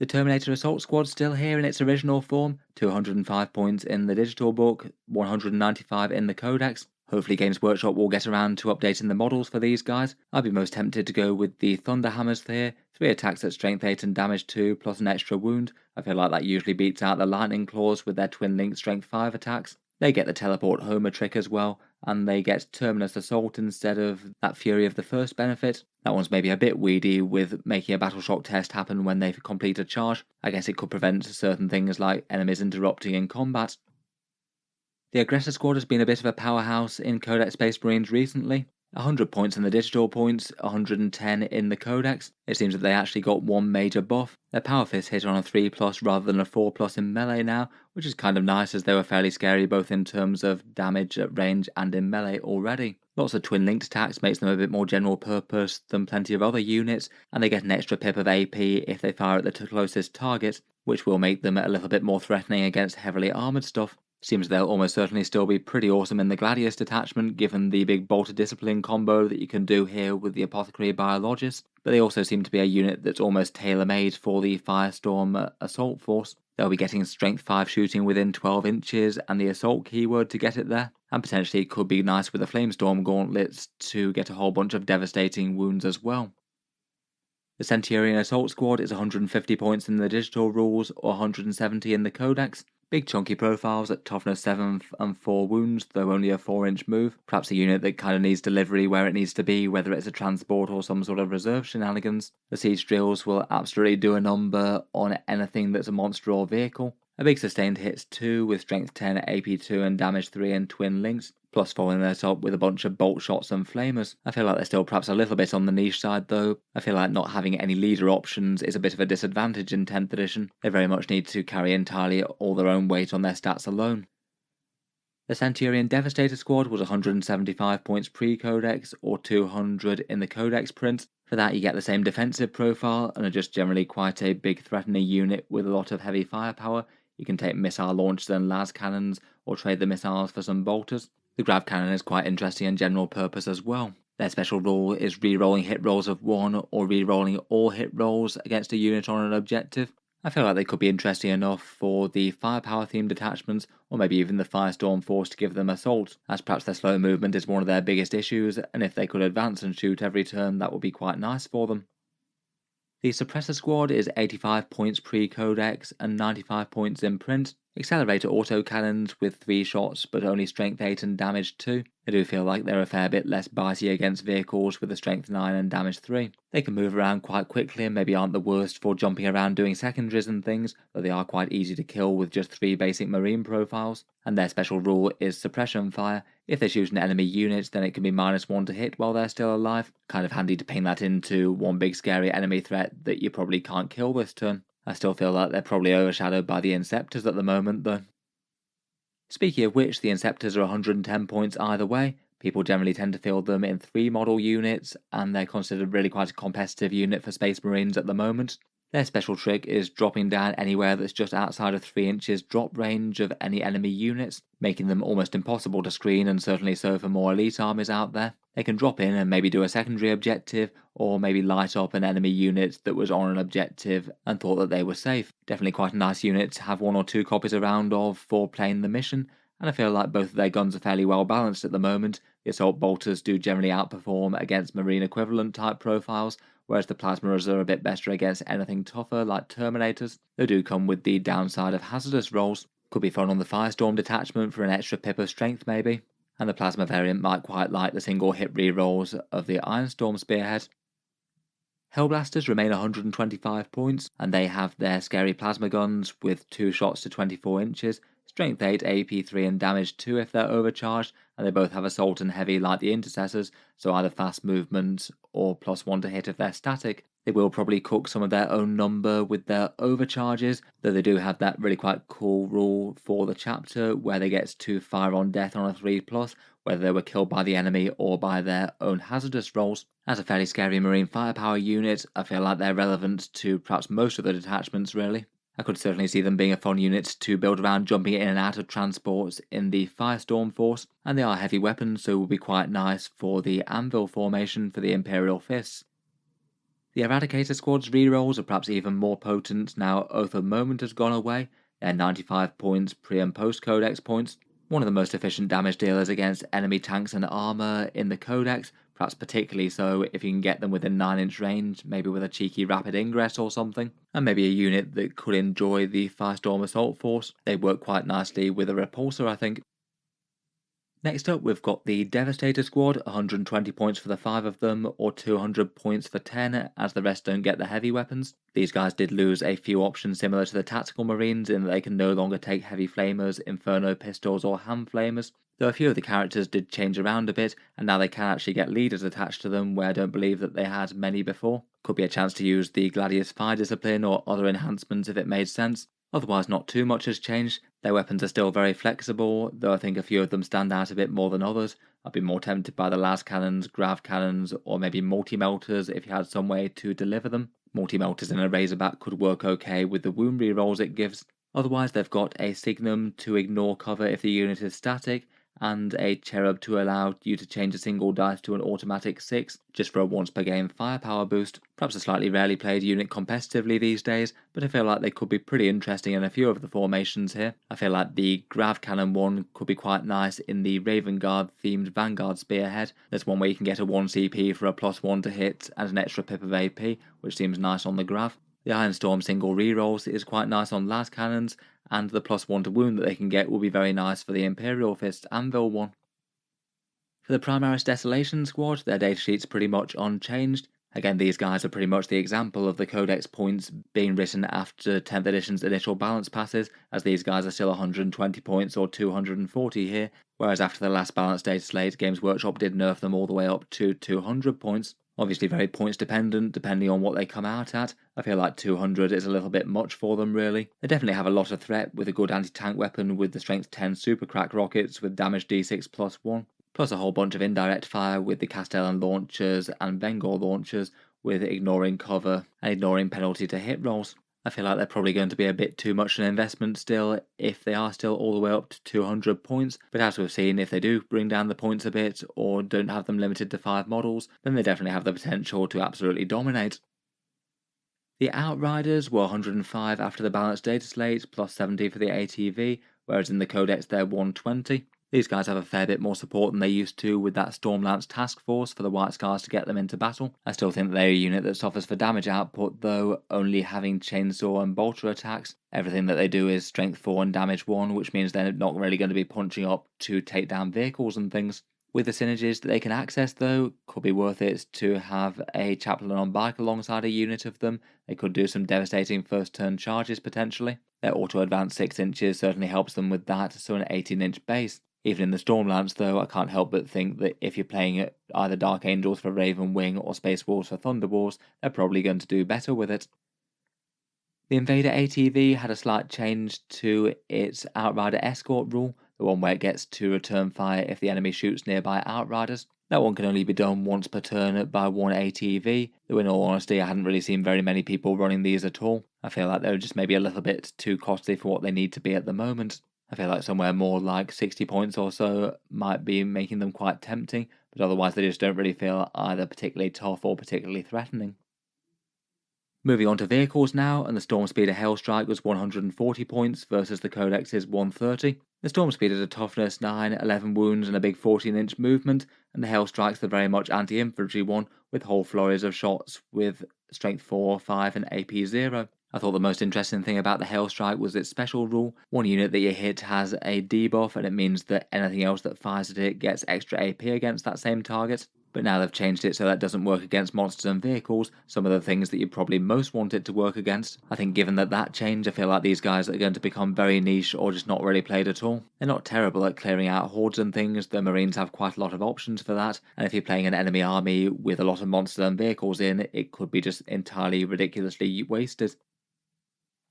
The Terminator Assault Squad's still here in its original form, 205 points in the digital book, 195 in the codex. Hopefully Games Workshop will get around to updating the models for these guys. I'd be most tempted to go with the Thunder Hammers here, 3 attacks at strength 8 and damage 2 plus an extra wound. I feel like that usually beats out the Lightning Claws with their twin link strength 5 attacks. They get the teleport homer trick as well, and they get Terminus Assault instead of that Fury of the First benefit. That one's maybe a bit weedy with making a battle shock test happen when they complete a charge. I guess it could prevent certain things like enemies interrupting in combat. The Aggressor Squad has been a bit of a powerhouse in Codex Space Marines recently. 100 points in the digital points, 110 in the Codex. It seems that they actually got one major buff. Their Power Fist hit on a 3+ rather than a 4+ in melee now, which is kind of nice as they were fairly scary both in terms of damage at range and in melee already. Lots of twin linked attacks makes them a bit more general purpose than plenty of other units, and they get an extra pip of AP if they fire at the closest target, which will make them a little bit more threatening against heavily armoured stuff. Seems they'll almost certainly still be pretty awesome in the Gladius detachment given the big Bolter Discipline combo that you can do here with the Apothecary Biologist, but they also seem to be a unit that's almost tailor-made for the Firestorm Assault Force. They'll be getting Strength 5 shooting within 12 inches and the Assault keyword to get it there, and potentially it could be nice with the Flamestorm Gauntlets to get a whole bunch of devastating wounds as well. The Centurion Assault Squad is 150 points in the digital rules or 170 in the Codex. Big chunky profiles at toughness 7 and 4 wounds, though only a 4-inch move. Perhaps a unit that kind of needs delivery where it needs to be, whether it's a transport or some sort of reserve shenanigans. The siege drills will absolutely do a number on anything that's a monster or vehicle. A big sustained hits 2 with strength 10, AP 2 and damage 3 and twin links, plus following that up with a bunch of bolt shots and flamers. I feel like they're still perhaps a little bit on the niche side though. I feel like not having any leader options is a bit of a disadvantage in 10th edition. They very much need to carry entirely all their own weight on their stats alone. The Centurion Devastator Squad was 175 points pre-Codex or 200 in the Codex print. For that you get the same defensive profile and are just generally quite a big threatening unit with a lot of heavy firepower. You can take missile launchers and las cannons or trade the missiles for some bolters. The grav cannon is quite interesting and general purpose as well. Their special rule is re-rolling hit rolls of 1 or re-rolling all hit rolls against a unit on an objective. I feel like they could be interesting enough for the firepower themed detachments or maybe even the Firestorm force to give them assault, as perhaps their slow movement is one of their biggest issues, and if they could advance and shoot every turn that would be quite nice for them. The Suppressor Squad is 85 points pre-Codex and 95 points in print. Accelerator autocannons with 3 shots but only strength 8 and damage 2. I do feel like they're a fair bit less bitey against vehicles with a strength 9 and damage 3. They can move around quite quickly and maybe aren't the worst for jumping around doing secondaries and things, but they are quite easy to kill with just 3 basic marine profiles. And their special rule is suppression fire. If they shoot an enemy unit then it can be -1 to hit while they're still alive. Kind of handy to ping that into one big scary enemy threat that you probably can't kill this turn. I still feel like they're probably overshadowed by the Inceptors at the moment though. Speaking of which, the Inceptors are 110 points either way. People generally tend to field them in 3 model units, and they're considered really quite a competitive unit for Space Marines at the moment. Their special trick is dropping down anywhere that's just outside of 3 inches drop range of any enemy units, making them almost impossible to screen and certainly so for more elite armies out there. They can drop in and maybe do a secondary objective, or maybe light up an enemy unit that was on an objective and thought that they were safe. Definitely quite a nice unit to have 1 or 2 copies around of for playing the mission, and I feel like both of their guns are fairly well balanced at the moment. The assault bolters do generally outperform against marine equivalent type profiles, whereas the plasmas are a bit better against anything tougher like Terminators. They do come with the downside of hazardous rolls. Could be fun on the Firestorm detachment for an extra pip of strength maybe. And the plasma variant might quite like the single hit rerolls of the Ironstorm Spearhead. Hellblasters remain 125 points, and they have their scary plasma guns with 2 shots to 24 inches, strength 8, AP 3 and damage 2 if they're overcharged, and they both have assault and heavy like the Intercessors, so either fast movement or +1 to hit if they're static. They will probably cook some of their own number with their overcharges, though they do have that really quite cool rule for the chapter where they get to fire on death on a 3+, whether they were killed by the enemy or by their own hazardous rolls. As a fairly scary marine firepower unit, I feel like they're relevant to perhaps most of the detachments really. I could certainly see them being a fun unit to build around jumping in and out of transports in the Firestorm force, and they are heavy weapons so will be quite nice for the Anvil formation for the Imperial Fists. The Eradicator Squad's rerolls are perhaps even more potent now Oath of Moment has gone away. They're 95 points pre and post Codex points, one of the most efficient damage dealers against enemy tanks and armour in the Codex, perhaps particularly so if you can get them within 9-inch range, maybe with a cheeky rapid ingress or something, and maybe a unit that could enjoy the Firestorm Assault Force. They work quite nicely with a repulsor I think. Next up, we've got the Devastator squad, 120 points for the 5 of them, or 200 points for 10, as the rest don't get the heavy weapons. These guys did lose a few options similar to the Tactical Marines in that they can no longer take heavy flamers, inferno pistols, or hand flamers, though a few of the characters did change around a bit, and now they can actually get leaders attached to them where I don't believe that they had many before. Could be a chance to use the Gladius fire discipline or other enhancements if it made sense. Otherwise, not too much has changed. Their weapons are still very flexible, though I think a few of them stand out a bit more than others. I'd be more tempted by the las cannons, grav cannons, or maybe multi-melters if you had some way to deliver them. Multi-melters in a Razorback could work okay with the wound rerolls it gives. Otherwise, they've got a Signum to ignore cover if the unit is static, and a Cherub to allow you to change a single dice to an automatic 6, just for a once per game firepower boost. Perhaps a slightly rarely played unit competitively these days, but I feel like they could be pretty interesting in a few of the formations here. I feel like the Grav Cannon one could be quite nice in the Raven Guard themed Vanguard Spearhead. There's one where you can get a 1 CP for a +1 to hit and an extra pip of AP, which seems nice on the Grav. The Ironstorm single rerolls is quite nice on las cannons, and the +1 to wound that they can get will be very nice for the Imperial Fist Anvil one. For the Primaris Desolation squad, their datasheet's pretty much unchanged. Again, these guys are pretty much the example of the Codex points being written after 10th edition's initial balance passes, as these guys are still 120 points or 240 here, whereas after the last balance data slate, Games Workshop did nerf them all the way up to 200 points. Obviously very points dependent, depending on what they come out at. I feel like 200 is a little bit much for them, really. They definitely have a lot of threat with a good anti-tank weapon with the strength 10 super crack rockets with damage d6 +1, plus a whole bunch of indirect fire with the Castellan launchers and Bengal launchers with ignoring cover and ignoring penalty to hit rolls. I feel like they're probably going to be a bit too much an investment still if they are still all the way up to 200 points, but as we've seen, if they do bring down the points a bit or don't have them limited to 5 models, then they definitely have the potential to absolutely dominate. The Outriders were 105 after the balanced data slate, plus 70 for the ATV, whereas in the Codex they're 120. These guys have a fair bit more support than they used to with that Stormlance task force for the White Scars to get them into battle. I still think they're a unit that suffers for damage output though, only having chainsaw and bolter attacks. Everything that they do is strength 4 and damage 1, which means they're not really going to be punching up to take down vehicles and things. With the synergies that they can access though, could be worth it to have a chaplain on bike alongside a unit of them. They could do some devastating first turn charges potentially. Their auto advance 6 inches certainly helps them with that, so an 18-inch base. Even in the Stormlance though, I can't help but think that if you're playing either Dark Angels for Raven Wing or Space Wolves for Thunderwolves, they're probably going to do better with it. The Invader ATV had a slight change to its Outrider Escort rule, the one where it gets to return fire if the enemy shoots nearby Outriders. That one can only be done once per turn by one ATV, though in all honesty I hadn't really seen very many people running these at all. I feel like they're just maybe a little bit too costly for what they need to be at the moment. I feel like somewhere more like 60 points or so might be making them quite tempting, but otherwise they just don't really feel either particularly tough or particularly threatening. Moving on to vehicles now, and the Stormspeeder Hailstrike was 140 points versus the Codex's 130. The Stormspeeder is a toughness 9, 11 wounds and a big 14-inch movement, and the Hailstrike's the very much anti-infantry one with whole flurries of shots with strength 4, 5 and AP 0. I thought the most interesting thing about the Hailstrike was its special rule. One unit that you hit has a debuff, and it means that anything else that fires at it gets extra AP against that same target. But now they've changed it so that doesn't work against monsters and vehicles, some of the things that you probably most want it to work against. I think given that change, I feel like these guys are going to become very niche or just not really played at all. They're not terrible at clearing out hordes and things, the Marines have quite a lot of options for that, and if you're playing an enemy army with a lot of monsters and vehicles in, it could be just entirely ridiculously wasted.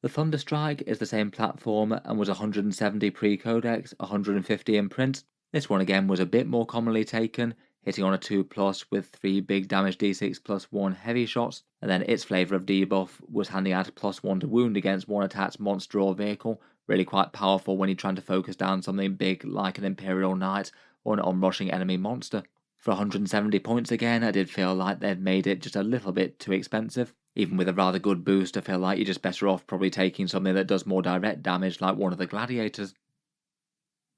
The Thunderstrike is the same platform and was 170 pre-Codex, 150 in print. This one again was a bit more commonly taken, hitting on a 2+ with 3 big damage d6 plus 1 heavy shots, and then its flavour of debuff was handing out a +1 to wound against one attacked monster or vehicle, really quite powerful when you're trying to focus down something big like an Imperial Knight or an onrushing enemy monster. For 170 points again, I did feel like they'd made it just a little bit too expensive. Even with a rather good boost, I feel like you're just better off probably taking something that does more direct damage like one of the Gladiators.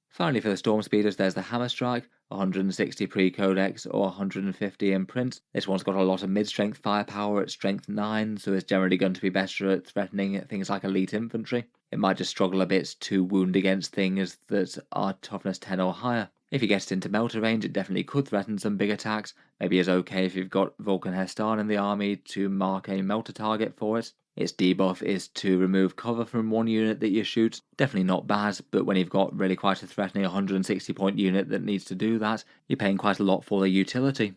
Finally for the Stormspeeders there's the Hammerstrike, 160 pre-Codex or 150 in print. This one's got a lot of mid-strength firepower at strength 9, so it's generally going to be better at threatening things like elite infantry. It might just struggle a bit to wound against things that are toughness 10 or higher. If you get it into melter range, it definitely could threaten some big attacks. Maybe it's okay if you've got Vulcan Hestan in the army to mark a melter target for it. Its debuff is to remove cover from one unit that you shoot. Definitely not bad, but when you've got really quite a threatening 160 point unit that needs to do that, you're paying quite a lot for the utility.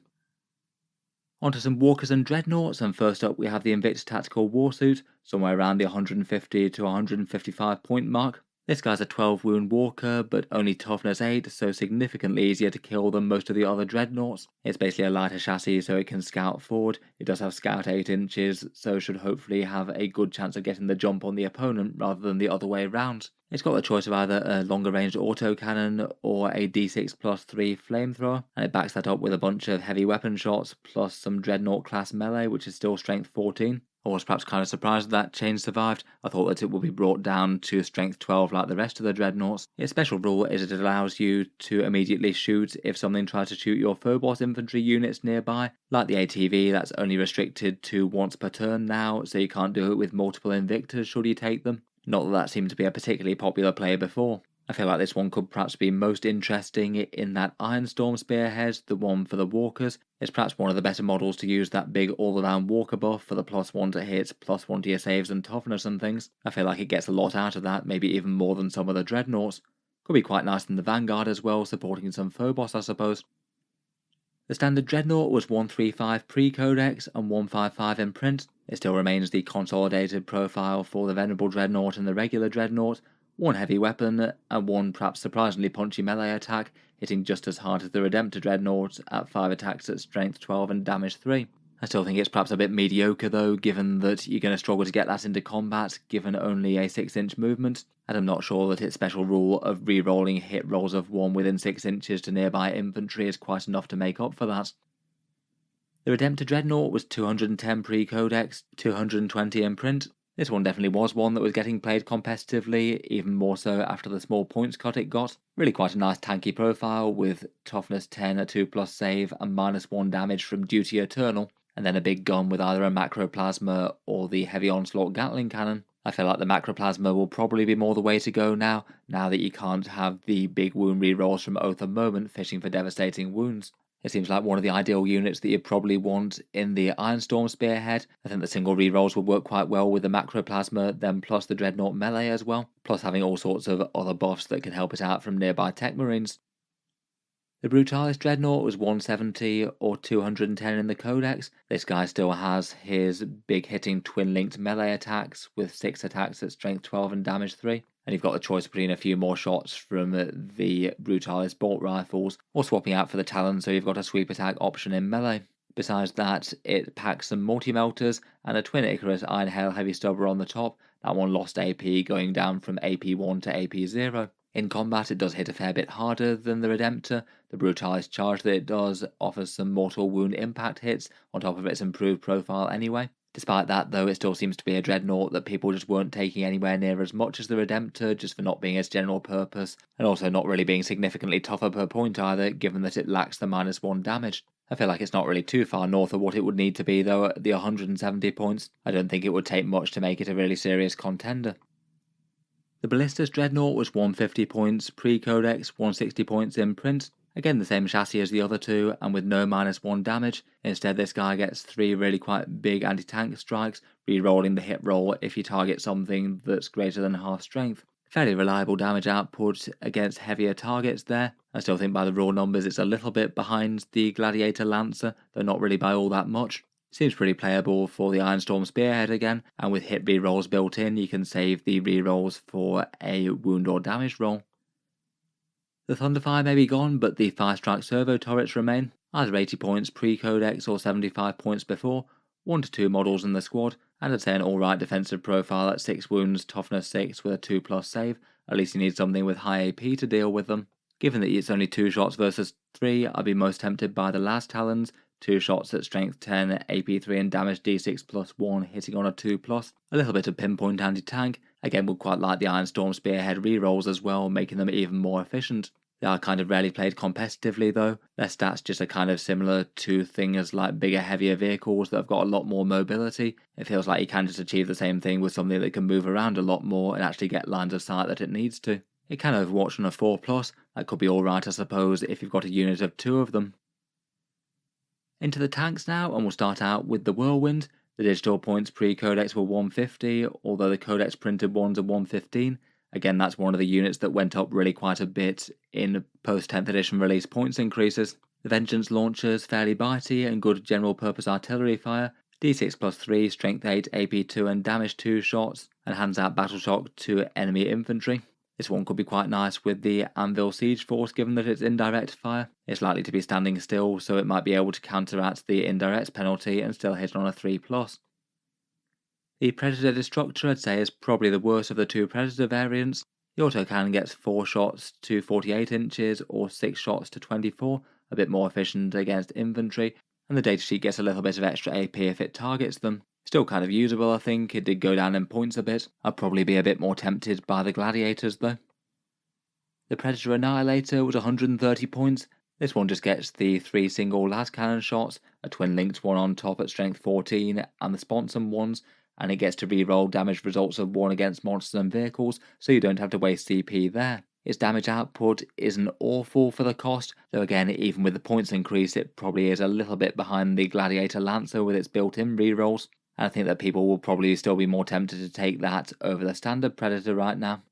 Onto some walkers and dreadnoughts, and first up we have the Invictus Tactical Warsuit, somewhere around the 150 to 155 point mark. This guy's a 12 wound walker, but only toughness 8, so significantly easier to kill than most of the other dreadnoughts. It's basically a lighter chassis, so it can scout forward. It does have scout 8 inches, so should hopefully have a good chance of getting the jump on the opponent rather than the other way around. It's got the choice of either a longer range autocannon or a D6 plus 3 flamethrower, and it backs that up with a bunch of heavy weapon shots plus some dreadnought class melee, which is still strength 14. I was perhaps kind of surprised that change survived. I thought that it would be brought down to strength 12 like the rest of the dreadnoughts. Its special rule is that it allows you to immediately shoot if something tries to shoot your Phobos infantry units nearby. Like the ATV, that's only restricted to once per turn now, so you can't do it with multiple Invictors should you take them. Not that seemed to be a particularly popular play before. I feel like this one could perhaps be most interesting in that Ironstorm Spearhead, the one for the walkers. It's perhaps one of the better models to use that big all-around walker buff for the +1 to hits, +1 to your saves and toughness and things. I feel like it gets a lot out of that, maybe even more than some of the dreadnoughts. Could be quite nice in the Vanguard as well, supporting some Phobos I suppose. The standard dreadnought was 135 pre-codex and 155 in print. It still remains the consolidated profile for the Venerable Dreadnought and the regular Dreadnought. One heavy weapon and one perhaps surprisingly punchy melee attack, hitting just as hard as the Redemptor Dreadnought at 5 attacks at strength 12 and damage 3. I still think it's perhaps a bit mediocre though, given that you're going to struggle to get that into combat given only a 6-inch movement, and I'm not sure that its special rule of re-rolling hit rolls of 1 within 6 inches to nearby infantry is quite enough to make up for that. The Redemptor Dreadnought was 210 pre-codex, 220 in print. This one definitely was one that was getting played competitively, even more so after the small points cut it got. Really quite a nice tanky profile with toughness 10, a 2+ save, and -1 damage from Duty Eternal, and then a big gun with either a Macroplasma or the Heavy Onslaught Gatling Cannon. I feel like the Macroplasma will probably be more the way to go now that you can't have the big wound rerolls from Oath of Moment fishing for devastating wounds. It seems like one of the ideal units that you'd probably want in the Ironstorm Spearhead. I think the single rerolls would work quite well with the Macroplasma, then plus the Dreadnought melee as well, plus having all sorts of other buffs that can help it out from nearby Tech Marines. The Brutalis Dreadnought was 170 or 210 in the Codex. This guy still has his big hitting twin-linked melee attacks with 6 attacks at strength 12 and damage 3. And you've got the choice between a few more shots from the Brutalis bolt rifles or swapping out for the Talon, so you've got a sweep attack option in melee. Besides that, it packs some multi-melters and a Twin Icarus Iron Hail Heavy Stubber on the top. That one lost AP going down from AP1 to AP0. In combat, it does hit a fair bit harder than the Redemptor. The Brutalis charge that it does offers some mortal wound impact hits on top of its improved profile anyway. Despite that though, it still seems to be a dreadnought that people just weren't taking anywhere near as much as the Redemptor, just for not being its general purpose, and also not really being significantly tougher per point either, given that it lacks the -1 damage. I feel like it's not really too far north of what it would need to be though at the 170 points. I don't think it would take much to make it a really serious contender. The Ballistus Dreadnought was 150 points pre-codex, 160 points in print. Again the same chassis as the other two, and with no -1 damage. Instead this guy gets 3 really quite big anti-tank strikes, re-rolling the hit roll if you target something that's greater than half strength. Fairly reliable damage output against heavier targets there. I still think by the raw numbers it's a little bit behind the Gladiator Lancer, though not really by all that much. Seems pretty playable for the Ironstorm Spearhead again, and with hit rerolls built in you can save the rerolls for a wound or damage roll. The Thunderfire may be gone, but the 5-strike servo turrets remain, either 80 points pre-codex or 75 points before, 1 to 2 models in the squad, and I'd say an alright defensive profile at 6 wounds, toughness 6 with a 2+ save. At least you need something with high AP to deal with them. Given that it's only 2 shots versus 3, I'd be most tempted by the last Talons, 2 shots at strength 10, AP3 and damage D6 +1 hitting on a 2+, a little bit of pinpoint anti-tank. Again would quite like the Ironstorm Spearhead rerolls as well, making them even more efficient. They are kind of rarely played competitively though. Their stats just are kind of similar to things like bigger, heavier vehicles that have got a lot more mobility. It feels like you can just achieve the same thing with something that can move around a lot more and actually get lines of sight that it needs to. It can overwatch on a 4+, that could be alright I suppose if you've got a unit of 2 of them. Into the tanks now, and we'll start out with the Whirlwind. The digital points pre-codex were 150, although the codex printed ones are 115. Again, that's one of the units that went up really quite a bit in post-10th edition release points increases. The Vengeance launchers fairly bitey and good general purpose artillery fire, D6+3, strength 8, AP2 and damage 2 shots, and hands out battle shock to enemy infantry. This one could be quite nice with the Anvil siege force given that it's indirect fire. It's likely to be standing still, so it might be able to counteract the indirect penalty and still hit on a 3+. The Predator Destructor I'd say is probably the worst of the 2 Predator variants. The autocannon gets 4 shots to 48 inches or 6 shots to 24, a bit more efficient against infantry, and the datasheet gets a little bit of extra AP if it targets them. Still kind of usable I think, it did go down in points a bit. I'd probably be a bit more tempted by the Gladiators though. The Predator Annihilator was 130 points. This one just gets the 3 single las cannon shots, a twin linked one on top at strength 14 and the sponson ones, and it gets to reroll damage results of 1 against monsters and vehicles, so you don't have to waste CP there. Its damage output isn't awful for the cost, though again even with the points increase it probably is a little bit behind the Gladiator Lancer with its built-in rerolls. And I think that people will probably still be more tempted to take that over the standard Predator right now.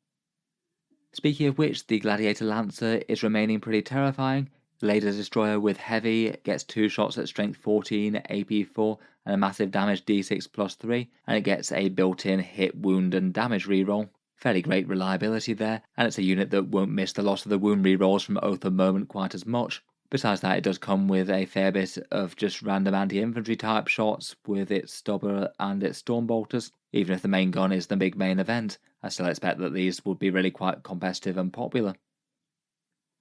Speaking of which, the Gladiator Lancer is remaining pretty terrifying. The Laser Destroyer with heavy gets 2 shots at strength 14, AP4 and a massive damage D6+3, and it gets a built-in hit, wound and damage reroll. Fairly great reliability there, and it's a unit that won't miss the loss of the wound rerolls from Oath of Moment quite as much. Besides that, it does come with a fair bit of just random anti-infantry type shots with its Stubber and its Stormbolters. Even if the main gun is the big main event, I still expect that these would be really quite competitive and popular.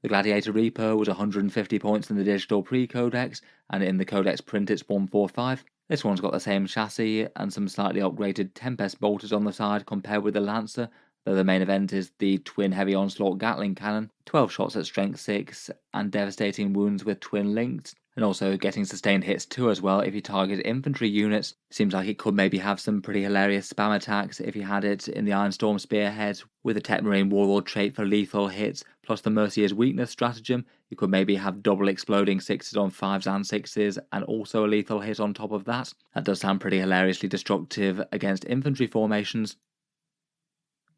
The Gladiator Reaper was 150 points in the digital pre-codex, and in the codex print it's 145. This one's got the same chassis and some slightly upgraded Tempest bolters on the side compared with the Lancer, though the main event is the twin heavy onslaught Gatling cannon, 12 shots at strength 6 and devastating wounds with twin linked, and also getting sustained hits too as well if you target infantry units. Seems like it could maybe have some pretty hilarious spam attacks if you had it in the Ironstorm Spearhead with the Tech Marine Warlord trait for lethal hits plus the Mercier's weakness stratagem. You could maybe have double exploding 6s on 5s and 6s and also a lethal hit on top of that. That does sound pretty hilariously destructive against infantry formations.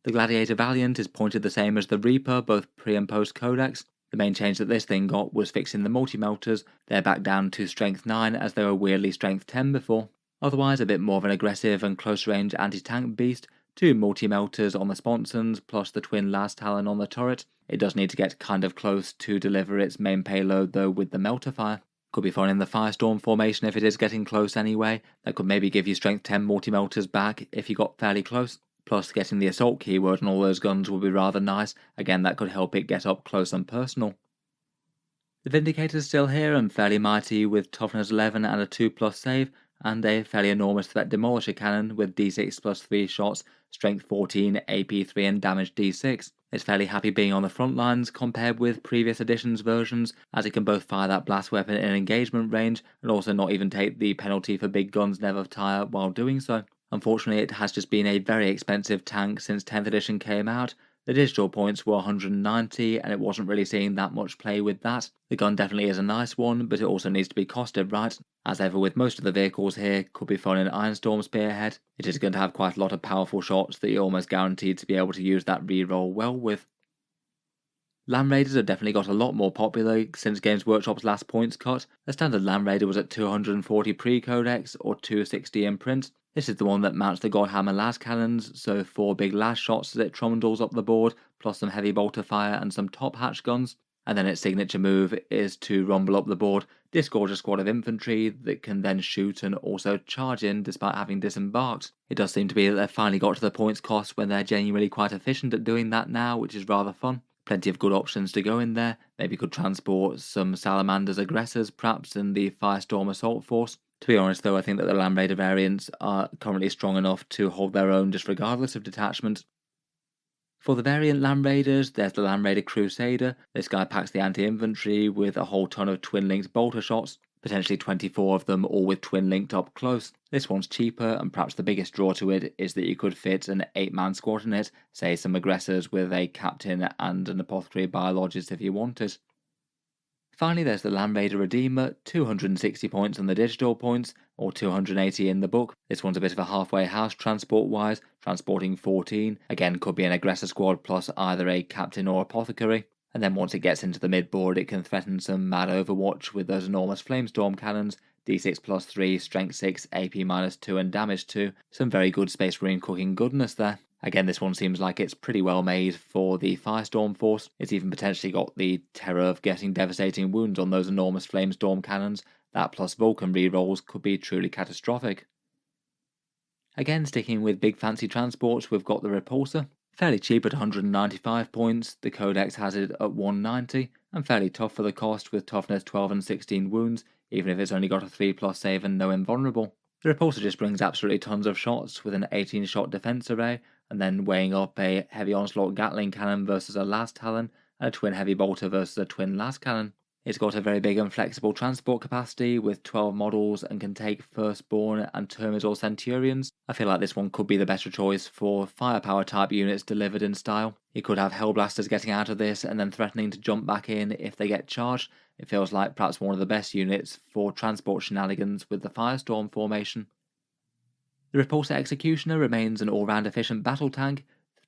The Gladiator Valiant is pointed the same as the Reaper, both pre and post codex. The main change that this thing got was fixing the multi-melters. They're back down to strength 9 as they were weirdly strength 10 before. Otherwise a bit more of an aggressive and close range anti-tank beast, 2 multi-melters on the sponsons plus the twin las talon on the turret. It does need to get kind of close to deliver its main payload though with the melter fire. Could be fun in the Firestorm formation if it is getting close anyway. That could maybe give you strength 10 multi-melters back if you got fairly close. Plus getting the assault keyword on all those guns would be rather nice. Again, that could help it get up close and personal. The Vindicator's still here and fairly mighty with toughness 11 and a 2+ save, and a fairly enormous threat demolisher cannon with D6+3 shots, strength 14, AP3 and damage D6. It's fairly happy being on the front lines compared with previous editions versions, as it can both fire that blast weapon in engagement range and also not even take the penalty for big guns never tire while doing so. Unfortunately, it has just been a very expensive tank since 10th edition came out. The digital points were 190 and it wasn't really seeing that much play with that. The gun definitely is a nice one, but it also needs to be costed right. As ever with most of the vehicles here, could be fun in Ironstorm Spearhead. It is going to have quite a lot of powerful shots that you're almost guaranteed to be able to use that reroll well with. Land Raiders have definitely got a lot more popular since Games Workshop's last points cut. The standard Land Raider was at 240 pre-codex or 260 in print. This is the one that mounts the Godhammer las cannons, so 4 big las shots as it trundles up the board, plus some heavy bolter fire and some top hatch guns. And then its signature move is to rumble up the board, disgorge a squad of infantry that can then shoot and also charge in despite having disembarked. It does seem to be that they've finally got to the points cost when they're genuinely quite efficient at doing that now, which is rather fun. Plenty of good options to go in there. Maybe could transport some Salamander's aggressors perhaps in the Firestorm assault force. To be honest though, I think that the Land Raider variants are currently strong enough to hold their own just regardless of detachment. For the variant Land Raiders, there's the Land Raider Crusader. This guy packs the anti-infantry with a whole ton of twin-linked bolter shots. potentially 24 of them all with twin linked up close. This one's cheaper, and perhaps the biggest draw to it is that you could fit an 8-man squad in it, say some aggressors with a captain and an apothecary biologist if you wanted. Finally, there's the Land Raider Redeemer, 260 points on the digital points, or 280 in the book. This one's a bit of a halfway house transport-wise, transporting 14. Again, could be an aggressor squad plus either a captain or apothecary. And then once it gets into the mid-board, it can threaten some mad overwatch with those enormous Flamestorm cannons, D6 plus 3, Strength 6, AP minus 2 and Damage 2. Some very good Space Marine cooking goodness there. Again, this one seems like it's pretty well made for the Firestorm force. It's even potentially got the terror of getting devastating wounds on those enormous Flamestorm cannons. That plus Vulcan rerolls could be truly catastrophic. Again, sticking with big fancy transports, we've got the Repulsor. Fairly cheap at 195 points, the Codex has it at 190, and fairly tough for the cost with toughness 12 and 16 wounds, even if it's only got a 3+ save and no invulnerable. The Repulsor just brings absolutely tons of shots with an 18-shot defense array, and then weighing up a heavy onslaught Gatling cannon versus a las Talon, and a twin heavy bolter versus a twin las cannon. It's got a very big and flexible transport capacity with 12 models and can take Firstborn and Termidor Centurions. I feel like this one could be the better choice for firepower type units delivered in style. You could have Hellblasters getting out of this and then threatening to jump back in if they get charged. It feels like perhaps one of the best units for transport shenanigans with the Firestorm formation. The Repulsor Executioner remains an all-round efficient battle tank,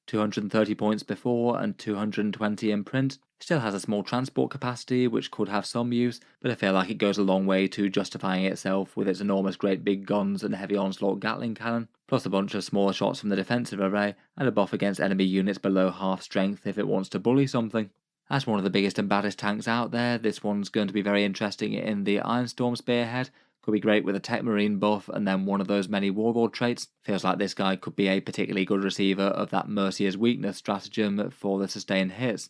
230 points before and 220 in print. Still has a small transport capacity which could have some use, but I feel like it goes a long way to justifying itself with its enormous great big guns and heavy onslaught Gatling cannon, plus a bunch of smaller shots from the defensive array and a buff against enemy units below half strength if it wants to bully something. As one of the biggest and baddest tanks out there, this one's going to be very interesting in the Ironstorm Spearhead. Could be great with a Tech Marine buff and then one of those many Warlord traits. Feels like this guy could be a particularly good receiver of that Mercy as Weakness stratagem for the sustained hits.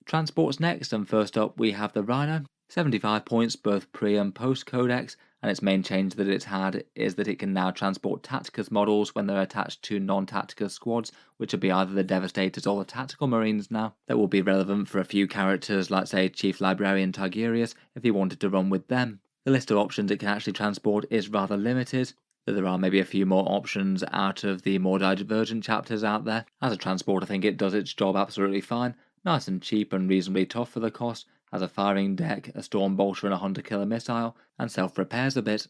Transport's next, and first up we have the Rhino. 75 points both pre and post Codex, and its main change that it's had is that it can now transport Tacticus models when they're attached to non-Tacticus squads, which will be either the Devastators or the Tactical Marines now. That will be relevant for a few characters like say Chief Librarian Tigurius if you wanted to run with them. The list of options it can actually transport is rather limited, though there are maybe a few more options out of the more divergent chapters out there. As a transport I think it does its job absolutely fine, nice and cheap and reasonably tough for the cost, has a firing deck, a storm bolter and a hunter-killer missile, and self-repairs a bit.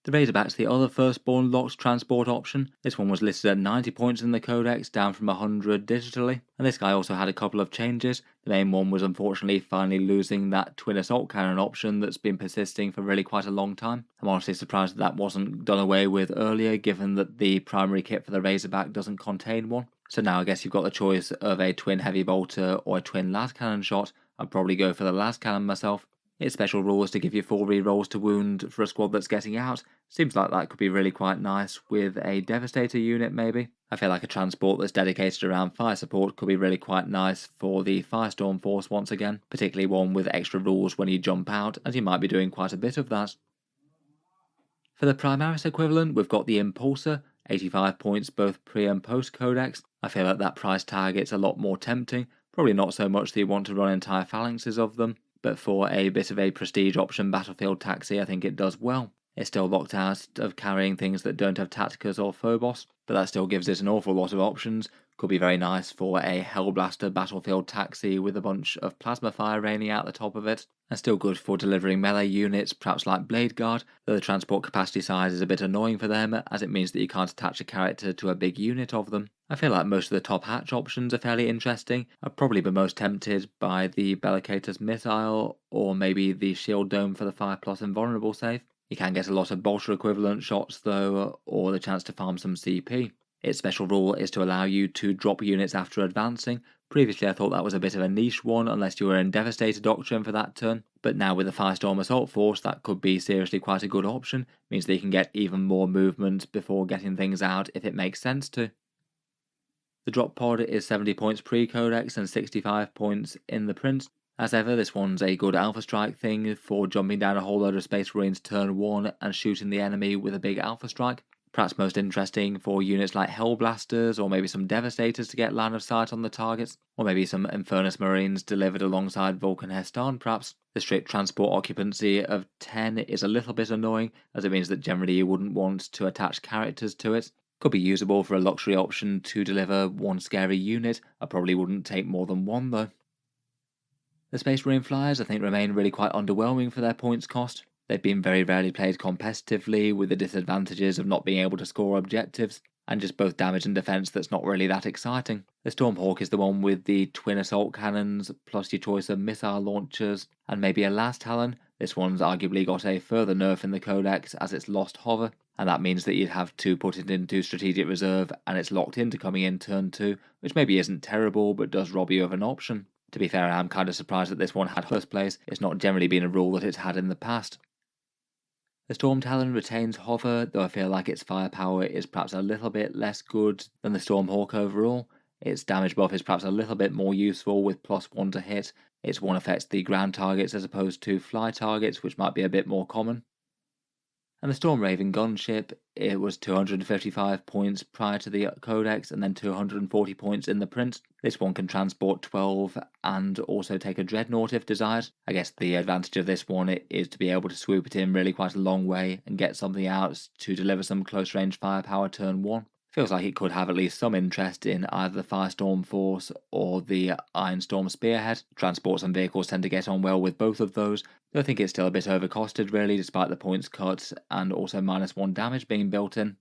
The Razorback's the other Firstborn locked transport option. This one was listed at 90 points in the Codex, down from 100 digitally, and this guy also had a couple of changes. The main one was unfortunately finally losing that twin assault cannon option that's been persisting for really quite a long time. I'm honestly surprised that wasn't done away with earlier, given that the primary kit for the Razorback doesn't contain one. So now I guess you've got the choice of a twin heavy bolter or a twin las cannon shot. I'd probably go for the las cannon myself. Its special rule is to give you 4 rerolls to wound for a squad that's getting out. Seems like that could be really quite nice with a Devastator unit maybe. I feel like a transport that's dedicated around fire support could be really quite nice for the Firestorm force once again, particularly one with extra rules when you jump out, as you might be doing quite a bit of that. For the Primaris equivalent, we've got the Impulsor, 85 points both pre and post Codex. I feel like that price tag is a lot more tempting, probably not so much that you want to run entire phalanxes of them, but for a bit of a prestige option battlefield taxi I think it does well. It's still locked out of carrying things that don't have Tacticus or Phobos, but that still gives it an awful lot of options. Could be very nice for a Hellblaster battlefield taxi with a bunch of plasma fire raining out the top of it, and still good for delivering melee units, perhaps like Blade Guard, though the transport capacity size is a bit annoying for them, as it means that you can't attach a character to a big unit of them. I feel like most of the top hatch options are fairly interesting. I'd probably be most tempted by the Bellicatus missile, or maybe the Shield Dome for the Fire Plus Invulnerable save. You can get a lot of bolter equivalent shots though, or the chance to farm some CP. Its special rule is to allow you to drop units after advancing. Previously I thought that was a bit of a niche one unless you were in Devastator Doctrine for that turn, but now with the Firestorm Assault Force that could be seriously quite a good option. Means that you can get even more movement before getting things out if it makes sense to. The drop pod is 70 points pre-Codex and 65 points in the print. As ever, this one's a good Alpha Strike thing for jumping down a whole load of Space Marines turn 1 and shooting the enemy with a big Alpha Strike. Perhaps most interesting for units like Hellblasters, or maybe some Devastators to get line of sight on the targets, or maybe some Infernus Marines delivered alongside Vulcan Hestan perhaps. The strict transport occupancy of 10 is a little bit annoying, as it means that generally you wouldn't want to attach characters to it. Could be usable for a luxury option to deliver one scary unit. I probably wouldn't take more than one though. The Space Marine Flyers I think remain really quite underwhelming for their points cost. They've been very rarely played competitively, with the disadvantages of not being able to score objectives, and just both damage and defense that's not really that exciting. The Stormhawk is the one with the twin assault cannons, plus your choice of missile launchers, and maybe a last Talon. This one's arguably got a further nerf in the Codex as it's lost hover, and that means that you'd have to put it into strategic reserve and it's locked into coming in turn 2, which maybe isn't terrible but does rob you of an option. To be fair, I'm kind of surprised that this one had first place. It's not generally been a rule that it's had in the past. The Storm Talon retains hover, though I feel like its firepower is perhaps a little bit less good than the Stormhawk overall. Its damage buff is perhaps a little bit more useful with +1 to hit. Its one affects the ground targets as opposed to fly targets, which might be a bit more common. And the Storm Raven gunship, it was 255 points prior to the Codex and then 240 points in the print. This one can transport 12 and also take a Dreadnought if desired. I guess the advantage of this one is to be able to swoop it in really quite a long way and get something out to deliver some close range firepower turn 1. Feels like it could have at least some interest in either the Firestorm Force or the Ironstorm Spearhead. Transports and vehicles tend to get on well with both of those, though I think it's still a bit overcosted really, despite the points cut and also -1 damage being built in.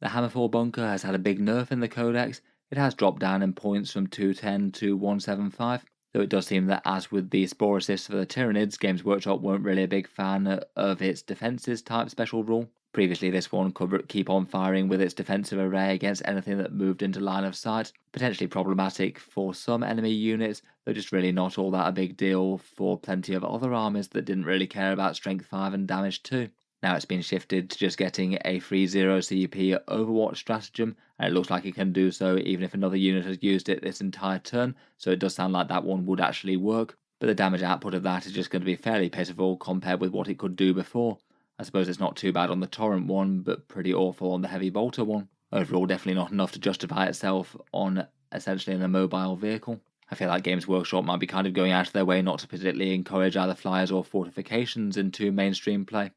The Hammerfall Bunker has had a big nerf in the Codex. It has dropped down in points from 210 to 175, though it does seem that as with the Spore Assist for the Tyranids, Games Workshop weren't really a big fan of its defences type special rule. Previously this one could keep on firing with its defensive array against anything that moved into line of sight, potentially problematic for some enemy units, though just really not all that a big deal for plenty of other armies that didn't really care about strength 5 and damage 2. Now it's been shifted to just getting a free 0 CP Overwatch stratagem, and it looks like it can do so even if another unit has used it this entire turn, so it does sound like that one would actually work, but the damage output of that is just going to be fairly pitiful compared with what it could do before. I suppose it's not too bad on the Torrent one, but pretty awful on the Heavy Bolter one. Overall, definitely not enough to justify itself on essentially an immobile vehicle. I feel like Games Workshop might be kind of going out of their way not to particularly encourage either flyers or fortifications into mainstream play.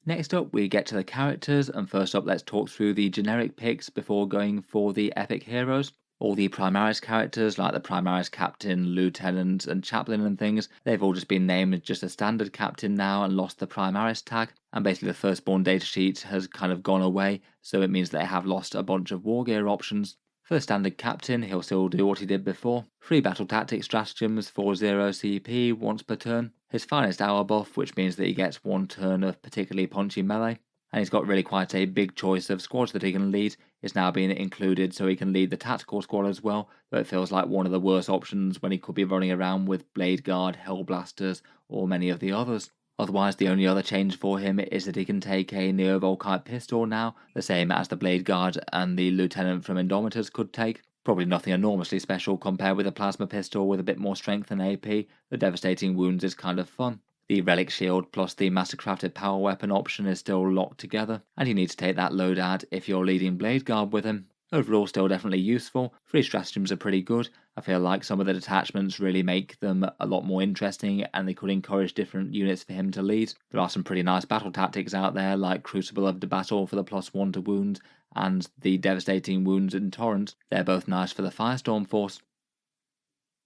Next up, we get to the characters, and first up let's talk through the generic picks before going for the epic heroes. All the Primaris characters, like the Primaris Captain, Lieutenant, and Chaplain and things, they've all just been named just a standard Captain now and lost the Primaris tag, and basically the Firstborn datasheet has kind of gone away, so it means they have lost a bunch of war gear options. For the standard Captain, he'll still do what he did before. 3 battle tactics stratagems for 0 CP once per turn. His finest hour buff, which means that he gets 1 turn of particularly punchy melee. And he's got really quite a big choice of squads that he can lead. It's now been included so he can lead the tactical squad as well, but it feels like one of the worst options when he could be running around with Blade Guard, Hellblasters, or many of the others. Otherwise, the only other change for him is that he can take a Neo-Volkite pistol now, the same as the Blade Guard and the Lieutenant from Indomitors could take. Probably nothing enormously special compared with a plasma pistol with a bit more strength and AP. The devastating wounds is kind of fun. The Relic Shield plus the Mastercrafted Power Weapon option is still locked together, and you need to take that loadout if you're leading Blade Guard with him. Overall, still definitely useful. 3 stratagems are pretty good. I feel like some of the detachments really make them a lot more interesting, and they could encourage different units for him to lead. There are some pretty nice battle tactics out there, like Crucible of the Battle for the +1 to wound, and the Devastating Wounds in Torrent. They're both nice for the Firestorm Force.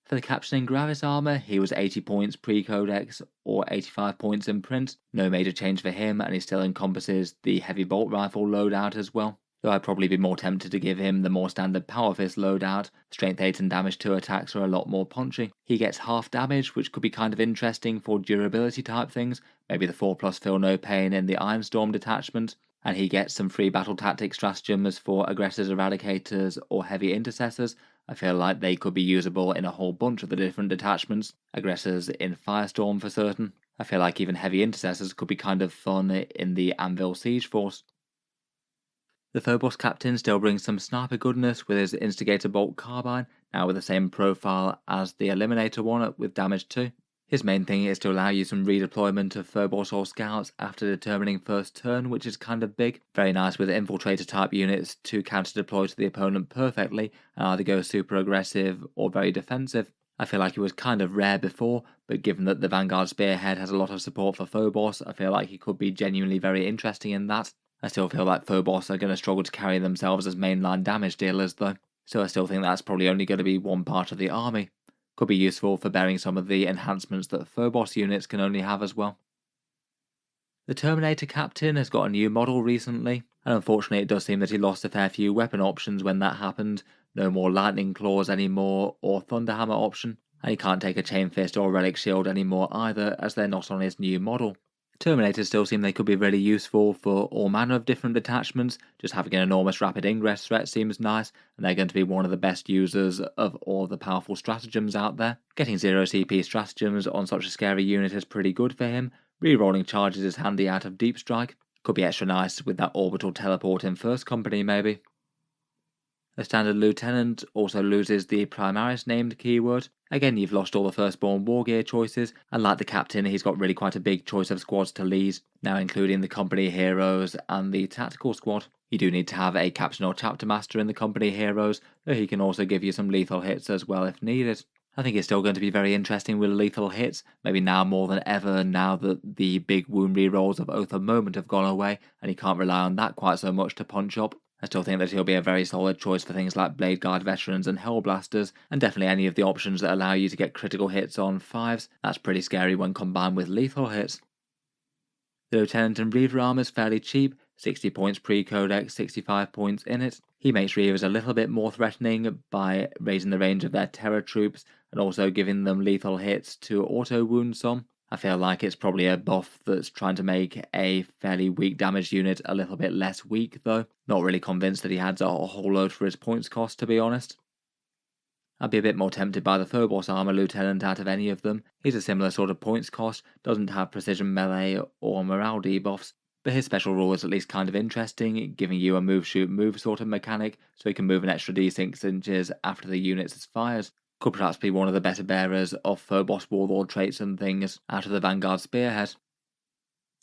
For the Captain in Gravis armor, he was 80 points pre-Codex or 85 points in print. No major change for him, and he still encompasses the heavy bolt rifle loadout as well. Though I'd probably be more tempted to give him the more standard Power Fist loadout. Strength 8 and damage 2 attacks are a lot more punchy. He gets half damage, which could be kind of interesting for durability type things. Maybe the 4+ Feel No Pain in the Ironstorm detachment. And he gets some free battle tactics stratagems for Aggressors, Eradicators, or Heavy Intercessors. I feel like they could be usable in a whole bunch of the different detachments. Aggressors in Firestorm for certain. I feel like even Heavy Intercessors could be kind of fun in the Anvil Siege Force. The Phobos Captain still brings some sniper goodness with his Instigator Bolt Carbine, now with the same profile as the Eliminator one with damage 2. His main thing is to allow you some redeployment of Phobos or scouts after determining first turn, which is kind of big. Very nice with infiltrator type units to counter deploy to the opponent perfectly and either go super aggressive or very defensive. I feel like he was kind of rare before, but given that the Vanguard Spearhead has a lot of support for Phobos, I feel like he could be genuinely very interesting in that. I still feel like Phobos are going to struggle to carry themselves as mainline damage dealers though, so I still think that's probably only going to be one part of the army. Could be useful for bearing some of the enhancements that Phobos units can only have as well. The Terminator Captain has got a new model recently, and unfortunately it does seem that he lost a fair few weapon options when that happened. No more Lightning Claws anymore or Thunderhammer option, and he can't take a Chain Fist or Relic Shield anymore either as they're not on his new model. Terminators still seem they could be really useful for all manner of different detachments. Just having an enormous rapid ingress threat seems nice, and they're going to be one of the best users of all the powerful stratagems out there. Getting 0 CP stratagems on such a scary unit is pretty good for him. Rerolling charges is handy out of Deep Strike. Could be extra nice with that orbital teleport in First Company maybe. The standard lieutenant also loses the Primaris named keyword. Again, you've lost all the firstborn war gear choices, and like the captain, he's got really quite a big choice of squads to lead, now including the company heroes and the tactical squad. You do need to have a captain or chapter master in the company heroes, though he can also give you some lethal hits as well if needed. I think it's still going to be very interesting with lethal hits, maybe now more than ever now that the big wound rerolls of Oath of Moment have gone away, and you can't rely on that quite so much to punch up. I still think that he'll be a very solid choice for things like Blade Guard veterans and Hellblasters, and definitely any of the options that allow you to get critical hits on 5s. That's pretty scary when combined with lethal hits. The Lieutenant and Reaver arm is fairly cheap, 60 points pre-codex, 65 points in it. He makes Reavers a little bit more threatening by raising the range of their terror troops and also giving them lethal hits to auto-wound some. I feel like it's probably a buff that's trying to make a fairly weak damage unit a little bit less weak though. Not really convinced that he adds a whole load for his points cost, to be honest. I'd be a bit more tempted by the Phobos armor lieutenant out of any of them. He's a similar sort of points cost, doesn't have precision melee or morale debuffs, but his special rule is at least kind of interesting, giving you a move shoot move sort of mechanic, so he can move an extra d6 inches after the unit is fired. Could perhaps be one of the better bearers of Phobos warlord traits and things out of the Vanguard Spearhead.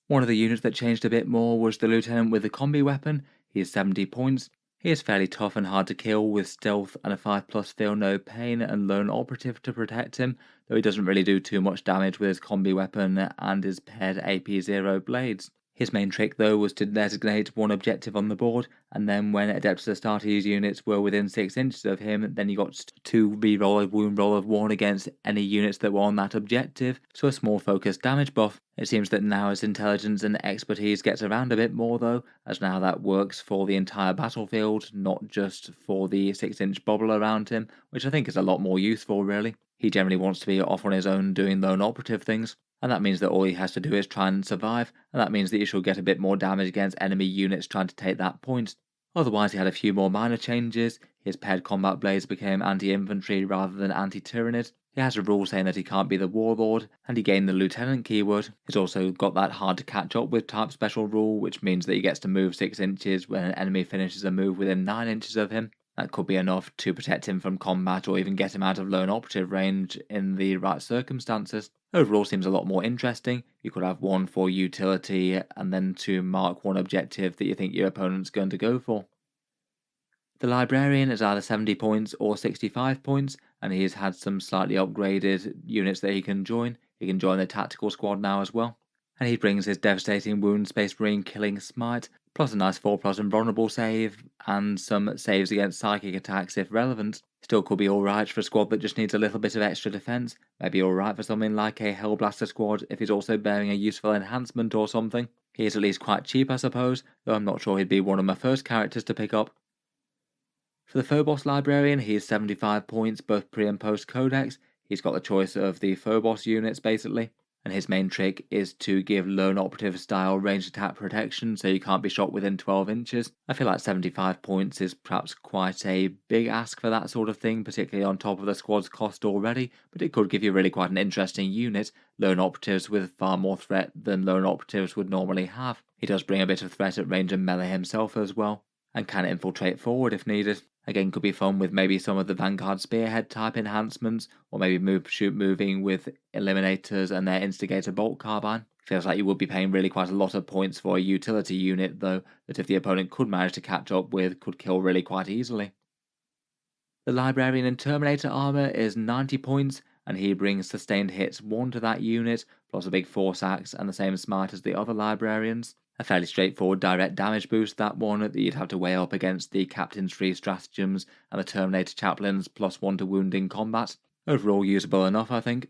One of the units that changed a bit more was the lieutenant with the combi weapon. He is 70 points. He is fairly tough and hard to kill with stealth and a 5+ feel no pain and lone operative to protect him, though he doesn't really do too much damage with his combi weapon and his paired AP0 blades. His main trick though was to designate one objective on the board, and then when Adeptus Astartes units were within 6 inches of him, then you got to reroll a wound roll of 1 against any units that were on that objective, so a small focused damage buff. It seems that now his intelligence and expertise gets around a bit more though, as now that works for the entire battlefield, not just for the 6-inch bubble around him, which I think is a lot more useful really. He generally wants to be off on his own doing lone operative things, and that means that all he has to do is try and survive, and that means that you should get a bit more damage against enemy units trying to take that point. Otherwise he had a few more minor changes. His paired combat blades became anti-infantry rather than anti-tyrannid. He has a rule saying that he can't be the warlord, and he gained the lieutenant keyword. He's also got that hard to catch up with type special rule, which means that he gets to move 6 inches when an enemy finishes a move within 9 inches of him. That could be enough to protect him from combat or even get him out of lone operative range in the right circumstances. Overall seems a lot more interesting. You could have 1 for utility and then to mark one objective that you think your opponent's going to go for. The Librarian is either 70 points or 65 points, and he has had some slightly upgraded units that he can join. He can join the tactical squad now as well. And he brings his devastating wound Space Marine killing smite, plus a nice 4+ invulnerable save, and some saves against psychic attacks if relevant. Still could be alright for a squad that just needs a little bit of extra defense, maybe alright for something like a Hellblaster squad if he's also bearing a useful enhancement or something. He is at least quite cheap I suppose, though I'm not sure he'd be one of my first characters to pick up. For the Phobos Librarian, he is 75 points both pre and post codex. He's got the choice of the Phobos units basically, and his main trick is to give lone operative style ranged attack protection so you can't be shot within 12 inches. I feel like 75 points is perhaps quite a big ask for that sort of thing, particularly on top of the squad's cost already, but it could give you really quite an interesting unit, lone operatives with far more threat than lone operatives would normally have. He does bring a bit of threat at range and melee himself as well, and can infiltrate forward if needed. Again, could be fun with maybe some of the Vanguard Spearhead type enhancements, or maybe moving with Eliminators and their Instigator Bolt Carbine. Feels like you would be paying really quite a lot of points for a utility unit, though, that if the opponent could manage to catch up with, could kill really quite easily. The Librarian in Terminator armor is 90 points, and he brings sustained hits 1 to that unit, plus a big force axe and the same smite as the other Librarians. A fairly straightforward direct damage boost, that one, that you'd have to weigh up against the Captain's Free Stratagems and the Terminator Chaplain's +1 to wound in combat. Overall usable enough, I think.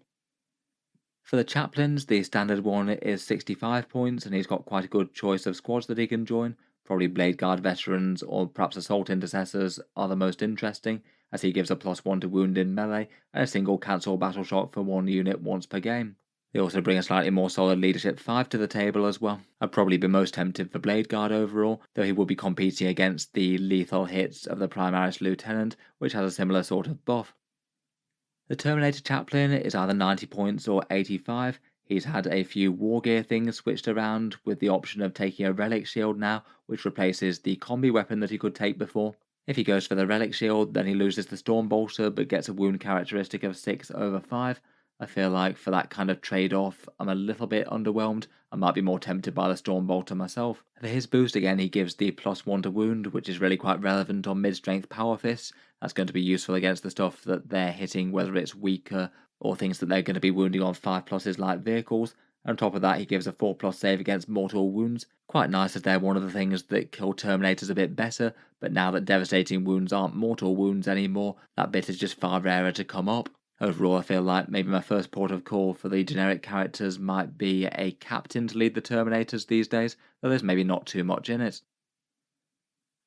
For the Chaplains, the standard one is 65 points, and he's got quite a good choice of squads that he can join. Probably Blade Guard Veterans or perhaps Assault Intercessors are the most interesting, as he gives a +1 to wound in melee and a single cancel battle shock for one unit once per game. They also bring a slightly more solid Leadership 5 to the table as well. I'd probably be most tempted for Blade Guard overall, though he would be competing against the lethal hits of the Primaris Lieutenant, which has a similar sort of buff. The Terminator Chaplain is either 90 points or 85. He's had a few war gear things switched around, with the option of taking a Relic Shield now, which replaces the combi weapon that he could take before. If he goes for the Relic Shield, then he loses the Storm Bolter but gets a wound characteristic of 6/5. I feel like for that kind of trade-off, I'm a little bit underwhelmed. I might be more tempted by the Storm Bolter myself. For his boost, again, he gives the +1 to wound, which is really quite relevant on mid-strength power fists. That's going to be useful against the stuff that they're hitting, whether it's weaker or things that they're going to be wounding on 5+s like vehicles. On top of that, he gives a 4+ save against mortal wounds. Quite nice, as they're one of the things that kill Terminators a bit better, but now that devastating wounds aren't mortal wounds anymore, that bit is just far rarer to come up. Overall, I feel like maybe my first port of call for the generic characters might be a captain to lead the Terminators these days, though there's maybe not too much in it.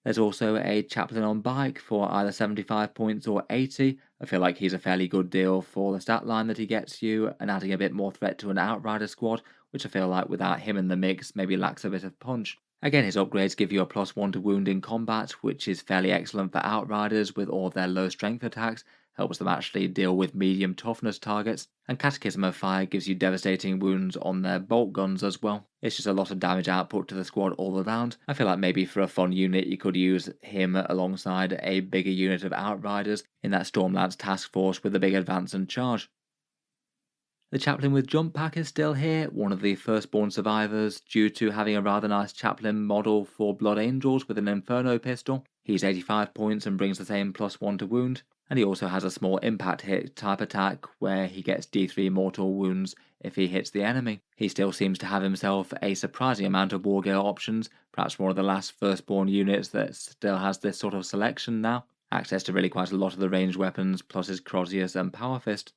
There's also a Chaplain on bike for either 75 points or 80. I feel like he's a fairly good deal for the stat line that he gets you, and adding a bit more threat to an Outrider squad, which I feel like without him in the mix maybe lacks a bit of punch. Again, his upgrades give you a +1 to wound in combat, which is fairly excellent for Outriders with all their low strength attacks, helps them actually deal with medium toughness targets, and Catechism of Fire gives you devastating wounds on their bolt guns as well. It's just a lot of damage output to the squad all around. I feel like maybe for a fun unit you could use him alongside a bigger unit of Outriders in that Stormlance task force with a big advance and charge. The Chaplain with Jump Pack is still here, one of the firstborn survivors, due to having a rather nice Chaplain model for Blood Angels with an Inferno pistol. He's 85 points and brings the same +1 to wound, and he also has a small impact hit type attack where he gets D3 mortal wounds if he hits the enemy. He still seems to have himself a surprising amount of war gear options, perhaps one of the last firstborn units that still has this sort of selection now. Access to really quite a lot of the ranged weapons, plus his Crozius and Power Fist.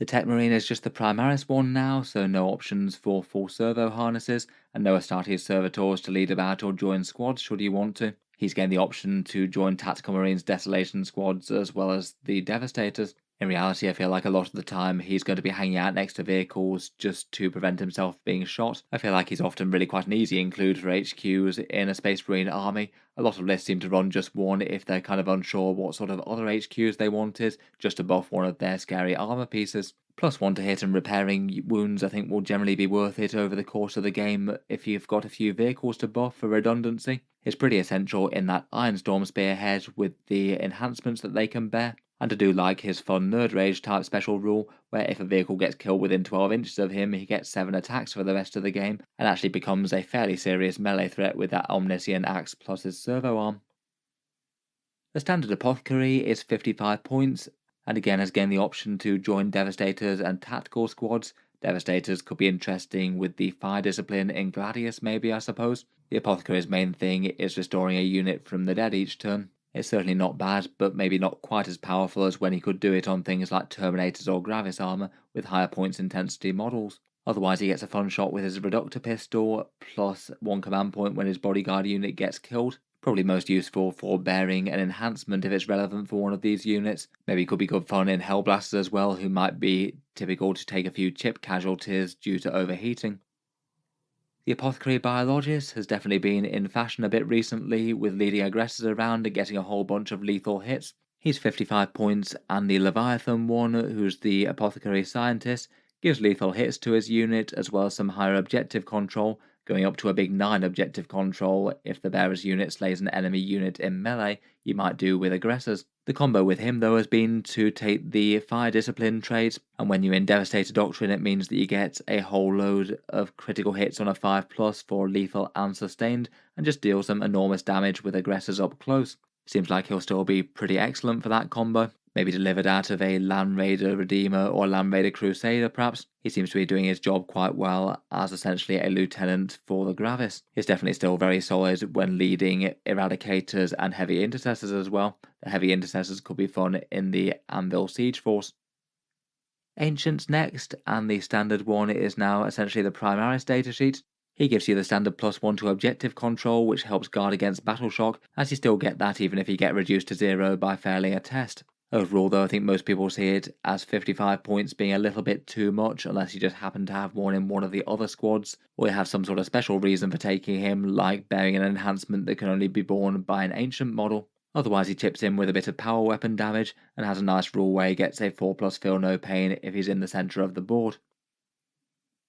The Tech Marine is just the Primaris one now, so no options for full servo harnesses, and no Astartes servitors to lead about or join squads should you want to. He's gained the option to join Tactical Marines Desolation squads as well as the Devastators. In reality, I feel like a lot of the time he's going to be hanging out next to vehicles just to prevent himself being shot. I feel like he's often really quite an easy include for HQs in a Space Marine army. A lot of lists seem to run just one if they're kind of unsure what sort of other HQs they wanted, just to buff one of their scary armor pieces. +1 to hit and repairing wounds I think will generally be worth it over the course of the game if you've got a few vehicles to buff for redundancy. It's pretty essential in that Ironstorm Spearhead with the enhancements that they can bear. And I do like his fun Nerd Rage type special rule, where if a vehicle gets killed within 12 inches of him, he gets 7 attacks for the rest of the game, and actually becomes a fairly serious melee threat with that Omniscient Axe plus his servo arm. The standard Apothecary is 55 points, and again has gained the option to join Devastators and Tactical squads. Devastators could be interesting with the Fire Discipline in Gladius maybe, I suppose. The Apothecary's main thing is restoring a unit from the dead each turn. It's certainly not bad, but maybe not quite as powerful as when he could do it on things like Terminators or Gravis armor with higher points intensity models. Otherwise he gets a fun shot with his Reductor pistol, plus 1 command point when his bodyguard unit gets killed. Probably most useful for bearing an enhancement if it's relevant for one of these units. Maybe could be good fun in Hellblasters as well, who might be typical to take a few chip casualties due to overheating. The Apothecary Biologist has definitely been in fashion a bit recently, with leading aggressors around and getting a whole bunch of lethal hits. He's 55 points, and the Leviathan one, who's the Apothecary Scientist, gives lethal hits to his unit as well as some higher objective control, going up to a big 9 objective control if the bearer's unit slays an enemy unit in melee, you might do with aggressors. The combo with him though has been to take the fire discipline trait, and when you're in Devastator Doctrine it means that you get a whole load of critical hits on a 5+ for lethal and sustained, and just deal some enormous damage with aggressors up close. Seems like he'll still be pretty excellent for that combo. Maybe delivered out of a Land Raider Redeemer or Land Raider Crusader perhaps. He seems to be doing his job quite well as essentially a lieutenant for the Gravis. He's definitely still very solid when leading Eradicators and Heavy Intercessors as well. The Heavy Intercessors could be fun in the Anvil Siege Force. Ancients next, and the standard one is now essentially the Primaris datasheet. He gives you the standard +1 to objective control, which helps guard against battle shock, as you still get that even if you get reduced to 0 by failing a test. Overall though, I think most people see it as 55 points being a little bit too much unless you just happen to have one in one of the other squads, or you have some sort of special reason for taking him, like bearing an enhancement that can only be borne by an ancient model. Otherwise he chips in with a bit of power weapon damage and has a nice rule where he gets a 4+ feel no pain if he's in the centre of the board.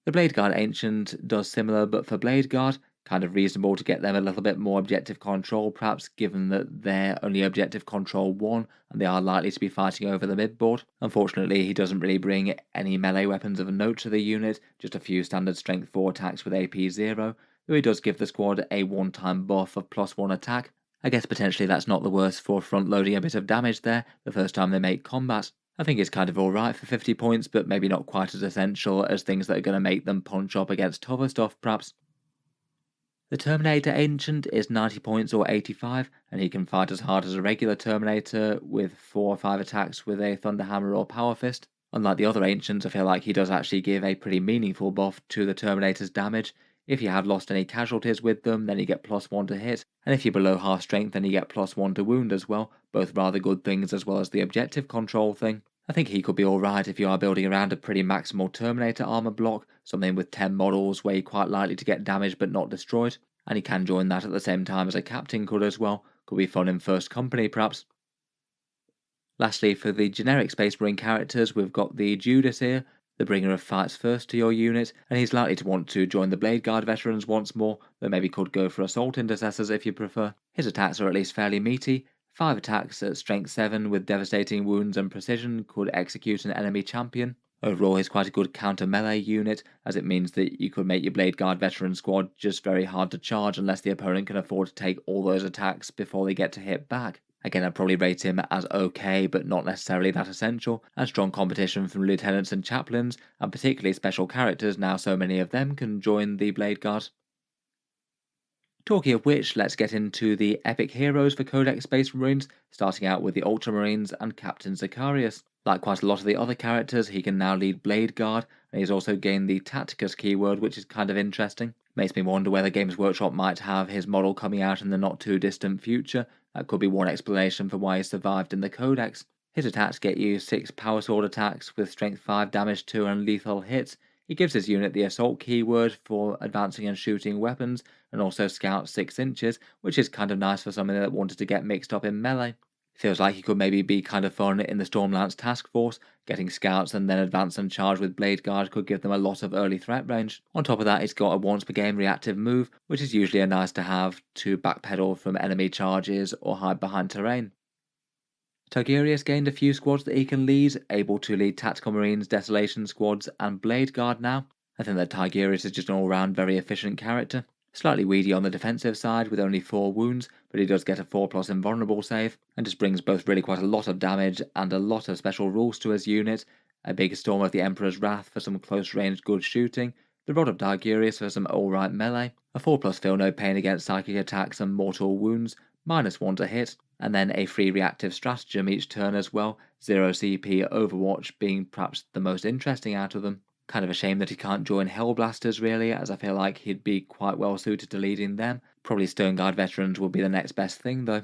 The Blade Guard Ancient does similar but for Blade Guard, kind of reasonable to get them a little bit more objective control perhaps, given that they're only objective control 1 and they are likely to be fighting over the mid-board. Unfortunately he doesn't really bring any melee weapons of note to the unit, just a few standard strength 4 attacks with AP 0, though he does give the squad a one-time buff of +1 attack. I guess potentially that's not the worst for front-loading a bit of damage there the first time they make combat. I think it's kind of alright for 50 points, but maybe not quite as essential as things that are going to make them punch up against tougher stuff perhaps. The Terminator Ancient is 90 points or 85, and he can fight as hard as a regular Terminator with 4 or 5 attacks with a Thunderhammer or Power Fist. Unlike the other Ancients, I feel like he does actually give a pretty meaningful buff to the Terminator's damage. If you have lost any casualties with them, then you get +1 to hit, and if you're below half strength, then you get +1 to wound as well, both rather good things as well as the objective control thing. I think he could be alright if you are building around a pretty maximal Terminator armor block, something with 10 models where you're quite likely to get damaged but not destroyed, and he can join that at the same time as a captain could as well. Could be fun in first company perhaps. Lastly, for the generic Space Marine characters, we've got the Judas here, the bringer of fights first to your unit, and he's likely to want to join the Blade Guard veterans once more, though maybe could go for Assault Intercessors if you prefer. His attacks are at least fairly meaty. 5 attacks at strength 7 with devastating wounds and precision could execute an enemy champion. Overall he's quite a good counter melee unit, as it means that you could make your Blade Guard veteran squad just very hard to charge unless the opponent can afford to take all those attacks before they get to hit back. Again, I'd probably rate him as okay, but not necessarily that essential, and strong competition from lieutenants and chaplains, and particularly special characters now so many of them can join the Blade Guard. Talking of which, let's get into the epic heroes for Codex Space Marines, starting out with the Ultramarines and Captain Zacharias. Like quite a lot of the other characters, he can now lead Blade Guard, and he's also gained the Tacticus keyword, which is kind of interesting. Makes me wonder whether Games Workshop might have his model coming out in the not too distant future. That could be one explanation for why he survived in the Codex. His attacks get you 6 power sword attacks with strength 5 damage 2 and lethal hits. He gives his unit the assault keyword for advancing and shooting weapons, and also scout 6 inches, which is kind of nice for somebody that wanted to get mixed up in melee. Feels like he could maybe be kind of fun in the Stormlance task force. Getting scouts and then advance and charge with Blade Guard could give them a lot of early threat range. On top of that, he's got a once per game reactive move, which is usually a nice to have to backpedal from enemy charges or hide behind terrain. Tigurius gained a few squads that he can lead, able to lead Tactical Marines, Desolation squads, and Blade Guard now. I think that Tigurius is just an all-round very efficient character. Slightly weedy on the defensive side with only 4 wounds, but he does get a 4+ invulnerable save, and just brings both really quite a lot of damage and a lot of special rules to his unit. A big Storm of the Emperor's Wrath for some close range good shooting, the Rod of Tigurius for some alright melee, a 4+ feel no pain against psychic attacks and mortal wounds, -1 to hit, and then a free reactive stratagem each turn as well, 0 CP Overwatch being perhaps the most interesting out of them. Kind of a shame that he can't join Hellblasters really, as I feel like he'd be quite well suited to leading them. Probably Sternguard veterans will be the next best thing though.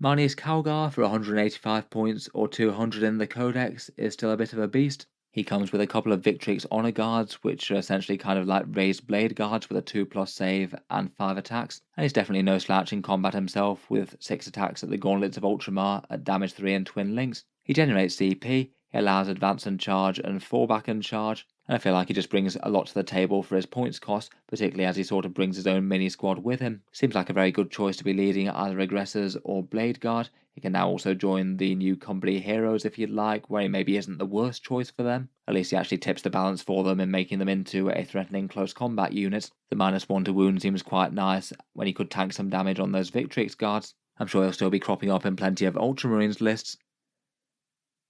Marnius Calgar for 185 points or 200 in the Codex is still a bit of a beast. He comes with a couple of Victrix Honor Guards, which are essentially kind of like raised Blade Guards with a 2+ save and 5 attacks, and he's definitely no slouch in combat himself with 6 attacks at the Gauntlets of Ultramar at damage 3 and Twin Links. He generates CP, He allows advance and charge and fallback and charge, and I feel like he just brings a lot to the table for his points cost, particularly as he sort of brings his own mini squad with him. Seems like a very good choice to be leading either Aggressors or Blade Guard. He can now also join the new company heroes if you'd like, where he maybe isn't the worst choice for them. At least he actually tips the balance for them in making them into a threatening close combat unit. The -1 to wound seems quite nice when he could tank some damage on those Victrix guards. I'm sure he'll still be cropping up in plenty of Ultramarines lists.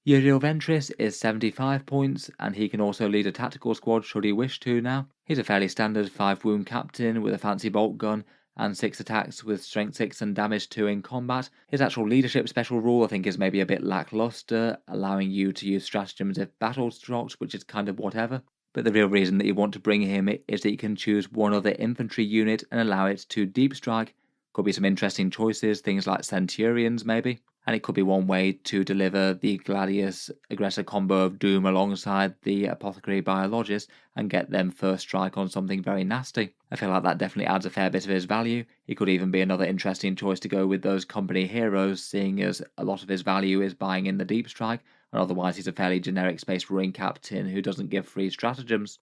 Uriel Ventris is 75 points, and he can also lead a tactical squad should he wish to now. He's a fairly standard 5 wound captain with a fancy bolt gun and 6 attacks with strength 6 and damage 2 in combat. His actual leadership special rule I think is maybe a bit lackluster, allowing you to use stratagems if battle's dropped, which is kind of whatever. But the real reason that you want to bring him is that you can choose one other infantry unit and allow it to deep strike. Could be some interesting choices, things like Centurions maybe. And it could be one way to deliver the Gladius aggressor combo of Doom alongside the Apothecary Biologist and get them first strike on something very nasty. I feel like that definitely adds a fair bit of his value. He could even be another interesting choice to go with those company heroes, seeing as a lot of his value is buying in the deep strike, and otherwise he's a fairly generic Space Marine captain who doesn't give free stratagems.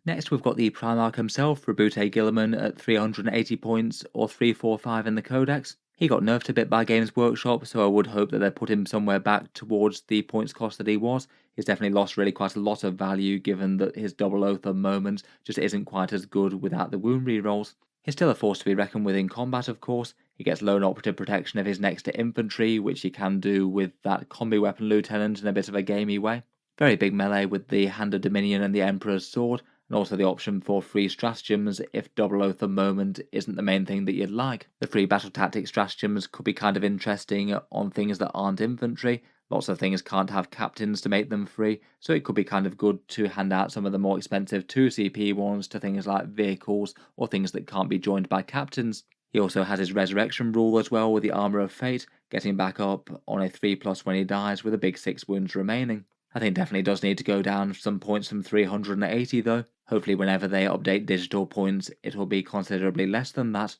Next we've got the Primarch himself, Rabute Gilliman at 380 points or 345 in the Codex. He got nerfed a bit by Games Workshop, so I would hope that they put him somewhere back towards the points cost that he was. He's definitely lost really quite a lot of value given that his double oath of moments just isn't quite as good without the wound rerolls. He's still a force to be reckoned with in combat, of course. He gets lone operative protection if he's next to infantry, which he can do with that combi weapon lieutenant in a bit of a gamey way. Very big melee with the Hand of Dominion and the Emperor's Sword, and also the option for free stratagems if double oath of moment isn't the main thing that you'd like. The free battle tactic stratagems could be kind of interesting on things that aren't infantry. Lots of things can't have captains to make them free, so it could be kind of good to hand out some of the more expensive 2CP ones to things like vehicles or things that can't be joined by captains. He also has his resurrection rule as well with the Armour of Fate, getting back up on a 3+ when he dies with a big 6 wounds remaining. I think definitely does need to go down some points from 380 though. Hopefully whenever they update digital points it'll be considerably less than that.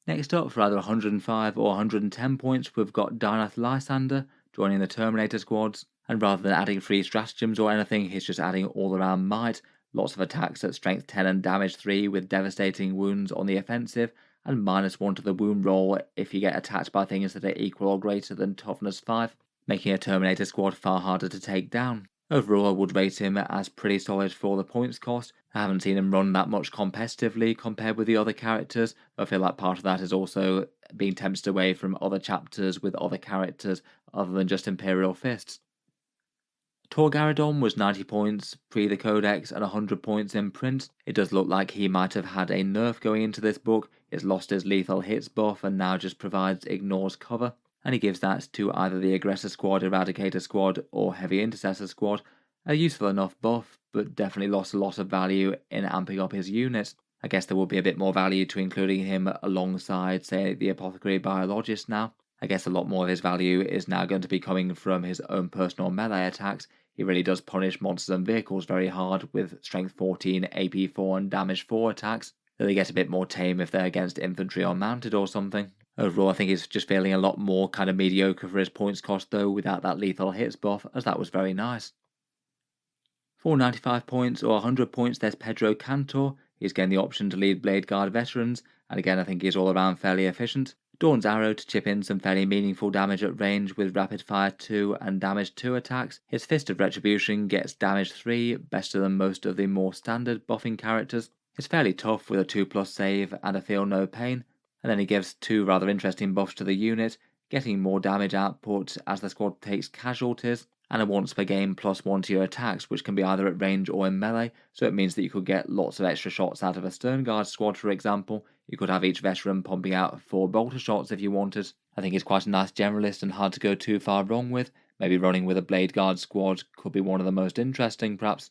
Next up, for either 105 or 110 points, we've got Dynath Lysander joining the Terminator squads, and rather than adding free stratagems or anything, he's just adding all around might, lots of attacks at strength 10 and damage 3 with devastating wounds on the offensive, and -1 to the wound roll if you get attacked by things that are equal or greater than toughness 5. Making a Terminator squad far harder to take down. Overall, I would rate him as pretty solid for the points cost. I haven't seen him run that much competitively compared with the other characters, but I feel like part of that is also being tempted away from other chapters with other characters other than just Imperial Fists. Torgaradon was 90 points pre the Codex and 100 points in print. It does look like he might have had a nerf going into this book. He's lost his lethal hits buff and now just provides ignores cover. And he gives that to either the Aggressor Squad, Eradicator Squad, or Heavy Intercessor Squad. A useful enough buff, but definitely lost a lot of value in amping up his units. I guess there would be a bit more value to including him alongside, say, the Apothecary Biologist now. I guess a lot more of his value is now going to be coming from his own personal melee attacks. He really does punish monsters and vehicles very hard with Strength 14, AP 4 and Damage 4 attacks. They get a bit more tame if they're against infantry or mounted or something. Overall, I think he's just feeling a lot more kind of mediocre for his points cost though without that lethal hits buff, as that was very nice. For 95 points or 100 points, there's Pedro Cantor. He's getting the option to lead Blade Guard veterans, and again I think he's all around fairly efficient. Dawn's Arrow to chip in some fairly meaningful damage at range with Rapid Fire 2 and Damage 2 attacks. His Fist of Retribution gets Damage 3, better than most of the more standard buffing characters. It's fairly tough with a 2+ save and a Feel No Pain, and then he gives 2 rather interesting buffs to the unit, getting more damage output as the squad takes casualties, and a once per game +1 to your attacks, which can be either at range or in melee, so it means that you could get lots of extra shots out of a Sternguard squad, for example. You could have each veteran pumping out 4 bolter shots if you wanted. I think he's quite a nice generalist and hard to go too far wrong with. Maybe running with a Blade Guard squad could be one of the most interesting, perhaps.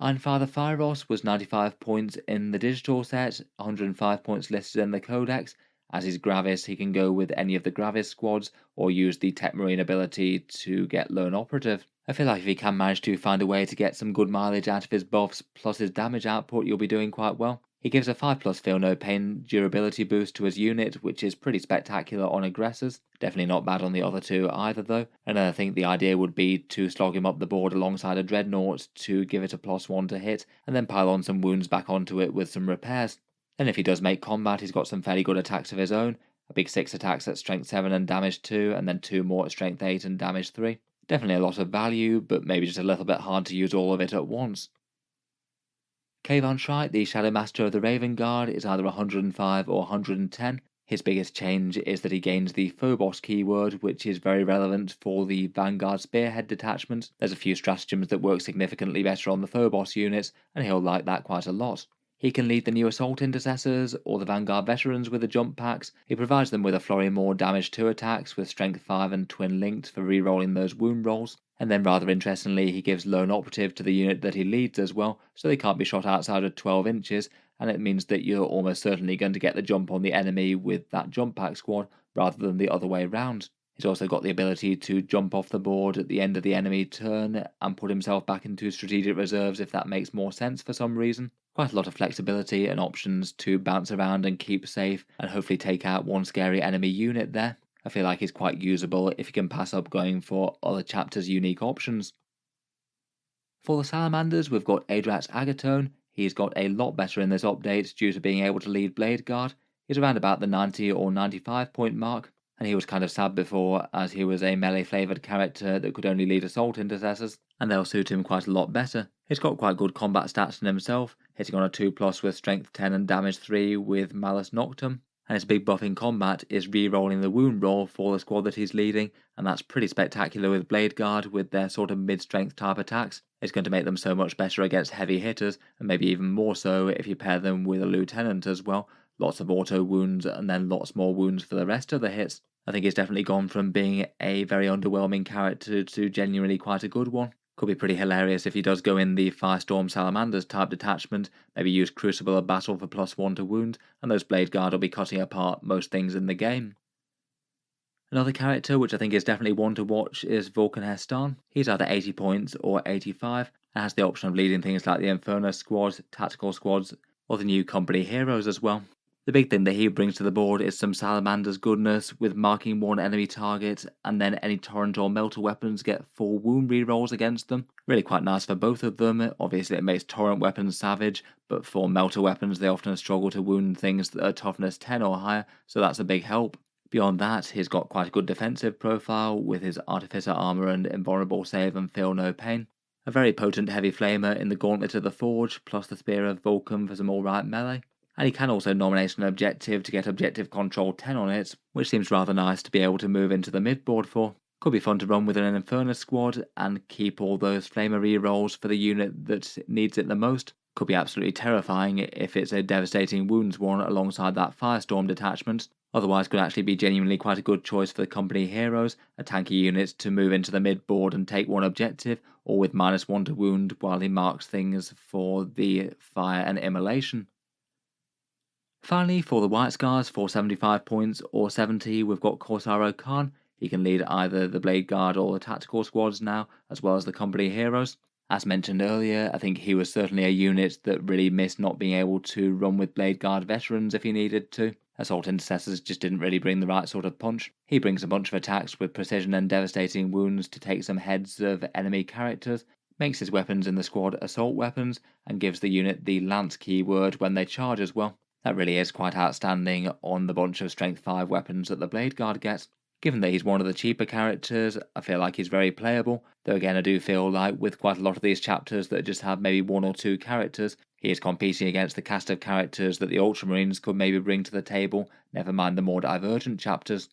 Ironfather Fyros was 95 points in the digital set, 105 points listed in the Codex. As he's Gravis, he can go with any of the Gravis squads, or use the Tech Marine ability to get Lone Operative. I feel like if he can manage to find a way to get some good mileage out of his buffs, plus his damage output, you'll be doing quite well. He gives a 5+ feel no pain durability boost to his unit, which is pretty spectacular on aggressors. Definitely not bad on the other two either though, and I think the idea would be to slog him up the board alongside a dreadnought to give it a +1 to hit, and then pile on some wounds back onto it with some repairs. Then if he does make combat, he's got some fairly good attacks of his own, a big 6 attacks at strength 7 and damage 2, and then 2 more at strength 8 and damage 3. Definitely a lot of value, but maybe just a little bit hard to use all of it at once. Kayvan Shrite, the Shadow Master of the Raven Guard, is either 105 or 110. His biggest change is that he gains the Phobos keyword, which is very relevant for the Vanguard Spearhead detachment. There's a few stratagems that work significantly better on the Phobos units, and he'll like that quite a lot. He can lead the new Assault Intercessors or the Vanguard Veterans with the jump packs. He provides them with a flurry more damage 2 attacks with strength 5 and twin linked for re-rolling those wound rolls. And then rather interestingly, he gives Lone Operative to the unit that he leads as well, so they can't be shot outside of 12 inches, and it means that you're almost certainly going to get the jump on the enemy with that jump pack squad rather than the other way round. He's also got the ability to jump off the board at the end of the enemy turn and put himself back into strategic reserves if that makes more sense for some reason. Quite a lot of flexibility and options to bounce around and keep safe and hopefully take out one scary enemy unit there. I feel like he's quite usable if you can pass up going for other chapters' unique options. For the Salamanders, we've got Adrax Agatone. He's got a lot better in this update due to being able to lead Blade Guard. He's around about the 90 or 95 point mark, and he was kind of sad before as he was a melee flavoured character that could only lead Assault Intercessors, and they'll suit him quite a lot better. He's got quite good combat stats in himself, hitting on a 2+ with strength 10 and damage 3 with Malus Noctum, and his big buff in combat is re-rolling the wound roll for the squad that he's leading, and that's pretty spectacular with Blade Guard with their sort of mid-strength type attacks. It's going to make them so much better against heavy hitters, and maybe even more so if you pair them with a lieutenant as well. Lots of auto wounds and then lots more wounds for the rest of the hits. I think he's definitely gone from being a very underwhelming character to genuinely quite a good one. Could be pretty hilarious if he does go in the Firestorm Salamanders type detachment, maybe use Crucible of Battle for +1 to wound, and those Blade Guard will be cutting apart most things in the game. Another character which I think is definitely one to watch is Vulcan Hestan. He's either 80 points or 85, and has the option of leading things like the Inferno squads, tactical squads, or the new company heroes as well. The big thing that he brings to the board is some Salamander's goodness with marking one enemy target, and then any torrent or melter weapons get 4 wound rerolls against them. Really quite nice for both of them. Obviously it makes torrent weapons savage, but for melter weapons they often struggle to wound things that are toughness 10 or higher, so that's a big help. Beyond that, he's got quite a good defensive profile with his Artificer armor and invulnerable save and feel no pain. A very potent heavy flamer in the Gauntlet of the Forge, plus the Spear of Vulcan for some alright melee. And he can also nominate an objective to get objective control 10 on it, which seems rather nice to be able to move into the mid-board for. Could be fun to run with an Infernus squad and keep all those flamer rerolls for the unit that needs it the most. Could be absolutely terrifying if it's a devastating wounds one alongside that Firestorm detachment. Otherwise could actually be genuinely quite a good choice for the company heroes, a tanky unit to move into the mid-board and take one objective, or with -1 to wound while he marks things for the fire and immolation. Finally, for the White Scars, for 75 points or 70, we've got Corsaro Khan. He can lead either the Blade Guard or the tactical squads now, as well as the company heroes. As mentioned earlier, I think he was certainly a unit that really missed not being able to run with Blade Guard veterans if he needed to. Assault Intercessors just didn't really bring the right sort of punch. He brings a bunch of attacks with precision and devastating wounds to take some heads of enemy characters, makes his weapons in the squad assault weapons, and gives the unit the Lance keyword when they charge as well. That really is quite outstanding on the bunch of Strength 5 weapons that the Blade Guard gets. Given that he's one of the cheaper characters, I feel like he's very playable, though again I do feel like with quite a lot of these chapters that just have maybe 1 or 2 characters, he is competing against the cast of characters that the Ultramarines could maybe bring to the table, never mind the more divergent chapters.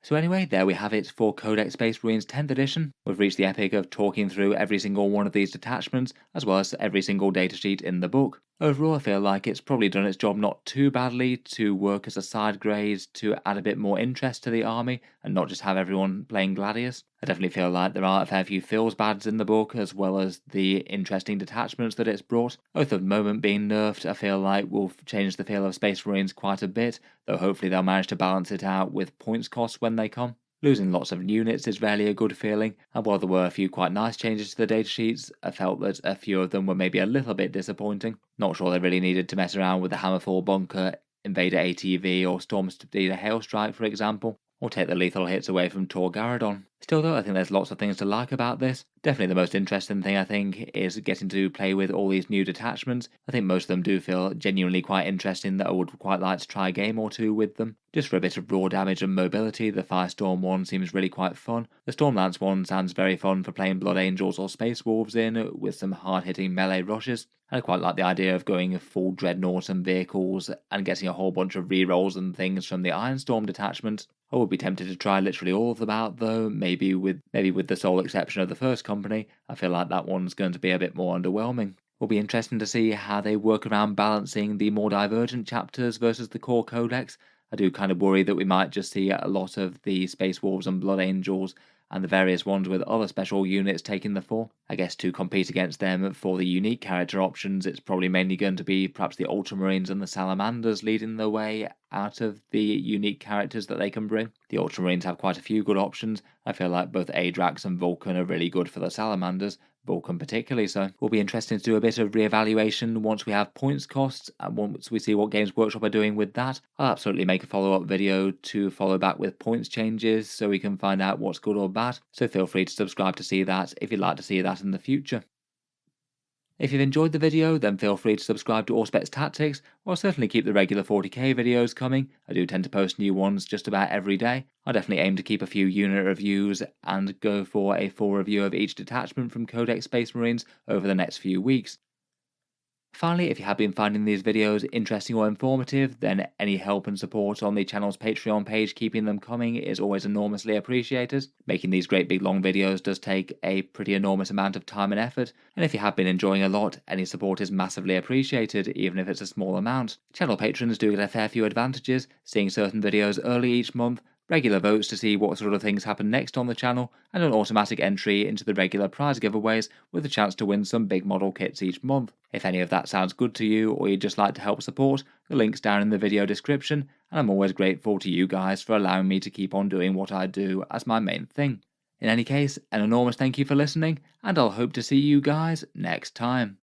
So anyway, there we have it for Codex Space Marines 10th edition. We've reached the epic of talking through every single one of these detachments, as well as every single datasheet in the book. Overall, I feel like it's probably done its job not too badly to work as a side grade to add a bit more interest to the army, and not just have everyone playing Gladius. I definitely feel like there are a fair few feels bads in the book, as well as the interesting detachments that it's brought. Both of the moment being nerfed, I feel like will change the feel of Space Marines quite a bit, though hopefully they'll manage to balance it out with points costs when they come. Losing lots of units is rarely a good feeling, and while there were a few quite nice changes to the datasheets, I felt that a few of them were maybe a little bit disappointing. Not sure they really needed to mess around with the Hammerfall Bunker, Invader ATV, or Storm Speeder Hailstrike, for example, or take the lethal hits away from Tor Garadon. Still though, I think there's lots of things to like about this. Definitely the most interesting thing I think is getting to play with all these new detachments. I think most of them do feel genuinely quite interesting that I would quite like to try a game or two with them. Just for a bit of raw damage and mobility, the Firestorm one seems really quite fun. The Stormlance one sounds very fun for playing Blood Angels or Space Wolves in, with some hard-hitting melee rushes. I quite like the idea of going full Dreadnought and vehicles and getting a whole bunch of rerolls and things from the Ironstorm detachment. I would be tempted to try literally all of them out though, maybe with the sole exception of the first company. I feel like that one's going to be a bit more underwhelming. Will be interesting to see how they work around balancing the more divergent chapters versus the core codex. I do kind of worry that we might just see a lot of the Space Wolves and Blood Angels and the various ones with other special units taking the fall. I guess to compete against them for the unique character options, it's probably mainly going to be perhaps the Ultramarines and the Salamanders leading the way out of the unique characters that they can bring. The Ultramarines have quite a few good options. I feel like both Adrax and Vulcan are really good for the Salamanders, Vulcan particularly so. Will be interesting to do a bit of re-evaluation once we have points costs and once we see what Games Workshop are doing with that. I'll absolutely make a follow-up video to follow back with points changes so we can find out what's good or bad, so feel free to subscribe to see that if you'd like to see that in the future. If you've enjoyed the video, then feel free to subscribe to Auspex Tactics, or I'll certainly keep the regular 40k videos coming. I do tend to post new ones just about every day. I definitely aim to keep a few unit reviews and go for a full review of each detachment from Codex Space Marines over the next few weeks. Finally, if you have been finding these videos interesting or informative, then any help and support on the channel's Patreon page keeping them coming is always enormously appreciated. Making these great big long videos does take a pretty enormous amount of time and effort, and if you have been enjoying a lot, any support is massively appreciated, even if it's a small amount. Channel patrons do get a fair few advantages, seeing certain videos early each month, regular votes to see what sort of things happen next on the channel, and an automatic entry into the regular prize giveaways with a chance to win some big model kits each month. If any of that sounds good to you or you'd just like to help support, the link's down in the video description, and I'm always grateful to you guys for allowing me to keep on doing what I do as my main thing. In any case, an enormous thank you for listening, and I'll hope to see you guys next time.